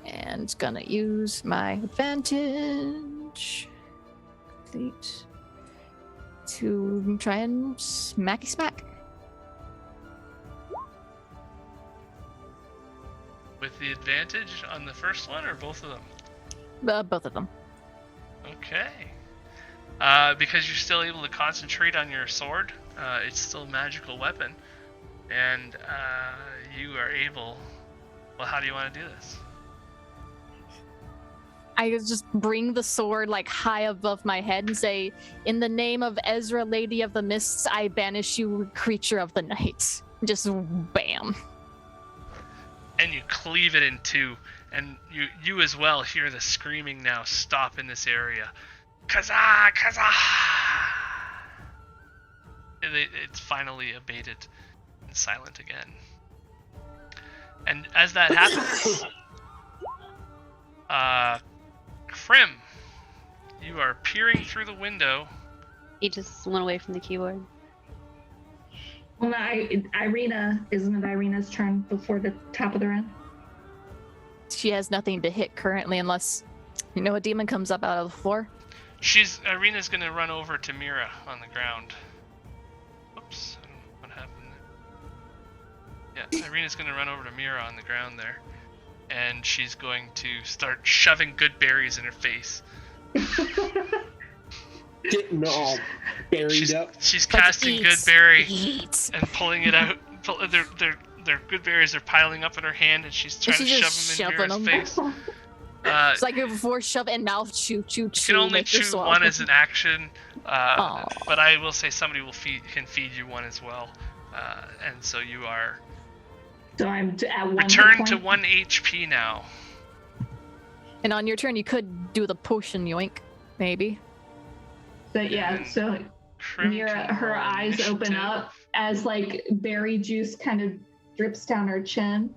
And gonna use my advantage complete to try and smacky smack. With the advantage on the first one or both of them? Both of them. Okay. Because you're still able to concentrate on your sword, it's still a magical weapon, and you are able. Well, how do you want to do this? I just bring the sword like high above my head and say, "In the name of Ezra, Lady of the Mists, I banish you, creature of the night." Just bam. And you cleave it in two, and you as well hear the screaming now stop in this area. Kazaa! Kazaa! It's finally abated and silent again. And as that happens, Krim, you are peering through the window. He just went away from the keyboard. Well, no, Ireena, isn't it Ireena's turn before the top of the round? She has nothing to hit currently unless, a demon comes up out of the floor. Ireena's gonna run over to Mira on the ground. Oops, I don't know what happened there. Yeah, Ireena's gonna run over to Mira on the ground there. And she's going to start shoving good berries in her face. Getting all buried up. She's casting good berry and pulling it out. They're good berries are piling up in her hand, and she's trying to shove them in Mira's face. It's like before shove and mouth chew. You can only chew one as an action, but I will say somebody can feed you one as well. And so you are So I'm at 1 returned hit to point? 1 HP now. And on your turn, you could do the potion yoink, maybe. But yeah, so Krim Mira, can her roll eyes open initiative. up as like berry juice kind of drips down her chin.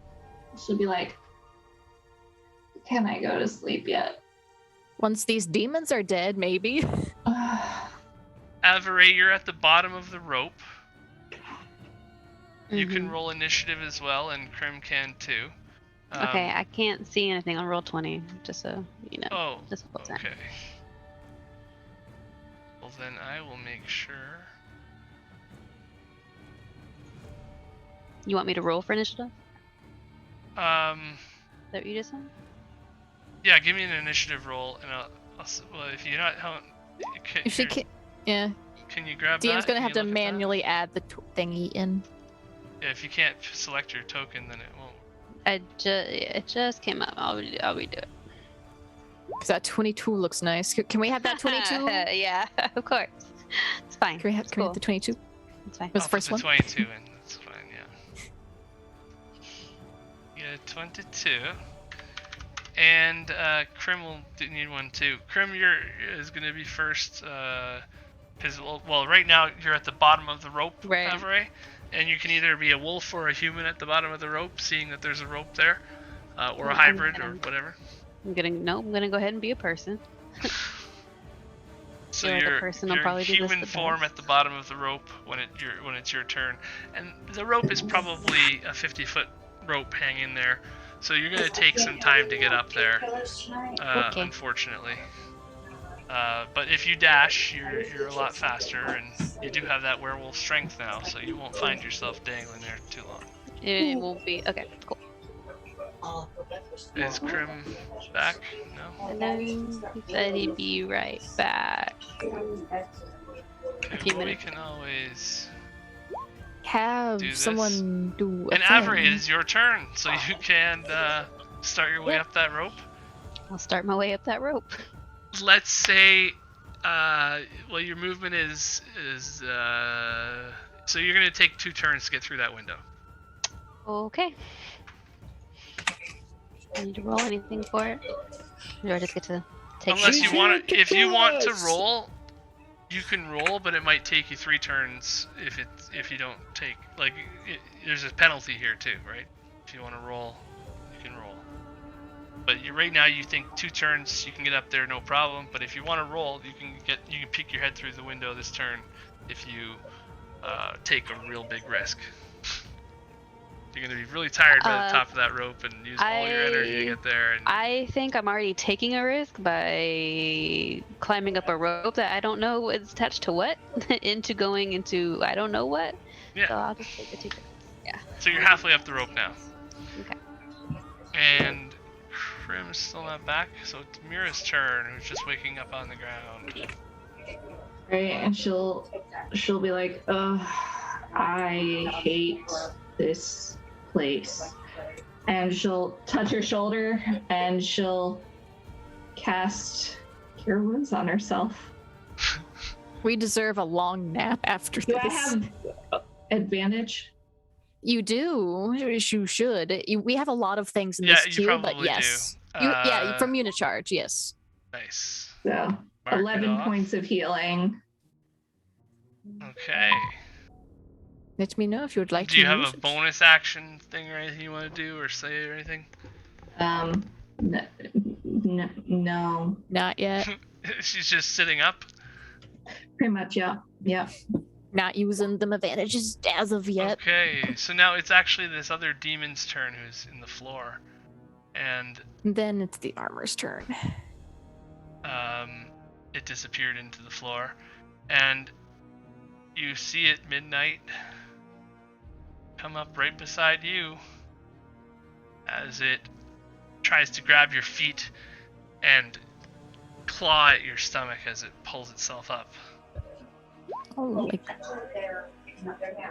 She'll be like, "Can I go to sleep yet?" Once these demons are dead, maybe. Savorie, you're at the bottom of the rope. You can Mhm. roll initiative as well, and Krim can too. Okay, I can't see anything on roll 20, just so you know. Oh, Just a little okay. Well, then I will make sure. You want me to roll for initiative? Is that what you just said? Yeah, give me an initiative roll, and well, if you're not, If she can, yeah. can you grab DM's that? gonna Can have you to look at that? manually add the thingy in. Yeah, if you can't select your token, then it won't. It just came up. I'll redo it. Because that 22 looks nice. Can we have that 22? Yeah, of course. It's fine. Can we have the 22? It's fine. Was I'll the first put one? the 22 in. That's fine. Yeah. Yeah, 22. And Krim will need one too. Krim, is gonna be first. Because well, right now you're at the bottom of the rope, Right. Savorie, and you can either be a wolf or a human at the bottom of the rope, seeing that there's a rope there, or a I'm hybrid or gonna- whatever. I'm gonna go ahead and be a person. So You're the you're, person, I'll you're probably do this human the form best. at the bottom of the rope when it's your turn, and the rope is probably a 50-foot rope hanging there. So you're gonna take some time to get up there, Okay. unfortunately. But if you dash, you're a lot faster, and you do have that werewolf strength now, so you won't find yourself dangling there too long. It won't be okay. Cool. Is Krim back? No. And then he said he'd be right back. Okay, few well, we minutes. can always. Have Do this. someone do a And thing. Avery, it is your turn, so you can start your way Yeah. up that rope. I'll start my way up that rope. Let's say, well, your movement is so you're gonna take 2 turns to get through that window. Okay. I need to roll anything for it? Or do I just get to take Unless it? you want to, if you want to Yes. roll, you can roll, but it might take you 3 turns if you don't take there's a penalty here too, right? If you want to roll, you can roll. But right now you think 2 turns you can get up there no problem. But if you want to roll, you can peek your head through the window this turn if you take a real big risk. You're gonna be really tired by the top of that rope and use all your energy to get there. And I think I'm already taking a risk by climbing up a rope that I don't know is attached to what into going into I don't know what. yeah. So I'll just take the 2 turns. Yeah. So you're halfway up the rope now. Okay. And Krim's still not back, so it's Mira's turn, who's just waking up on the ground. Right, and she'll be like, "Ugh, I hate this place," and she'll touch her shoulder and she'll cast Cure Wounds on herself. We deserve a long nap after Do I this. have advantage? You do. You should. We have a lot of things in Yeah, this you queue, but probably yes. do. Yeah, from Unicharge, yes. Nice. So Mark it 11 off. points of healing. Okay. Let me know if you would like Do you to have use a it. bonus action thing or anything you want to do or say or anything? No, Not yet. She's just sitting up. pretty much, yeah. Not using them advantages as of yet. Okay, so now it's actually this other demon's turn who's in the floor. And Then it's the armor's turn. it disappeared into the floor. And you see it midnight come up right beside you as it tries to grab your feet and claw at your stomach as it pulls itself up. Oh,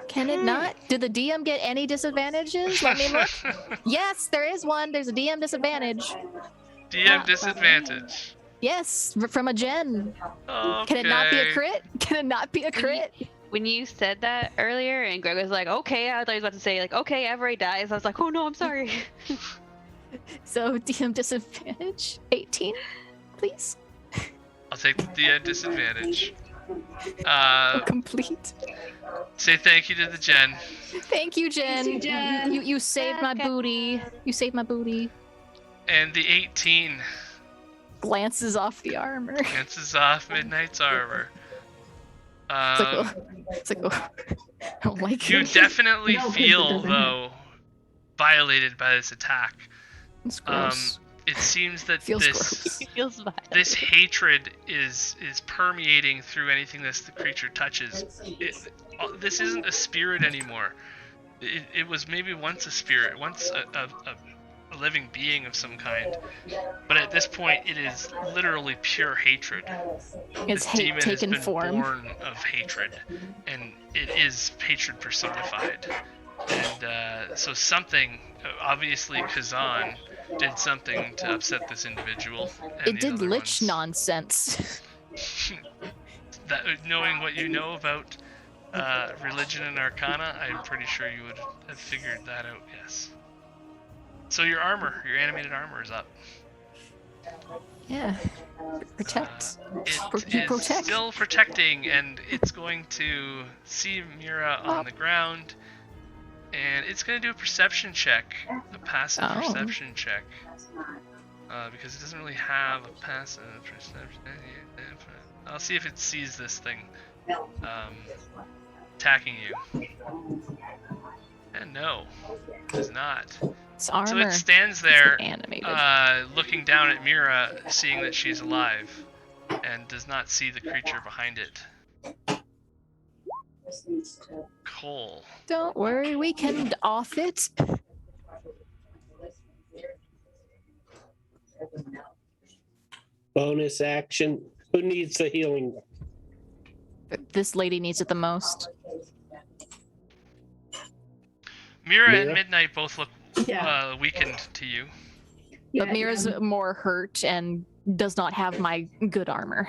can it not? Did the DM get any disadvantages? Let me look. Yes, there is one. There's a DM disadvantage. DM disadvantage. Yes, from a gen. Okay. Can it not be a crit? Can it not be a crit? when you said that earlier, and Greg was like, "Okay," I thought he was about to say like, "Okay, Avery dies." I was like, "Oh no, I'm sorry." So DM disadvantage 18, please. I'll take the DM disadvantage. Complete. Say thank you to the Jen. Thank you, Jen. Thank you, Jen. You saved my booty. You saved my booty. And the 18 Glances off the armor. glances off Midnight's armor. It's like, oh, I don't like You it. definitely No, 'cause it feel, doesn't though, violated by this attack. It's gross. It seems that Feels this gross. He feels violent. this hatred is permeating through anything that the creature touches. This isn't a spirit anymore. It was maybe once a spirit, once a living being of some kind, but at this point it is literally pure hatred. It's This hate demon taken has been form. born of hatred, and it is hatred personified. And so something, obviously Kazan, did something to upset this individual. And It the did other lich ones. nonsense. That, knowing what you know about religion and arcana, I'm pretty sure you would have figured that out, yes. So your armor, your animated armor is up. Yeah. Protect. It You is protect. still protecting, and it's going to see Mira on the ground, and it's going to do a perception check, a passive Oh. perception check, because it doesn't really have a passive perception. I'll see if it sees this thing attacking you. And no, it does not. It's armor. So it stands there, animated. looking down at Mira, seeing that she's alive, and does not see the creature behind it. Cole. Don't worry, we can off it. Bonus action. Who needs the healing? This lady needs it the most. Mira and Mira? Midnight both look Yeah. weakened to you. But Mira's more hurt and does not have my good armor.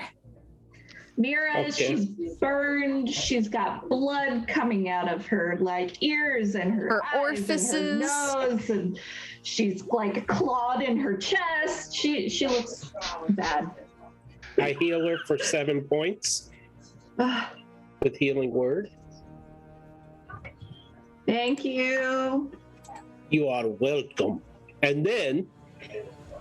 Mira, Okay. she's burned. She's got blood coming out of her like ears and her eyes orifices. and her nose, and she's like clawed in her chest. She looks bad. I heal her for 7 points with healing word. Thank you. You are welcome. And then,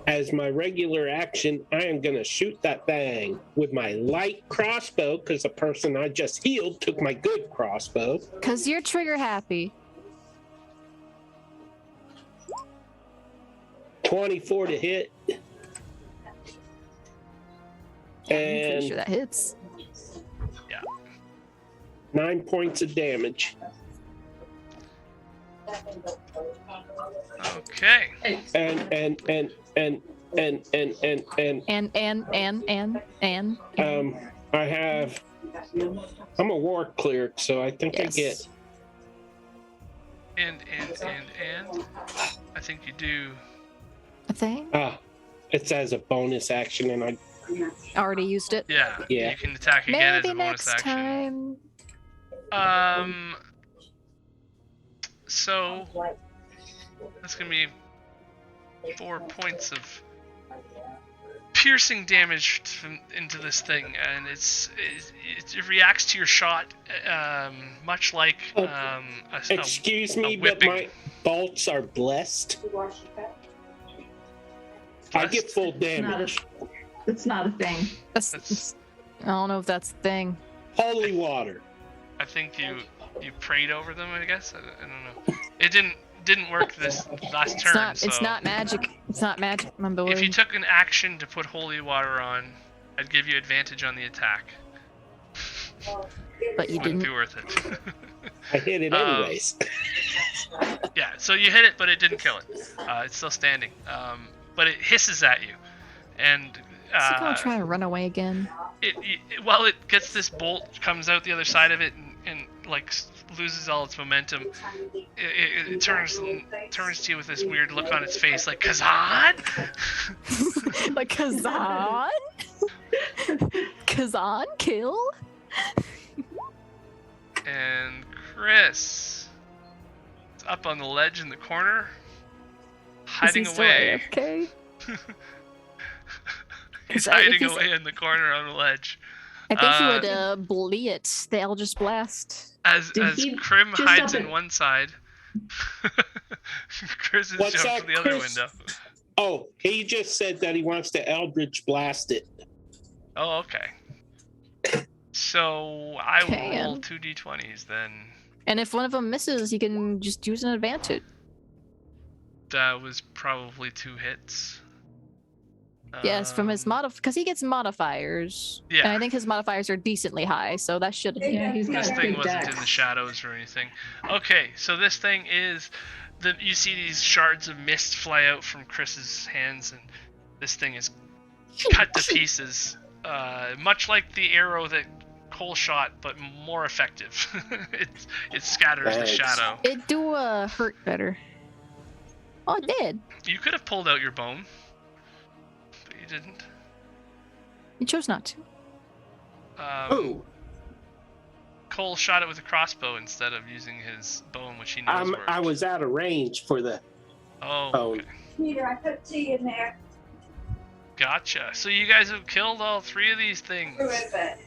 as my regular action, I am going to shoot that thing with my light crossbow because the person I just healed took my good crossbow. Because you're trigger happy. 24 to hit. I'm pretty And sure that hits. 9 points of damage. Okay. And I have, I'm a war cleric, so I think I get, And I think you do. a thing. it's as a bonus action, and I, Already used it. Yeah. Yeah. You can attack again Maybe as a bonus next action. time. So that's gonna be 4 points of piercing damage into this thing, and it reacts to your shot, much like excuse me, a but whipping. my bolts are blessed. I get full damage. It's not a thing. That's- I don't know if that's the thing. Holy water. I think you prayed over them. I guess I don't know. It didn't work this last turn. It's not magic. It's not magic, my boy. If you took an action to put holy water on, I'd give you advantage on the attack. But you Wouldn't didn't. be worth it. I hit it anyways. Yeah, so you hit it, but it didn't kill it. It's still standing. But it hisses at you, and Is he gonna try to run away again? while it gets this bolt, comes out the other side of it, and like loses all its momentum, it turns to you with this weird look on its face, like Kazan. Like Kazan? Kazan kill? And Chris is up on the ledge in the corner, hiding away. Okay. He's hiding away in the corner on the ledge. I think he would bully it, the Eldritch Blast. As Krim hides in one side, Chris is jumping the other window. Oh, he just said that he wants to Eldritch Blast it. Oh, okay. So I will roll 2d20s then. And if one of them misses, you can just use an advantage. That was probably 2 hits. Yes, from his because he gets modifiers. Yeah. And I think his modifiers are decently high, so that should. Yeah, he's got This a thing big wasn't deck. in the shadows or anything. Okay, so this thing is you see these shards of mist fly out from Chris's hands, and this thing is cut to pieces, much like the arrow that Cole shot, but more effective. it scatters the shadow. It do hurt better. Oh, it did. You could have pulled out your bone, but you didn't. You chose not to. Ooh. Cole shot it with a crossbow instead of using his bone, which he knows works. I was out of range for the. Oh, Oh. okay. Peter, I put tea in there. Gotcha. So you guys have killed all 3 of these things. Screw it, but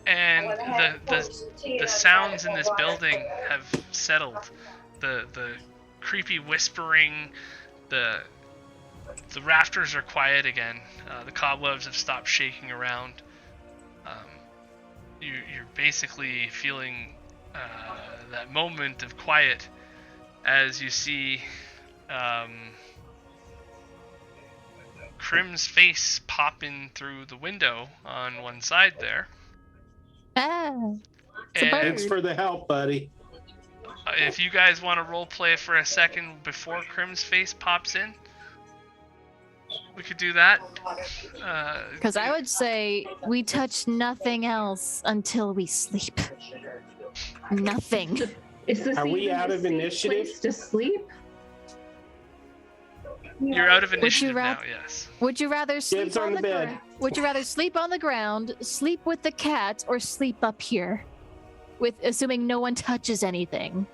And I had to pour some tea the and I sounds tried in to this pour water. building have settled. The creepy whispering, the rafters are quiet again. The cobwebs have stopped shaking around. You're basically feeling that moment of quiet as you see Krim's face pop in through the window on one side there. Ah. It's a And bird. Thanks for the help, buddy. if you guys want to role play for a second before Krim's face pops in, we could do that. Because I would say we touch nothing else until we sleep. Nothing. Is this Are we even out a of safe initiative? place to sleep? You're out of you initiative now, rath- yes. Would you rather sleep Dibs on on the the bed. ground? Would you rather sleep on the ground, sleep with the cat, or sleep up here? With assuming no one touches anything.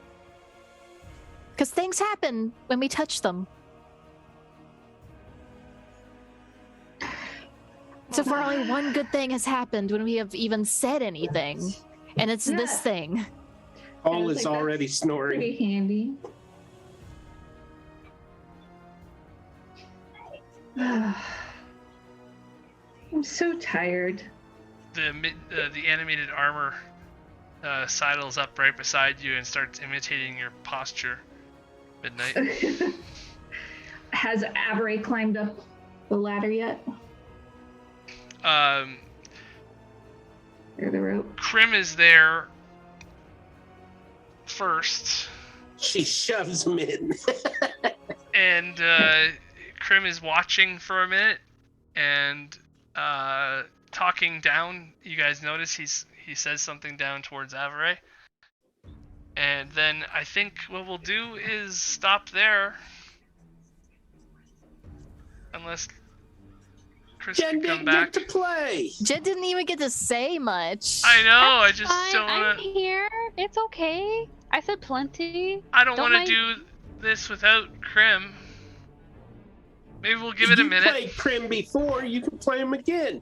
Because things happen when we touch them. So far, only one good thing has happened when we have even said anything, and it's this Yeah. thing. Paul was is like, already that's snoring. Pretty handy. I'm so tired. The animated armor sidles up right beside you and starts imitating your posture. Midnight. Has Savorie climbed up the ladder yet? Or the rope? Krim is there first, She shoves him in. and Krim is watching for a minute and talking down. You guys notice he says something down towards Savorie. And then I think what we'll do is stop there. Unless Chris Jen can come didn't back. get to play. Jen didn't even get to say much. I know, I That's just fine. don't I'm wanna here. It's okay. I said plenty. I don't Don't wanna mind- do this without Krim. Maybe we'll give it a You minute. played Krim before. You can play him again.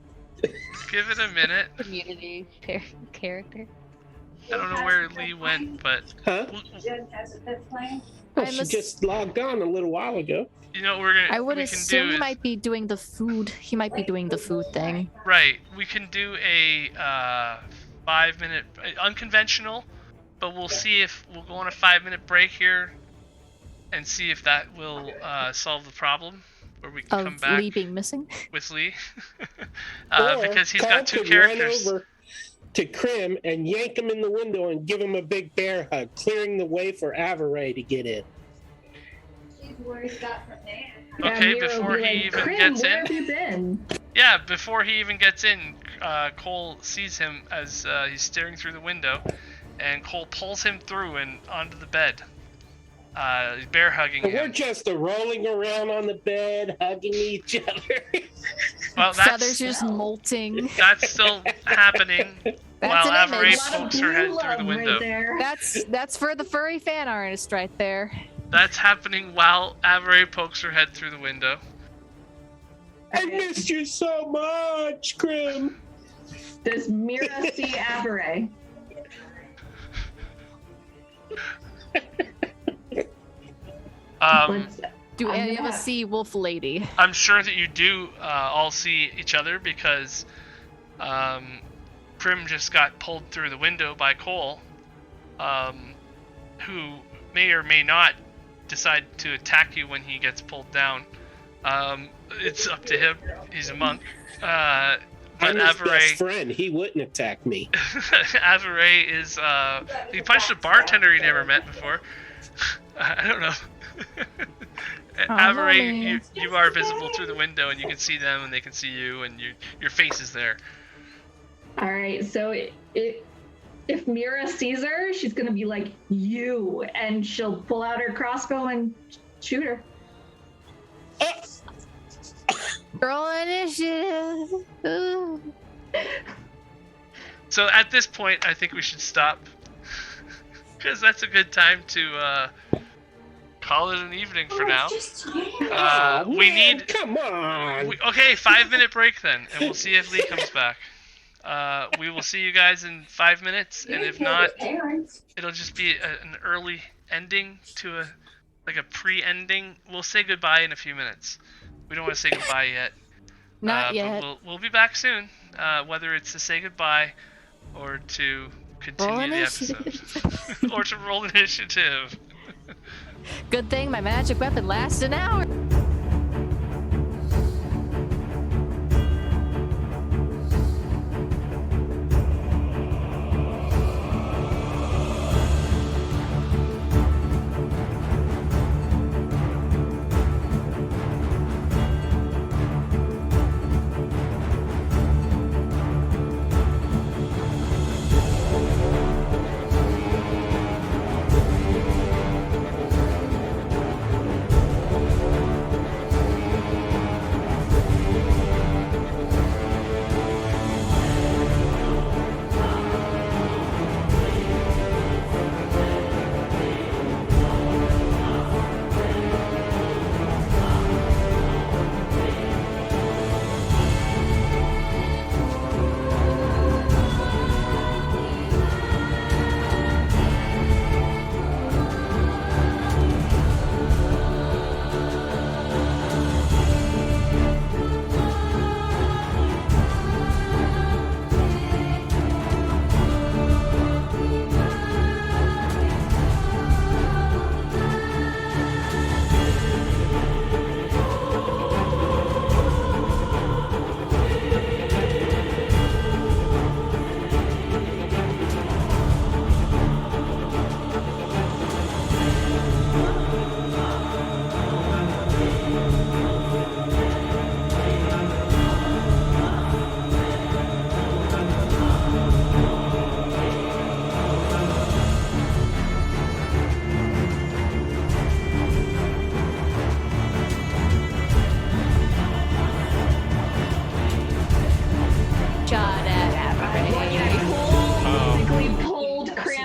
Give it a minute. Community character. I don't know where Lee went, but Huh? Jen hasn't been playing. Well, I'm she ass- just logged on a little while ago. you know what we're gonna I would we can assume do he is, might be doing the food. He might be doing the food thing. right. We can do a 5-minute unconventional, but we'll see if we'll go on a 5-minute break here and see if that will solve the problem, where we can come Of back Lee being missing. with Lee, Or because he's Cole got 2 could characters. Run over to Krim and yank him in the window and give him a big bear hug, clearing the way for Savorie to get in. She's worried about her man. Okay, Mira will before be he like, even Krim, gets where in. have you been? Yeah, before he even gets in, Cole sees him as he's staring through the window, and Cole pulls him through and onto the bed. bear hugging And we're him. just rolling around on the bed, hugging each other. Well, Feathers just molting. that's still happening while an Savorie image. pokes her head through the window. Right there. That's for the furry fan artist right there. That's happening while Savorie pokes her head through the window. I missed you so much, Grim. Does Mira see Savorie? Let's- Do I'm any of gonna- us see Wolf Lady? I'm sure that you do all see each other because Prim just got pulled through the window by Cole, who may or may not decide to attack you when he gets pulled down. It's up to him. He's a monk. But I'm his best Savorie, friend. He wouldn't attack me. Savorie is he punched a bartender he never met before. I don't know. Savorie, you are visible through the window, and you can see them, and they can see you, and your face is there. All right, so if Mira sees her, she's gonna be like, "You," and she'll pull out her crossbow and shoot her. Girl initiative. Ooh. So at this point, I think we should stop, because that's a good time to call it an evening for now. We need. Come on. Okay, 5-minute break then, and we'll see if Lee comes back. We will see you guys in 5 minutes, and if not, it'll just be an early ending to a pre-ending. We'll say goodbye in a few minutes. We don't want to say goodbye yet. Not yet. But we'll be back soon, whether it's to say goodbye or to continue the episode. Or to roll initiative. Good thing my magic weapon lasts an hour.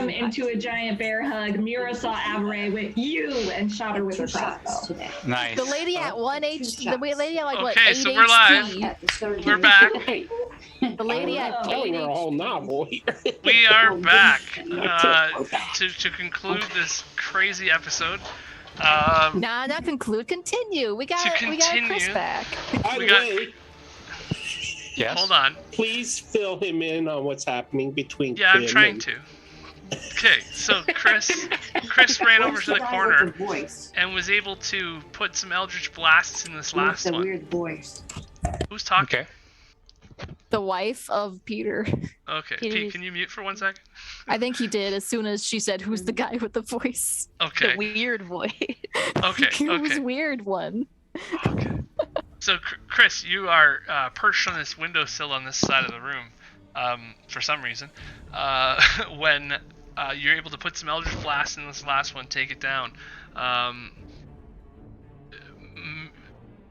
into a giant bear hug. Mira saw Savorie with you and shot her with her crossbow. Nice. The lady at 1 HP, the lady at like what, Okay, 8 so we're HP. live. We're back. The lady at Telling 8 her a whole HP. novel here. We are back to conclude this crazy episode. Nah, not conclude. Continue. We got Chris continue. back. By the We got- way, Yes. Hold on. please fill him in on what's happening between Yeah, I'm Kim trying and- to. Okay, so Chris ran over to the corner and was able to put some Eldritch Blasts in this last a one. weird voice. Who's talking? Okay. The wife of Peter. Okay. Can you- Can you mute for 1 second? I think he did as soon as she said, "Who's the guy with the voice?" Okay. The weird voice. Okay. It was Okay. weird one. Okay. So, Chris, you are perched on this windowsill on this side of the room for some reason. When you're able to put some Eldritch Blast in this last one, take it down.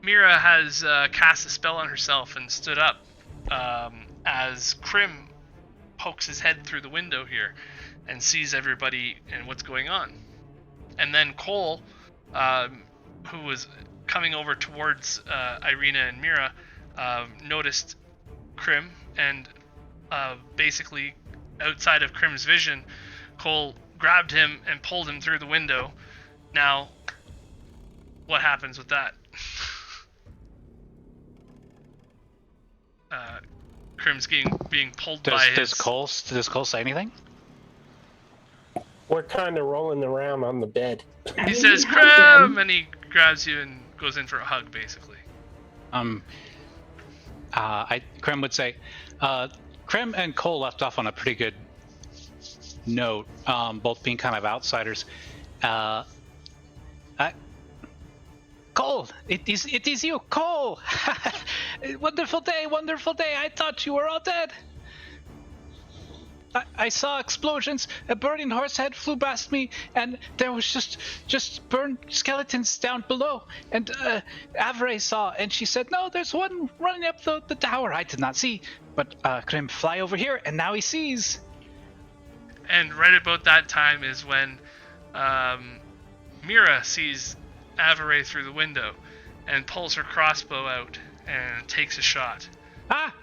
Mira has cast a spell on herself and stood up as Krim pokes his head through the window here and sees everybody and what's going on. And then Cole, who was coming over towards Ireena and Mira, noticed Krim, and basically outside of Krim's vision, Cole grabbed him and pulled him through the window. Now, what happens with that? Krim's being pulled by his... Does Cole say anything? We're kind of rolling around on the bed. He says, Krim! And he grabs you and goes in for a hug, basically. Krim would say, Krim and Cole left off on a pretty good note, both being kind of outsiders. Cole, it is you, Cole! Wonderful day, wonderful day. I thought you were all dead. I saw explosions. A burning horse head flew past me, and there was just burned skeletons down below. And Avray saw, and she said, "No, there's one running up the tower." I did not see, but Krim fly over here, and now he sees. And right about that time is when Mira sees Avray through the window and pulls her crossbow out and takes a shot. Ah!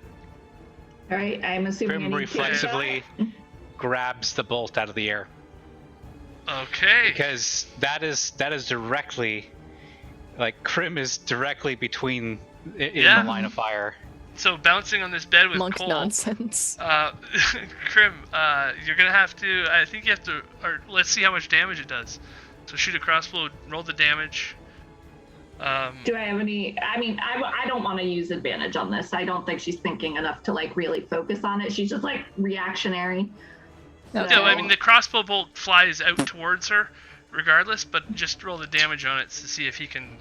All right, I'm assuming Krim reflexively grabs the bolt out of the air. Okay. Because that is directly, like, Krim is directly between in the line of fire. So bouncing on this bed with Monk Cole. nonsense. Krim, you're gonna have to. I think you have to. Or let's see how much damage it does. So shoot a crossbow, roll the damage. Do I have any? I mean, I don't want to use advantage on this. I don't think she's thinking enough to like really focus on it. She's just like reactionary. Okay. No, I mean the crossbow bolt flies out towards her, regardless. But just roll the damage on it to see if he can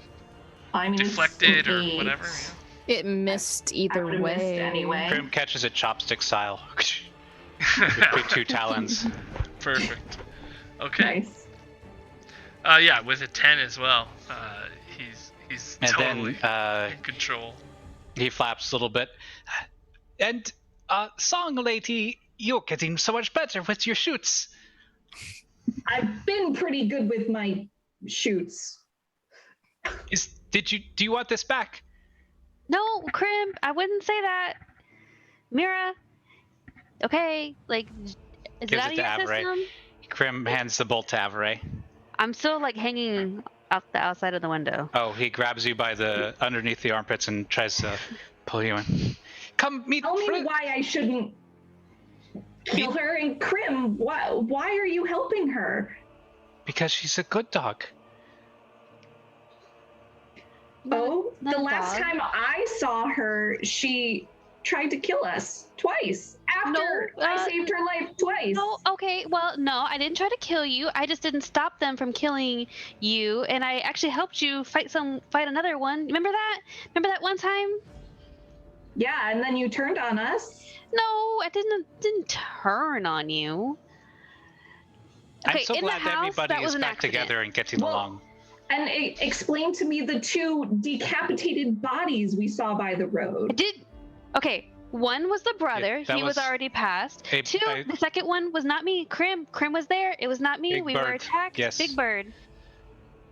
deflect it or whatever. Yeah. It missed either missed way. anyway. Krim catches it chopstick style. Between two talons. Perfect. Okay. Nice. Yeah, with a 10 as well. He's And totally then in control. he flaps a little bit. And song lady, you're getting so much better with your shoots. I've been pretty good with my shoots. Do you want this back? No, Krim, I wouldn't say that. Mira, okay, like, is it Gives out it of to your Avray. system? Krim hands the bolt to Avray. I'm still like hanging out the outside of the window. Oh, he grabs you by the underneath the armpits and tries to pull you in. Come meet. Tell me why I shouldn't kill her. And Krim, why are you helping her? Because she's a good dog. The Not a last dog. time I saw her, she tried to kill us twice. After I saved her life twice. No, okay, well, no, I didn't try to kill you. I just didn't stop them from killing you, and I actually helped you fight another one. Remember that? Remember that one time? Yeah, and then you turned on us. No, I didn't turn on you. Okay, I'm so in glad the house, everybody that was is an back accident. together and getting along. And explain to me the two decapitated bodies we saw by the road. Okay, one was the brother. that He was was already passed. a- Two, a- the second one was not me. Krim was there. It was not me. Big We were Bird, attacked. yes. Big Bird.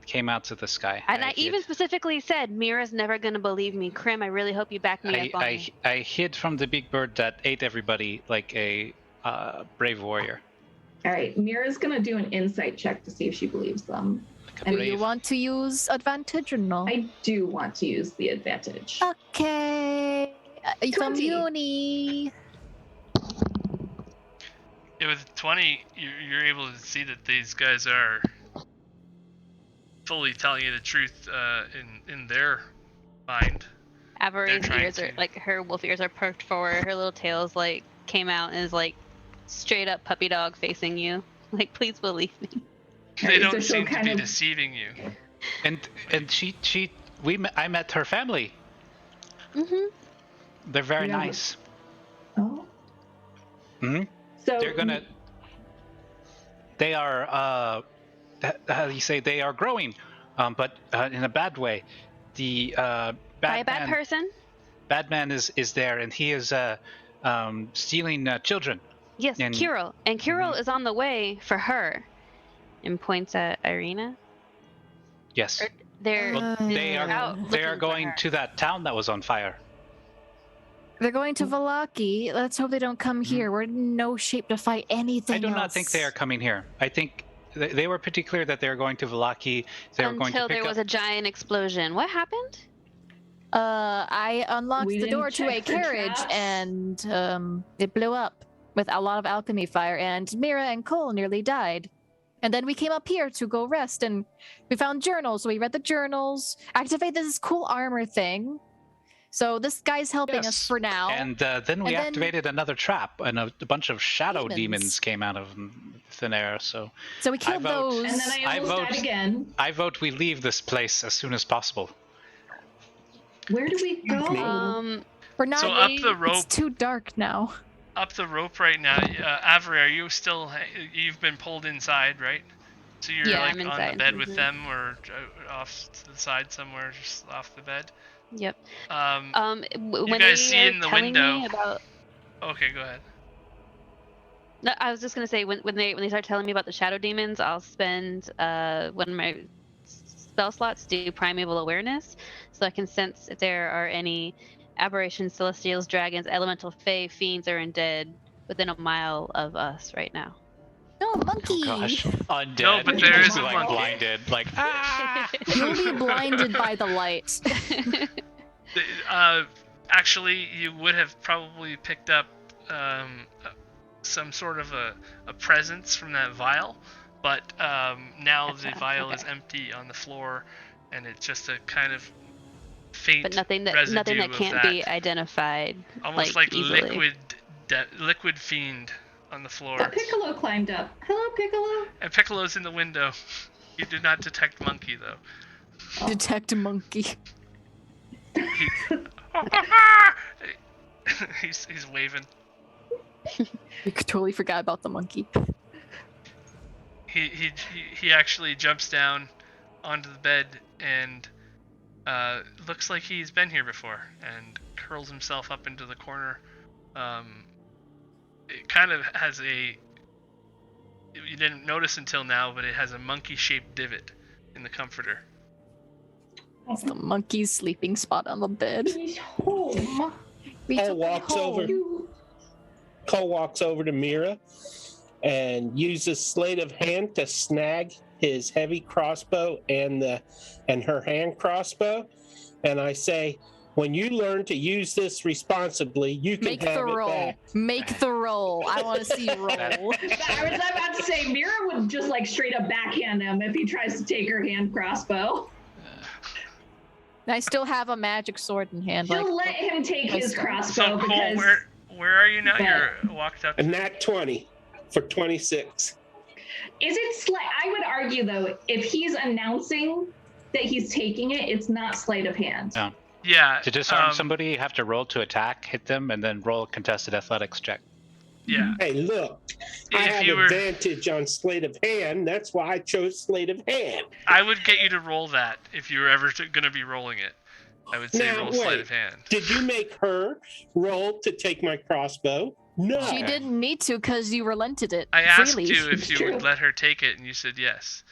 Came out to the sky. And I hid. even specifically said, Mira's never going to believe me. Krim, I really hope you back me up on it. I hid from the big bird that ate everybody like a brave warrior. All right, Mira's gonna do an insight check to see if she believes them. Like a And Do you brave. want to use advantage or no? I do want to use the advantage. Okay. From 20. uni. Yeah, with 20, you're able to see that these guys are fully telling you the truth in their mind. Avery's trying ears are to- like her wolf ears are perked forward. Her little tails like came out and is like straight up puppy dog facing you. Like, please believe me. They Right, so don't she'll seem to kind be of- deceiving you. And I met her family. Mm-hmm. They're very Yeah. nice. Oh. Hmm? So They are you say they are growing, but in a bad way. The By a bad person? Bad man is there, and he is stealing children. Yes, And- Kirill. And Kirill is on the way for her. And points at Ireena. Yes. They're Well, they are out they looking are for going her. to that town that was on fire. They're going to Vallaki. Let's hope they don't come here. We're in no shape to fight anything I do not else. think they are coming here. I think they were pretty clear that they are going to Vallaki. They were going to Until pick there was up. a giant explosion. What happened? I unlocked We the door didn't to a check for carriage traps. and it blew up with a lot of alchemy fire, and Mira and Cole nearly died. And then we came up here to go rest, and we found journals. So we read the journals, activated this cool armor thing. So this guy's helping us Yes. for now. And then we And then- activated another trap, and a bunch of shadow Demons. demons came out of thin air. So So we killed vote- those. And then I I almost vote- died again. I vote we leave this place as soon as possible. Where do we go? We're not. So up the rope. It's too dark now. Up the rope right now. Avery, are you still? You've been pulled inside, right? So you're Yeah, like I'm on the inside. bed with Mhm. them, or off to the side somewhere, just off the bed. Yep. Um. When guys they see are in the telling window- me about, Okay, go ahead. no, I was just gonna say when they start telling me about the shadow demons, I'll spend one of my spell slots to do primeval awareness, so I can sense if there are any aberrations, celestials, dragons, elemental fae, fiends, or undead within a mile of us right now. No, monkey. Oh gosh, undead. No, but You there just is be, a like monkey. blinded, like ah. You'll be blinded by the light. Actually, you would have probably picked up some sort of a presence from that vial, but now the vial is empty on the floor, and it's just a kind of faint But nothing that residue of can't be identified. almost like easily. liquid fiend on the floor. That Piccolo climbed up. Hello, Piccolo. And Piccolo's in the window. You did not detect monkey though. Detect a monkey. He's waving. We totally forgot about the monkey. He actually jumps down onto the bed and looks like he's been here before and curls himself up into the corner. It kind of has you didn't notice until now, but it has a monkey-shaped divot in the comforter. It's the monkey's sleeping spot on the bed. He's home. We Cole took him walks over. home. Cole walks over to Mira and uses sleight of hand to snag his heavy crossbow and her hand crossbow. And I say, when you learn to use this responsibly, you can Make have the it roll. back. Make the roll. I want to see you roll. I was about to say, Mira would just like straight up backhand him if he tries to take her hand crossbow. I still have a magic sword in hand. She'll like, let him take his So crossbow Cole, because where are you now? But- You're walked up. A nat 20 for 26. is it slight? I would argue though, if he's announcing that he's taking it, it's not sleight of hand. No. Yeah. To disarm somebody, you have to roll to attack, hit them, and then roll a contested athletics check. Yeah. Hey, look, I If have you were, advantage on sleight of hand. That's why I chose sleight of hand. I would get you to roll that if you were ever going to be rolling it. I would say Now, roll sleight wait. of hand. Did you make her roll to take my crossbow? No. She didn't need to because you relented it I asked freely. you if you True. would let her take it, and you said yes.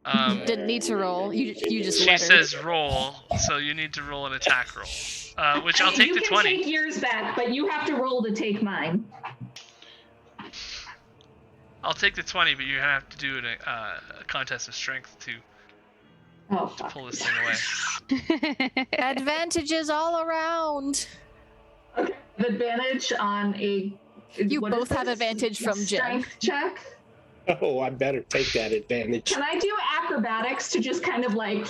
You didn't need to roll. You just She let her. says roll, so you need to roll an attack roll. Which I'll take you the can 20. take yours back, but you have to roll to take mine. I'll take the 20, but you're gonna have to do a contest of strength to Oh, fuck. pull this thing away. Advantages all around. Okay. Advantage on a. You what is both have this? advantage from Jen. Strength check. Oh, I better take that advantage. Can I do acrobatics to just kind of like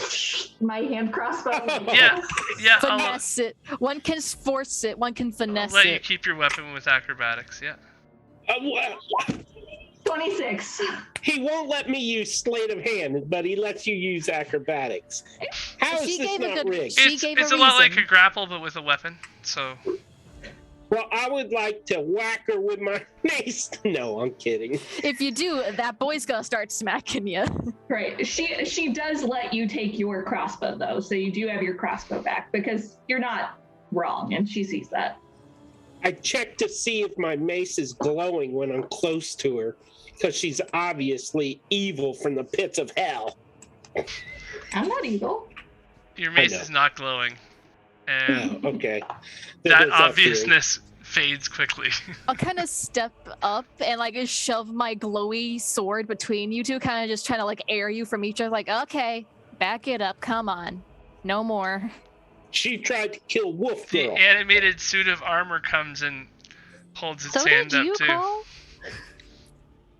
my hand crossbow? Yeah, yeah. I'll Finesse it. One can force it. One can finesse let you it. keep your weapon with acrobatics. Yeah. Well, 26. he won't let me use sleight of hand, but he lets you use acrobatics. How is She this gave a not good- rigged? She It's gave a a lot like reason. a grapple, but with a weapon. So Well, I would like to whack her with my mace. No, I'm kidding. If you do, that boy's gonna start smacking you. Right. She does let you take your crossbow though, so you do have your crossbow back because you're not wrong, and she sees that. I check to see if my mace is glowing when I'm close to her, because she's obviously evil from the pits of hell. I'm not evil. Your mace is not glowing. And Oh, okay. that obviousness fades quickly. I'll kind of step up and like just shove my glowy sword between you two, kind of just trying to like air you from each other. Like, okay, back it up. Come on, no more. She tried to kill Wolf The Girl. animated suit of armor comes and holds its So hand did up you, too. Cole?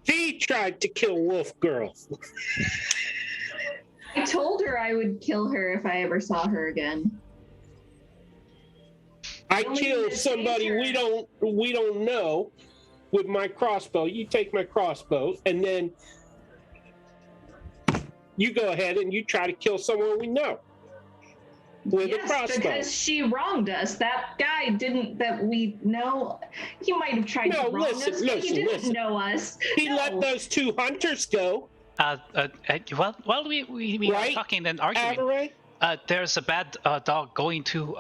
She tried to kill Wolf Girl. I told her I would kill her if I ever saw her again. I Only killed to somebody save her. we don't know with my crossbow. You take my crossbow, and then you go ahead and you try to kill someone we know with a Yes, crossbow. because she wronged us. That guy didn't that we know. He might have tried No, to wrong us, but he didn't know us. He No. let those 2 hunters go. While we are Right, talking and arguing, Savorie? there's a bad dog going to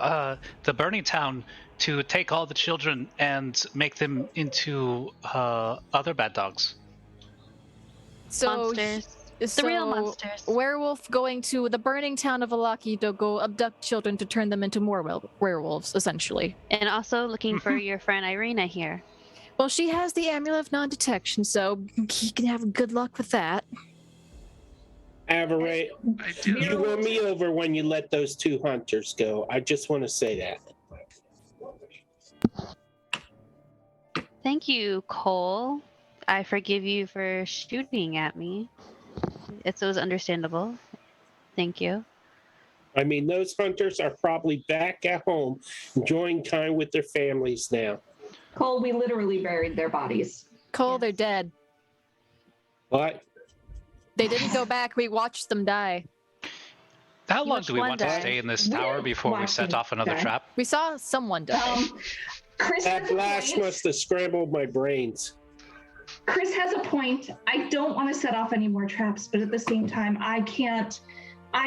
the burning town to take all the children and make them into other bad dogs. So, Monsters. so The real monsters. werewolf going to the burning town of Alaki to go abduct children to turn them into more werewolves, essentially. And also looking for your friend Ireena here. Well, she has the amulet of non-detection, so he can have good luck with that. Savorie, I do. you won me over when you let those 2 hunters go. I just want to say that. Thank you, Cole. I forgive you for shooting at me. It was understandable. Thank you. I mean, those hunters are probably back at home enjoying time with their families now. Cole, we literally buried their bodies. Cole, they're dead. What? They didn't go back. We watched them die. How You long watched do we one want to die. stay in this We tower didn't before we watch set them off another die. trap? We saw someone die. Chris That has a blast point. must have scrambled my brains. Chris has a point. I don't want to set off any more traps, but at the same time, I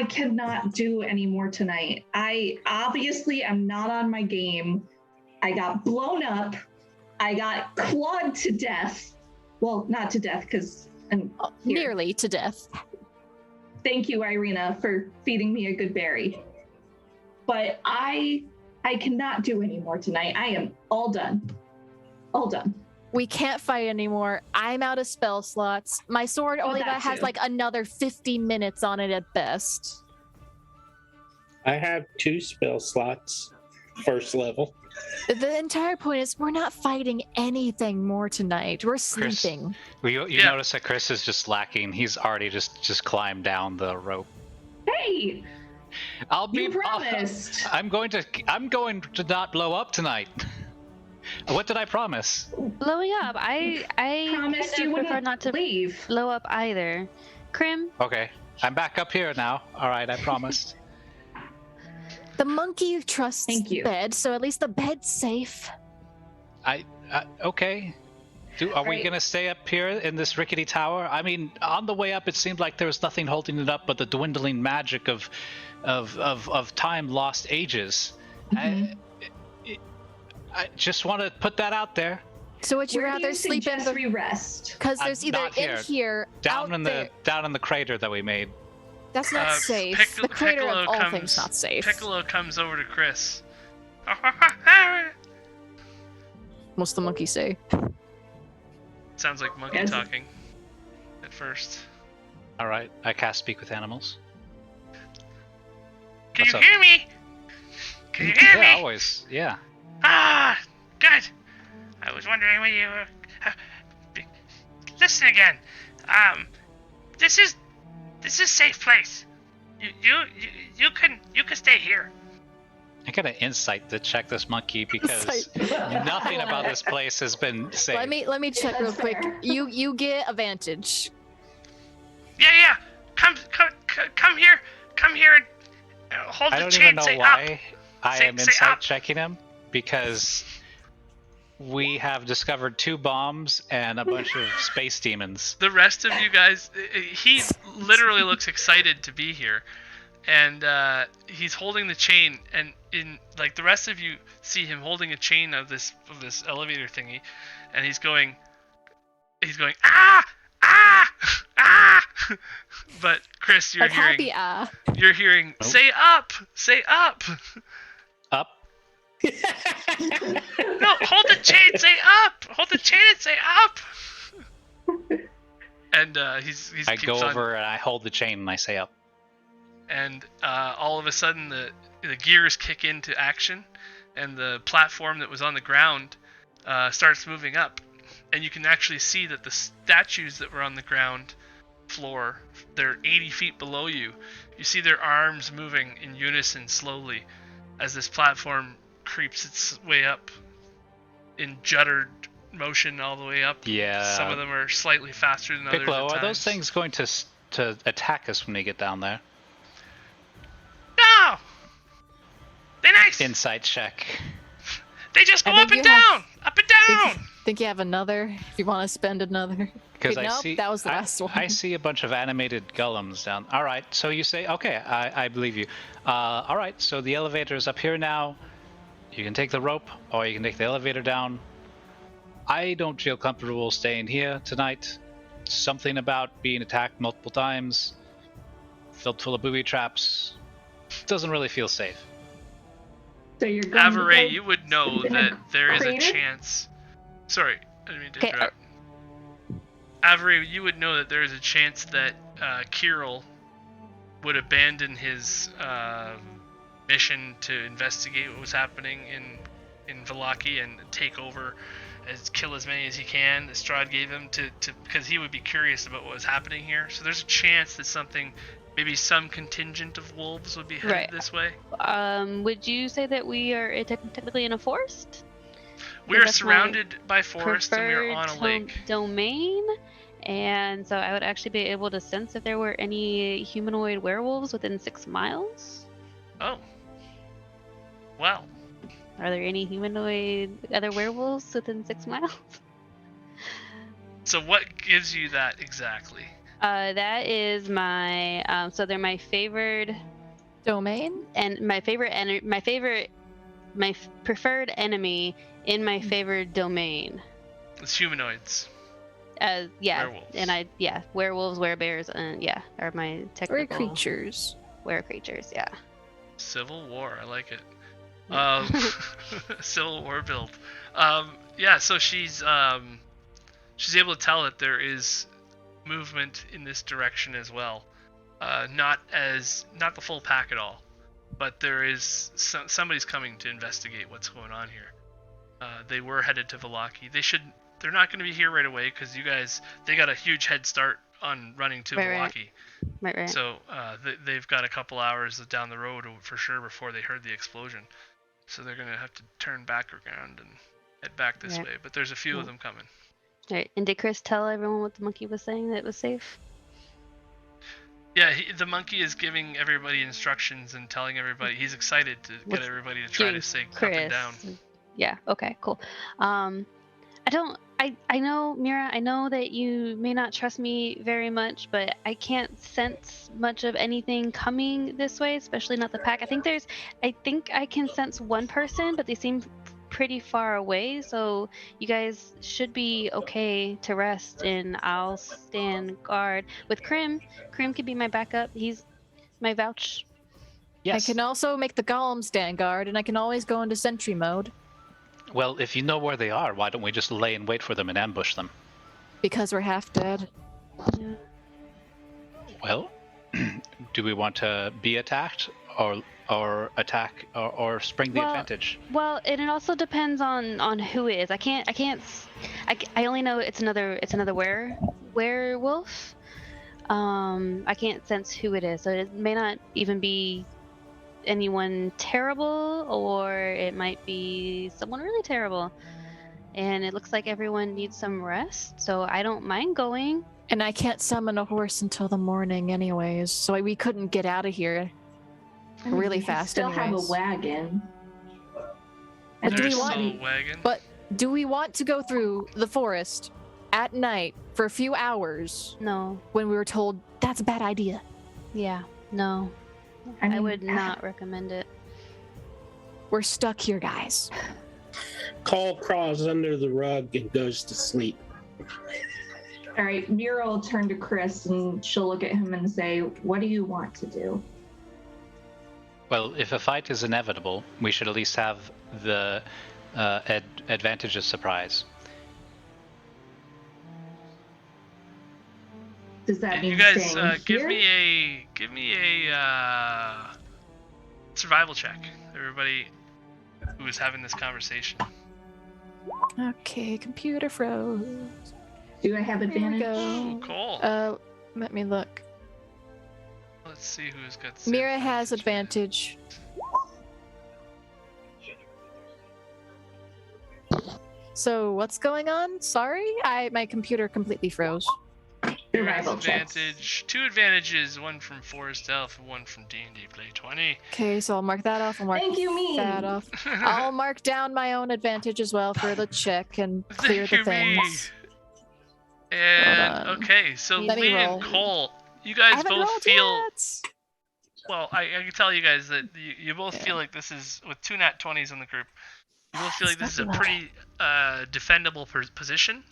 cannot do any more tonight. I obviously am not on my game. I got blown up. I got clawed to death. Well, not to death, because I'm here. Nearly to death. Thank you, Ireena, for feeding me a good berry. But I cannot do any more tonight. I am all done. All done. We can't fight anymore. I'm out of spell slots. My sword only that has too. like another 50 minutes on it at best. I have 2 spell slots, first level. The entire point is we're not fighting anything more tonight. We're Chris, sleeping. You Yeah. notice that Chris is just lacking. He's already just climbed down the rope. Hey, you promised. I'm going to not blow up tonight. What did I promise? Blowing up. I Promised kinda you prefer wouldn't not to leave. blow up either. Krim, Okay, I'm back up here now. All right, I promised. The monkey trusts Thank you. the bed, so at least the bed's safe. Okay. Are we Right. gonna stay up here in this rickety tower? I mean, on the way up, it seemed like there was nothing holding it up but the dwindling magic of time lost ages. Mhm. I just want to put that out there. So would you Where do rather you sleep in suggest the... we rest? Because there's either not in here, Down out in there. the crater that we made. That's not safe. Piccolo- The crater Piccolo of all comes- things not safe. Piccolo comes over to Chris. What's the monkey say? Sounds like monkey Yes. talking at first. All right, I cast Speak with Animals. Can What's you up? hear me? Can you hear Yeah, me? always. Yeah. Ah, good. I was wondering when you were. Listen again. This is a safe place. You can stay here. I got an insight to check this monkey because nothing about this place has been safe. Let me check real That's quick. fair. You get advantage. Yeah. Come here. Come here and hold I the don't chain. even know Say why up. I Say- am say insight up. checking him because we have discovered 2 bombs and a bunch of space demons. The rest of you guys, he literally looks excited to be here, and he's holding the chain. And in the rest of you see him holding a chain of this elevator thingy, and he's going ah ah ah. But Chris, you're hearing you're hearing say up. Up. No, hold the chain, say up! Hold the chain and say up! And he's I keeps go on, over and I hold the chain and I say up. and all of a sudden the gears kick into action, and the platform that was on the ground starts moving up, and you can actually see that the statues that were on the ground floor, they're 80 feet below you. You see their arms moving in unison slowly as this platform creeps its way up in juddered motion all the way up. Yeah. Some of them are slightly faster than others. Piccolo, at are those times. things going to attack us when we get down there? No! They're nice! Insight check. They just go I up think and you down! Up and down! Think you have another? If you want to spend another. Because Wait, I nope, see that was the last one. I see a bunch of animated golems down. All right, so you say, okay, I believe you. All right, so the elevator is up here now. You can take the rope, or you can take the elevator down. I don't feel comfortable staying here tonight. Something about being attacked multiple times, filled full of booby traps, doesn't really feel safe. So you're going to Savorie, go you would know in that a there is a crater? chance. Sorry, I didn't mean to Okay, interrupt. Avery, you would know that there is a chance that Kirill would abandon his mission to investigate what was happening in Vallaki and take over, kill as many as he can that Strahd gave him to because he would be curious about what was happening here. So there's a chance that maybe some contingent of wolves would be headed Right. this way. Would you say that we are technically in a forest? We are That's my surrounded by forest and we are on a preferred lake. domain, and so I would actually be able to sense if there were any humanoid werewolves within 6 miles. Oh. Well. Are there any humanoid other werewolves within 6 miles? So what gives you that exactly? That is my so they're my favored Domain? and my preferred enemy in my favored domain. It's humanoids. Yeah, Werewolves. and werewolves, werebears, and are my Or technical creatures. were creatures. Yeah. Civil War, I like it. Civil War build. So she's able to tell that there is movement in this direction as well. Not the full pack at all, but there is somebody's coming to investigate what's going on here. They were headed to Vallaki. They're not going to be here right away because they got a huge head start on running to Vallaki. Right. So they've got a couple hours down the road for sure before they heard the explosion. So they're going to have to turn back around and head back this way. But there's a few of them coming. Right. And did Chris tell everyone what the monkey was saying, that it was safe? Yeah, the monkey is giving everybody instructions and telling everybody. He's excited to get everybody to try to say Chris. up and down. Yeah. Okay. Cool. I know, Mira, I know that you may not trust me very much, but I can't sense much of anything coming this way, especially not the pack. I think I can sense one person, but they seem pretty far away, so you guys should be okay to rest, and I'll stand guard with Krim. Krim could be my backup. He's my vouch. Yes. I can also make the golem stand guard, and I can always go into sentry mode. Well, if you know where they are, why don't we just lay in wait for them and ambush them? Because we're half dead. Yeah. Well, do we want to be attacked or attack or spring the advantage? Well, and it also depends on who it is. I only know it's another werewolf. I can't sense who it is, so it may not even be anyone terrible, or it might be someone really terrible. And it looks like everyone needs some rest, so I don't mind going. And I can't summon a horse until the morning anyways, so we couldn't get out of here really fast Still anyways. have a wagon. But do we There's want- still a wagon. But Do we want to go through the forest at night for a few hours No. when we were told that's a bad idea? Yeah. No. I mean, would not recommend it. We're stuck here, guys. Cole crawls under the rug and goes to sleep. All right, Mira will turn to Chris and she'll look at him and say, "What do you want to do?" Well, if a fight is inevitable, we should at least have the advantage of surprise. Does that mean You guys staying give here? me a survival check. Everybody who is having this conversation. Okay, computer froze. Do I have Here we advantage? Ooh, go. cool. Let me look. Let's see who's got. Mira has advantage. So what's going on? Sorry, my computer completely froze. Mira has Survival checks. advantage. 2 advantages, one from Forest Elf and one from D&D Play 20. Okay, so I'll mark that off. I'll mark Thank you, me. that off. I'll mark down my own advantage as well for the check and clear Thank the you, me. things. And Hold on. okay, so Let me Lee and roll. Cole, you I guys haven't both rolled feel. yet. Well, I can tell you guys that you both Yeah. feel like this is, with 2 nat 20s in the group, you both feel like this is a It's not pretty defendable position,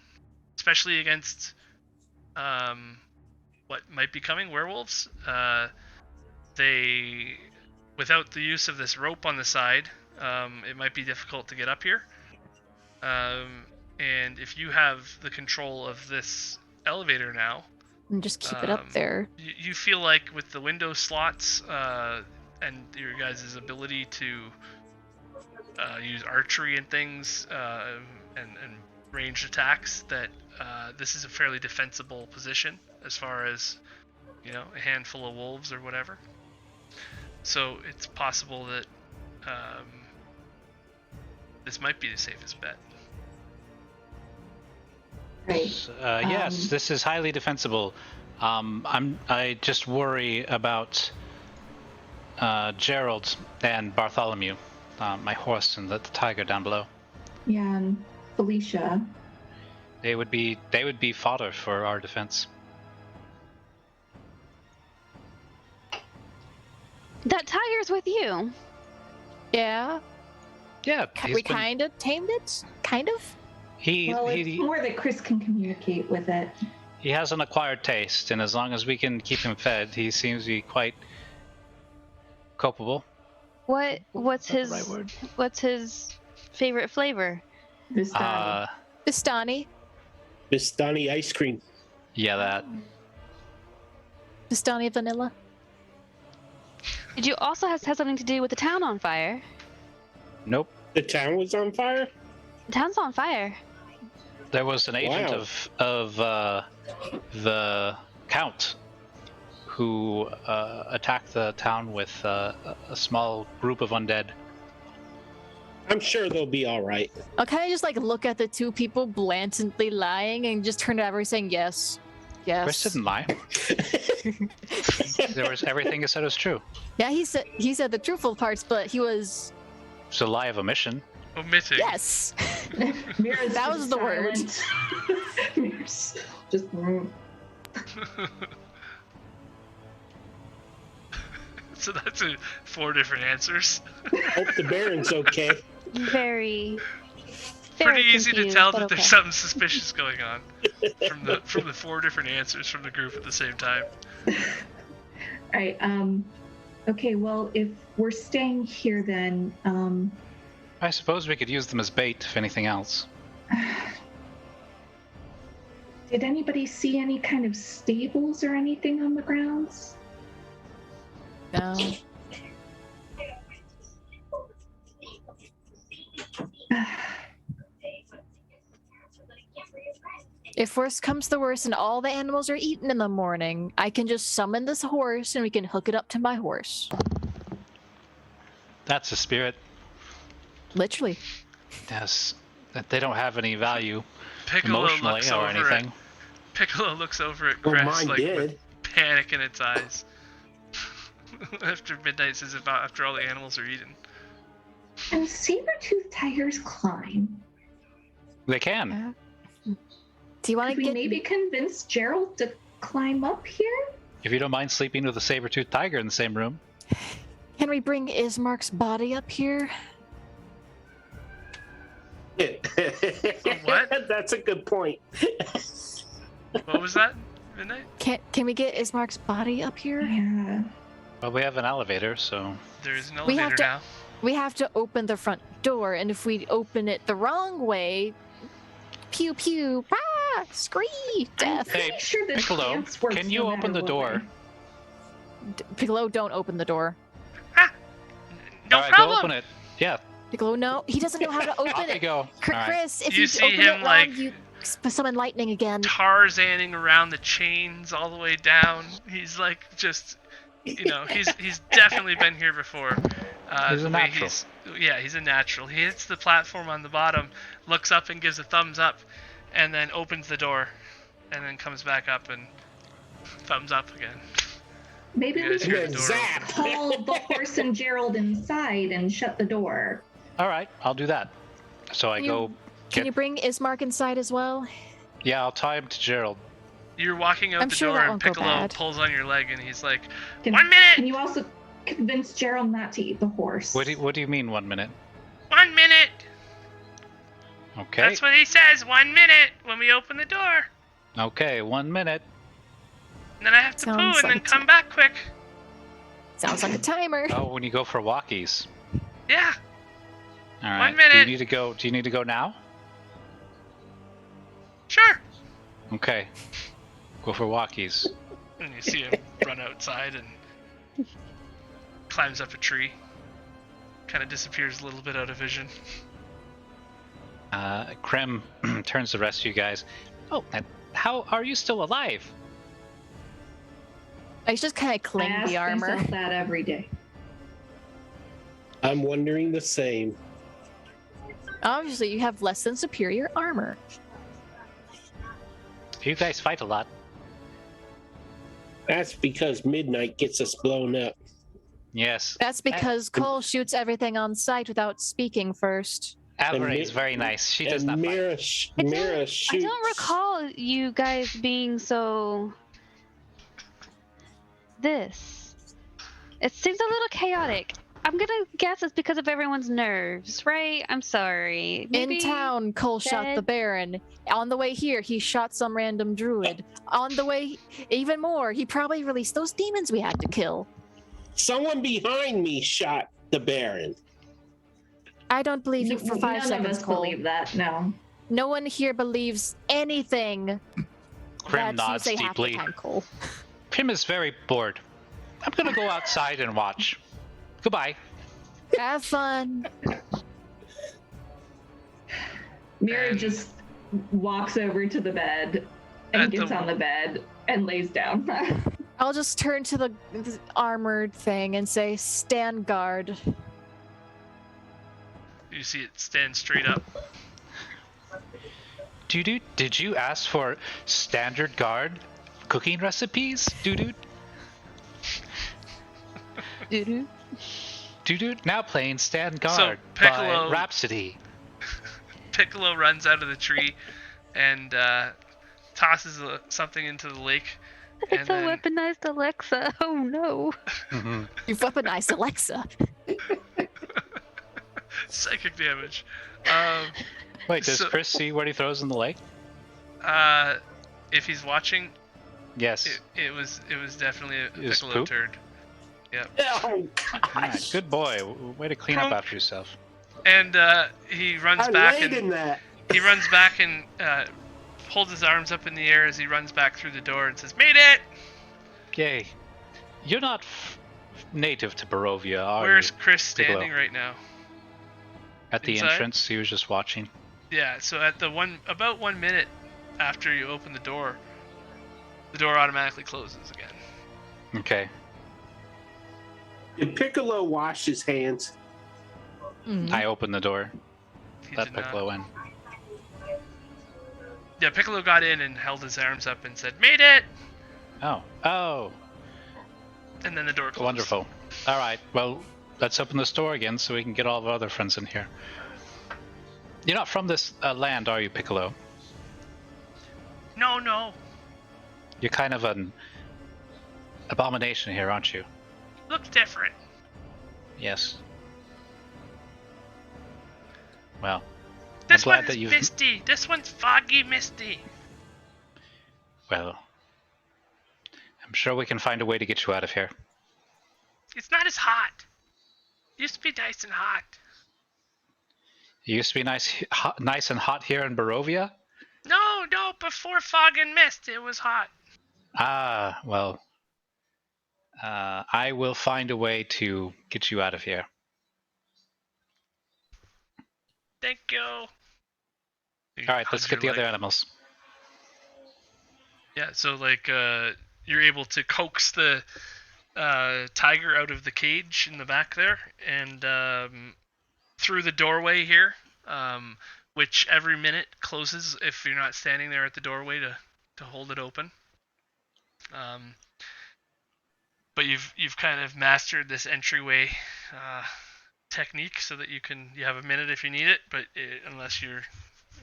especially against what might be coming, werewolves. They, without the use of this rope on the side, it might be difficult to get up here. And if you have the control of this elevator now, And just keep it up there. you feel like with the window slots and your guys' ability to use archery and things and ranged attacks, that this is a fairly defensible position as far as, you know, a handful of wolves or whatever. So it's possible that this might be the safest bet. Right. Yes, this is highly defensible. I just worry about Gerald and Bartholomew, my horse, and the tiger down below. Yeah, and Felicia. They would be fodder for our defense. That tiger's with you. Yeah, Yeah, we kind of tamed it. Kind of. Well, it's more that Chris can communicate with it. He has an acquired taste, and as long as we can keep him fed, he seems to be quite culpable. What's his Right word. what's his favorite flavor? This time. Bistani. Bistani ice cream. Yeah, that. Bistani vanilla. Did you also have something to do with the town on fire? Nope. The town was on fire? The town's on fire. There was an agent Wow. of the Count who attacked the town with a small group of undead. I'm sure they'll be all right. I'll kind of just like look at the two people blatantly lying and just turn to everyone saying yes. Yes. Chris didn't lie. There was everything he said was true. Yeah, he said the truthful parts, but he was It's a lie of omission. Omitting. yes. Mira's That just was the word. silent. Mira's just. So that's 4 different answers. Hope the Baron's okay. Very Pretty easy to confused, tell but that okay. there's something suspicious going on from the 4 different answers from the group at the same time. Right. Okay. Well, if we're staying here, then. I suppose we could use them as bait, if anything else. Did anybody see any kind of stables or anything on the grounds? No. If worst comes to worst and all the animals are eaten in the morning, I can just summon this horse and we can hook it up to my horse. That's the spirit. Literally. Yes. That they don't have any value Piccolo emotionally looks or over anything. Piccolo looks over at Well, Chris mine like did. with panic in its eyes. After midnight says about after all the animals are eaten. And saber-toothed tigers climb. They can. Do you want Could to we get? maybe convince Gerald to climb up here? If you don't mind sleeping with a saber-toothed tiger in the same room. Can we bring Ismark's body up here? What? That's a good point. What was that, Midnight? Can we get Ismark's body up here? Yeah. Well, we have an elevator, so... There is an We have elevator to- now. We have to open the front door, and if we open it the wrong way, pew pew, ah, scream, I'm death. pretty Hey, sure the Piccolo, dance works can you no open matter the what door? way. Piccolo, don't open the door. No All right, problem. go open it. Yeah, Piccolo, no, he doesn't know how to open off you it. go. All right. Chris, if You you, see open him, it wrong, like- you summon lightning again. Tarzaning around the chains all the way down. He's like just, he's definitely been here before. He's a the way natural. He's a natural. He hits the platform on the bottom, looks up and gives a thumbs up, and then opens the door, and then comes back up and thumbs up again. Maybe You we guys hear can the door Zap. open. pull the horse and Gerald inside and shut the door. All right, I'll do that. So I You- go... Can get- you bring Ismark inside as well? Yeah, I'll tie him to Gerald. You're walking out I'm the sure door that and won't go Piccolo bad. pulls on your leg and he's like, Can, 1 minute! Can you also convince Gerald not to eat the horse? What do you mean 1 minute? 1 minute! Okay. That's what he says, 1 minute when we open the door. Okay, 1 minute. And then I have to Sounds poo and like then a come back quick. Sounds like a timer. Oh, when you go for walkies. Yeah. All right. 1 minute. Do you need to go now? Sure. Okay. Go for walkies. And you see him run outside and climbs up a tree. Kind of disappears a little bit out of vision. Krem turns to the rest of you guys. Oh, and how are you still alive? I just kind of I cling ask the armor. myself that every day. I'm wondering the same. Obviously, you have less than superior armor. You guys fight a lot. That's because midnight gets us blown up. Yes. That's because Cole shoots everything on sight without speaking first. Avery is very nice. She does not fight. Mira I shoots. don't recall you guys being so. This. It seems a little chaotic. I'm gonna guess it's because of everyone's nerves, right? I'm sorry. Maybe In town, Cole shot the dead? Baron. On the way here, he shot some random druid. On the way, even more, he probably released those demons we had to kill. Someone behind me shot the Baron. I don't believe you for 5 None seconds, of us Cole. believe that. No. No one here believes anything Krim that you nods say half the deeply. time, Cole. Krim is very bored. I'm gonna go outside and watch. Goodbye. Have fun. Mira And- just walks over to the bed At and the- gets on the bed and lays down. I'll just turn to the armored thing and say, stand guard. You see it stand straight up. Doo-doo, did you ask for standard guard cooking recipes? Doo-doo. Doo-doo. Doo-doo, now playing Stand So, Guard Piccolo- by Rhapsody. Piccolo runs out of the tree and tosses something into the lake. It's And a then- weaponized Alexa. Oh no. Mhm. You've weaponized Alexa. Psychic damage. Wait, does So- Chris see what he throws in the lake? If he's watching, Yes. it was definitely a Is Piccolo poop? turd. Oh, Alright, gosh. good boy. Way to clean up Plunk. after yourself. And he runs I back laid and in that. he runs back and holds his arms up in the air as he runs back through the door and says, "Made it!" Yay. You're not native to Barovia, are Where's you? Chris Piccolo. standing right now? At the inside? entrance, he was just watching. Yeah, so at about 1 minute after you open the door automatically closes again. Okay. Did Piccolo wash his hands? Mm. I opened the door. He Let did not. Piccolo in. Yeah, Piccolo got in and held his arms up and said, "Made it!" Oh, And then the door closed. wonderful. Alright, well, let's open the store again so we can get all of our other friends in here. You're not from this land, are you, Piccolo? No. You're kind of an abomination here, aren't you? Looks different. Yes. Well, This I'm glad one's that you've... misty. This one's foggy misty. Well, I'm sure we can find a way to get you out of here. It's not as hot. Used to be nice and hot. It used to be nice and hot here in Barovia? No, before fog and mist, it was hot. Ah, well, I will find a way to get you out of here. Thank you. All right, let's get the other animals. Yeah, so like you're able to coax the tiger out of the cage in the back there, and through the doorway here, which every minute closes if you're not standing there at the doorway to hold it open. But you've kind of mastered this entryway technique so that you have a minute if you need it, but unless you're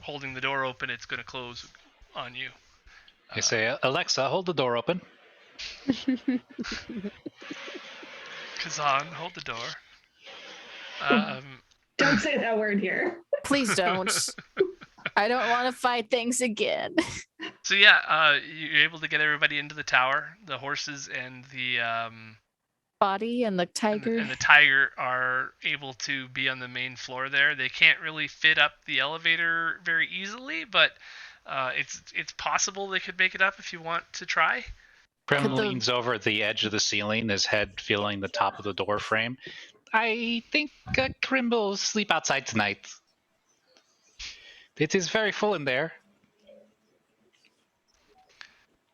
holding the door open, it's going to close on you. I say, Alexa, hold the door open. Kazan, hold the door. Don't say that word here. Please don't. I don't want to fight things again. So yeah, you're able to get everybody into the tower. The horses and the Body and the tiger. and the tiger are able to be on the main floor there. They can't really fit up the elevator very easily, but it's possible they could make it up if you want to try. Prim leans over the edge of the ceiling, his head feeling the top of the door frame. I think Krim will sleep outside tonight. It is very full in there.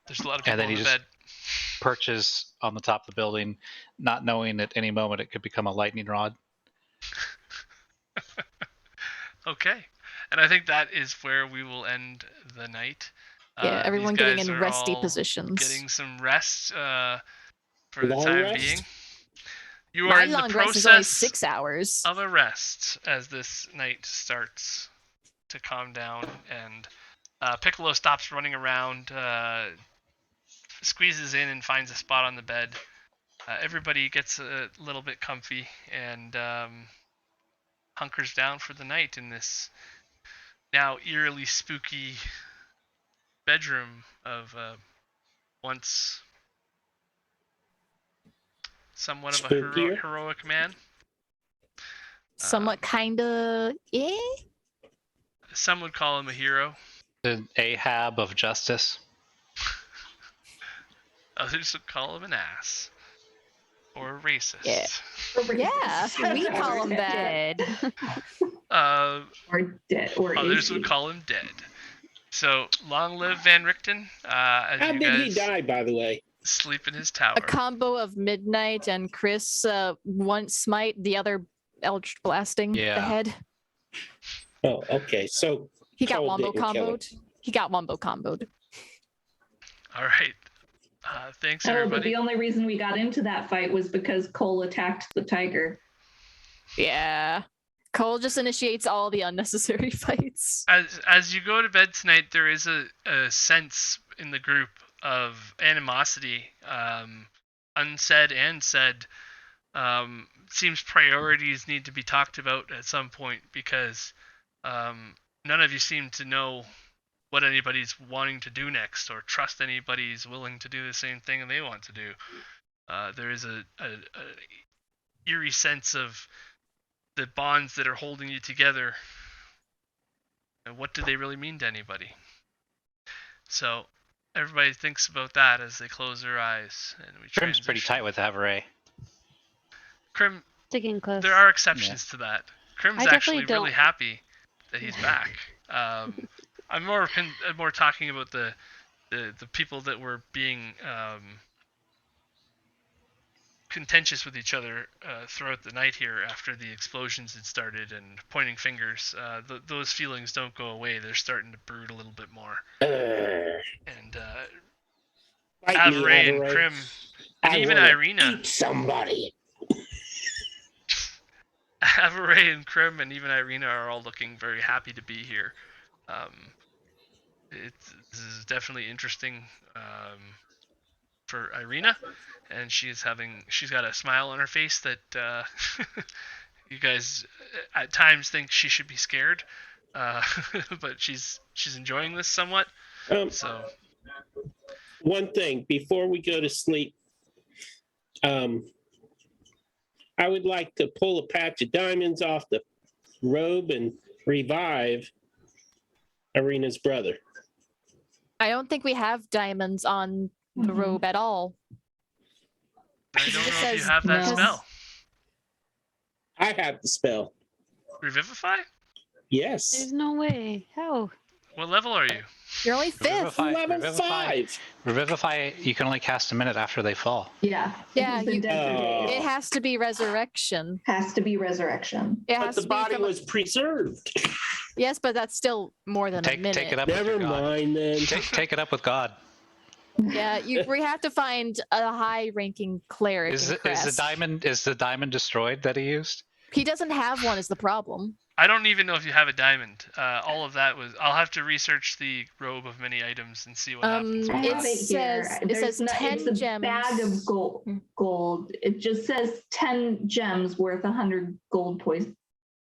There's a lot of And people then in he the just bed. perches on the top of the building, not knowing at any moment it could become a lightning rod. Okay. And I think that is where we will end the night. Yeah, everyone these getting guys in are resty all positions. Getting some rest for the Long time rest? being. You My are in the long rest is only process 6 hours. of a rest as this night starts to calm down, and Piccolo stops running around, squeezes in and finds a spot on the bed. Everybody gets a little bit comfy and hunkers down for the night in this now eerily spooky bedroom of once somewhat of a Spookier? heroic man. Somewhat kinda Some would call him a hero. The Ahab of justice. Others would call him an ass. Or a racist. Yeah. Yeah, we call him that. Or dead. Or Others AC. would call him dead. So, long live Van Richten. As How you did guys he die, by the way? sleep in his tower. A combo of Midnight and Chris, one smite, the other Eldritch blasting the Yeah. head. Oh, okay. So He got Cole wombo didn't kill him. comboed. He got wombo comboed. All right. Thanks, Oh, but everybody. the only reason we got into that fight was because Cole attacked the tiger. Yeah. Cole just initiates all the unnecessary fights. As you go to bed tonight, there is a sense in the group of animosity, unsaid and said. Seems priorities need to be talked about at some point because none of you seem to know what anybody's wanting to do next or trust anybody's willing to do the same thing they want to do. There is a eerie sense of the bonds that are holding you together, and what do they really mean to anybody? So everybody thinks about that as they close their eyes, and we Krim's pretty transition. tight with Savorie. Krim, Sticking close. there are exceptions to that. Krim's I actually definitely really don't- happy that he's back. I'm more talking about the people that were being contentious with each other throughout the night here after the explosions had started and pointing fingers. Those feelings don't go away. They're starting to brood a little bit more. And Fight me, Savorie and Savorie. Krim, and I even wanna Ireena, Eat somebody. Savorie and Krim and even Ireena are all looking very happy to be here. This is definitely interesting for Ireena, and she's got a smile on her face that you guys at times think she should be scared, but she's enjoying this somewhat. So one thing before we go to sleep, I would like to pull a patch of diamonds off the robe and revive Ireena's brother. I don't think we have diamonds on the robe at all. I don't know if you says have that no. spell. I have the spell. Revivify? Yes. There's no way. How? What level are you? You're only fifth. Level 5. Revivify, you can only cast a minute after they fall. Yeah. Yeah, Because they're dead for days. It has to be resurrection. Has to be resurrection. It But has the to be body from a- was preserved. Yes, but that's still more than a minute. Take it up with Never your god. mind then. Take it up with God. Yeah, we have to find a high-ranking cleric. Is in the diamond destroyed that he used? He doesn't have one. Is the problem? I don't even know if you have a diamond. All of that was. I'll have to research the robe of many items and see what happens. I with have that. It says 10 it's a gems. bag of gold. It just says 10 gems worth 100 gold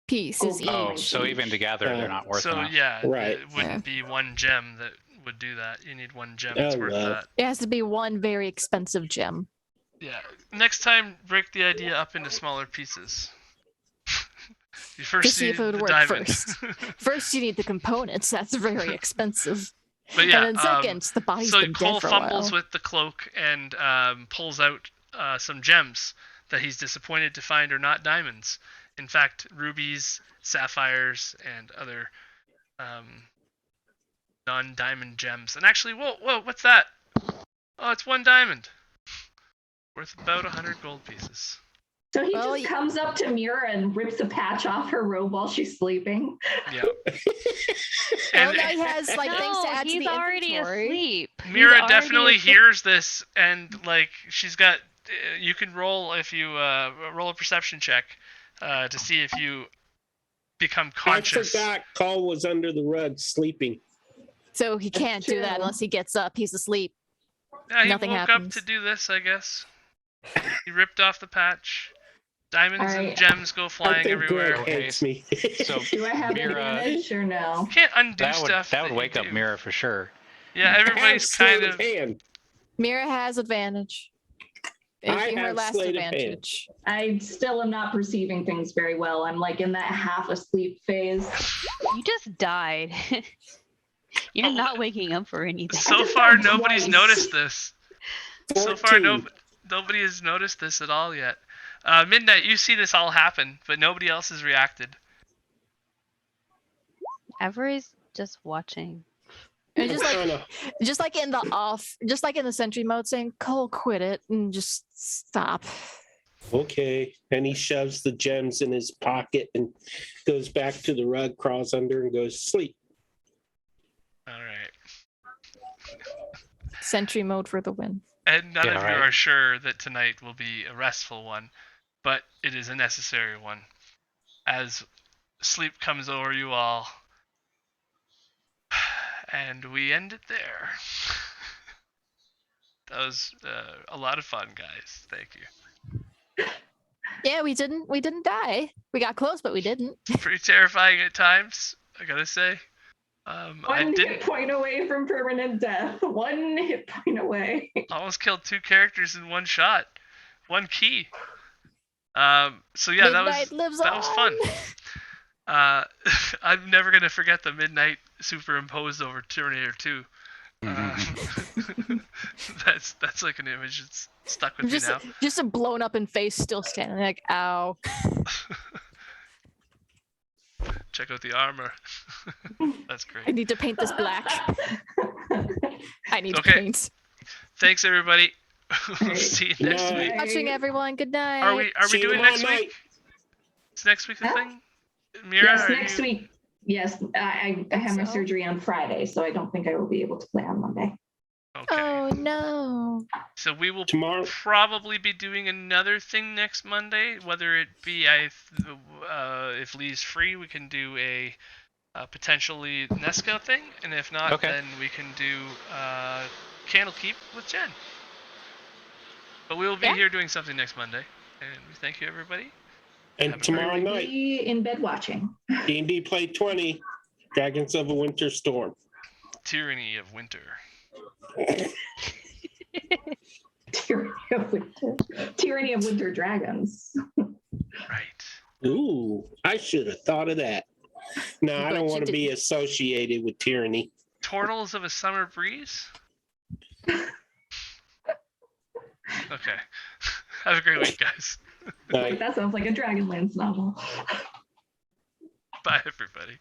Pieces each. Oh, so even together, they're not worth So enough. yeah, Right. it wouldn't be one gem that would do that. You need one gem that's worth well. that. It has to be one very expensive gem. Yeah. Next time, break the idea up into smaller pieces. You first To see if it would the work diamond. first. First, you need the components. That's very expensive. But yeah, and then second, the body's so been Cole dead for a fumbles while. with the cloak and pulls out some gems that he's disappointed to find are not diamonds. In fact, rubies, sapphires, and other non-diamond gems. And actually, whoa, what's that? Oh, it's one diamond. Worth about 100 gold pieces. So he Well, just comes up to Mira and rips a patch off her robe while she's sleeping. Yeah. Oh, And now he has like things No, to add to he's the already inventory. asleep. Mira He's already definitely asleep. hears this, and like she's got. You can roll if you roll a perception check to see if you become conscious. I forgot Cole was under the rug sleeping. So he can't do that true. unless he gets up. He's asleep. Yeah, he Nothing woke happens. up to do this, I guess. He ripped off the patch. Diamonds and Alright. gems go I flying think everywhere. Greg hates me. So Do I have Mira, advantage or no? You can't undo that would stuff. that would you wake up do. Mira for sure. Yeah, I have everybody's sleight kind of of. hand. Mira has advantage. It'd I be her have last sleight of hand. advantage. I still am not perceiving things very well. I'm like in that half asleep phase. You just died. You're Oh, not waking up for anything. So just far, died nobody's twice. noticed this. So far, 14. nobody has noticed this at all yet. Midnight, you see this all happen, but nobody else has reacted. Avery's just watching. And just I'm like, just like in the sentry mode, saying, "Cole, quit it and just stop." Okay. And he shoves the gems in his pocket and goes back to the rug, crawls under, and goes to sleep. All right. Sentry mode for the win. And none Yeah, of you right. are sure that tonight will be a restful one, but it is a necessary one. As sleep comes over you all, and we end it there. That was a lot of fun, guys. Thank you. Yeah, we didn't die. We got close, but we didn't. Pretty terrifying at times, I gotta say. I One did hit point away from permanent death. One hit point away. almost killed 2 characters in one shot, one key. So yeah, Midnight lives that was fun. on. I'm never gonna forget the Midnight superimposed over Terminator 2. That's like an image that's stuck with me now. Just a blown up in face, still standing like, ow. Check out the armor. That's I great. need to paint this black. I need Okay. to paint. Thanks everybody. We'll Alright. see you next Night. week. Watching everyone. Good night. Are we See you doing tomorrow next night. week? Is next week a Huh? thing? Mira, Yes, are next you... week. Yes, I have my So? surgery on Friday, so I don't think I will be able to play on Monday. Okay. Oh no. So we will Tomorrow. probably be doing another thing next Monday. Whether it be if Lee's free, we can do a potentially Nesca thing, and if not, Okay. then we can do Candlekeep with Jen. But we will be here doing something next Monday, and we thank you everybody. And Have a tomorrow great night, Be in bed watching. D&D Play 20, Dragons of a Winter Storm. Tyranny of Winter. Tyranny of Winter Dragons. Right. Ooh, I should have thought of that. No, I But don't you want to be didn't. associated with tyranny. Tortles of a Summer Breeze. Okay. Have a great week, guys. Bye. That sounds like a Dragonlance novel. Bye, everybody.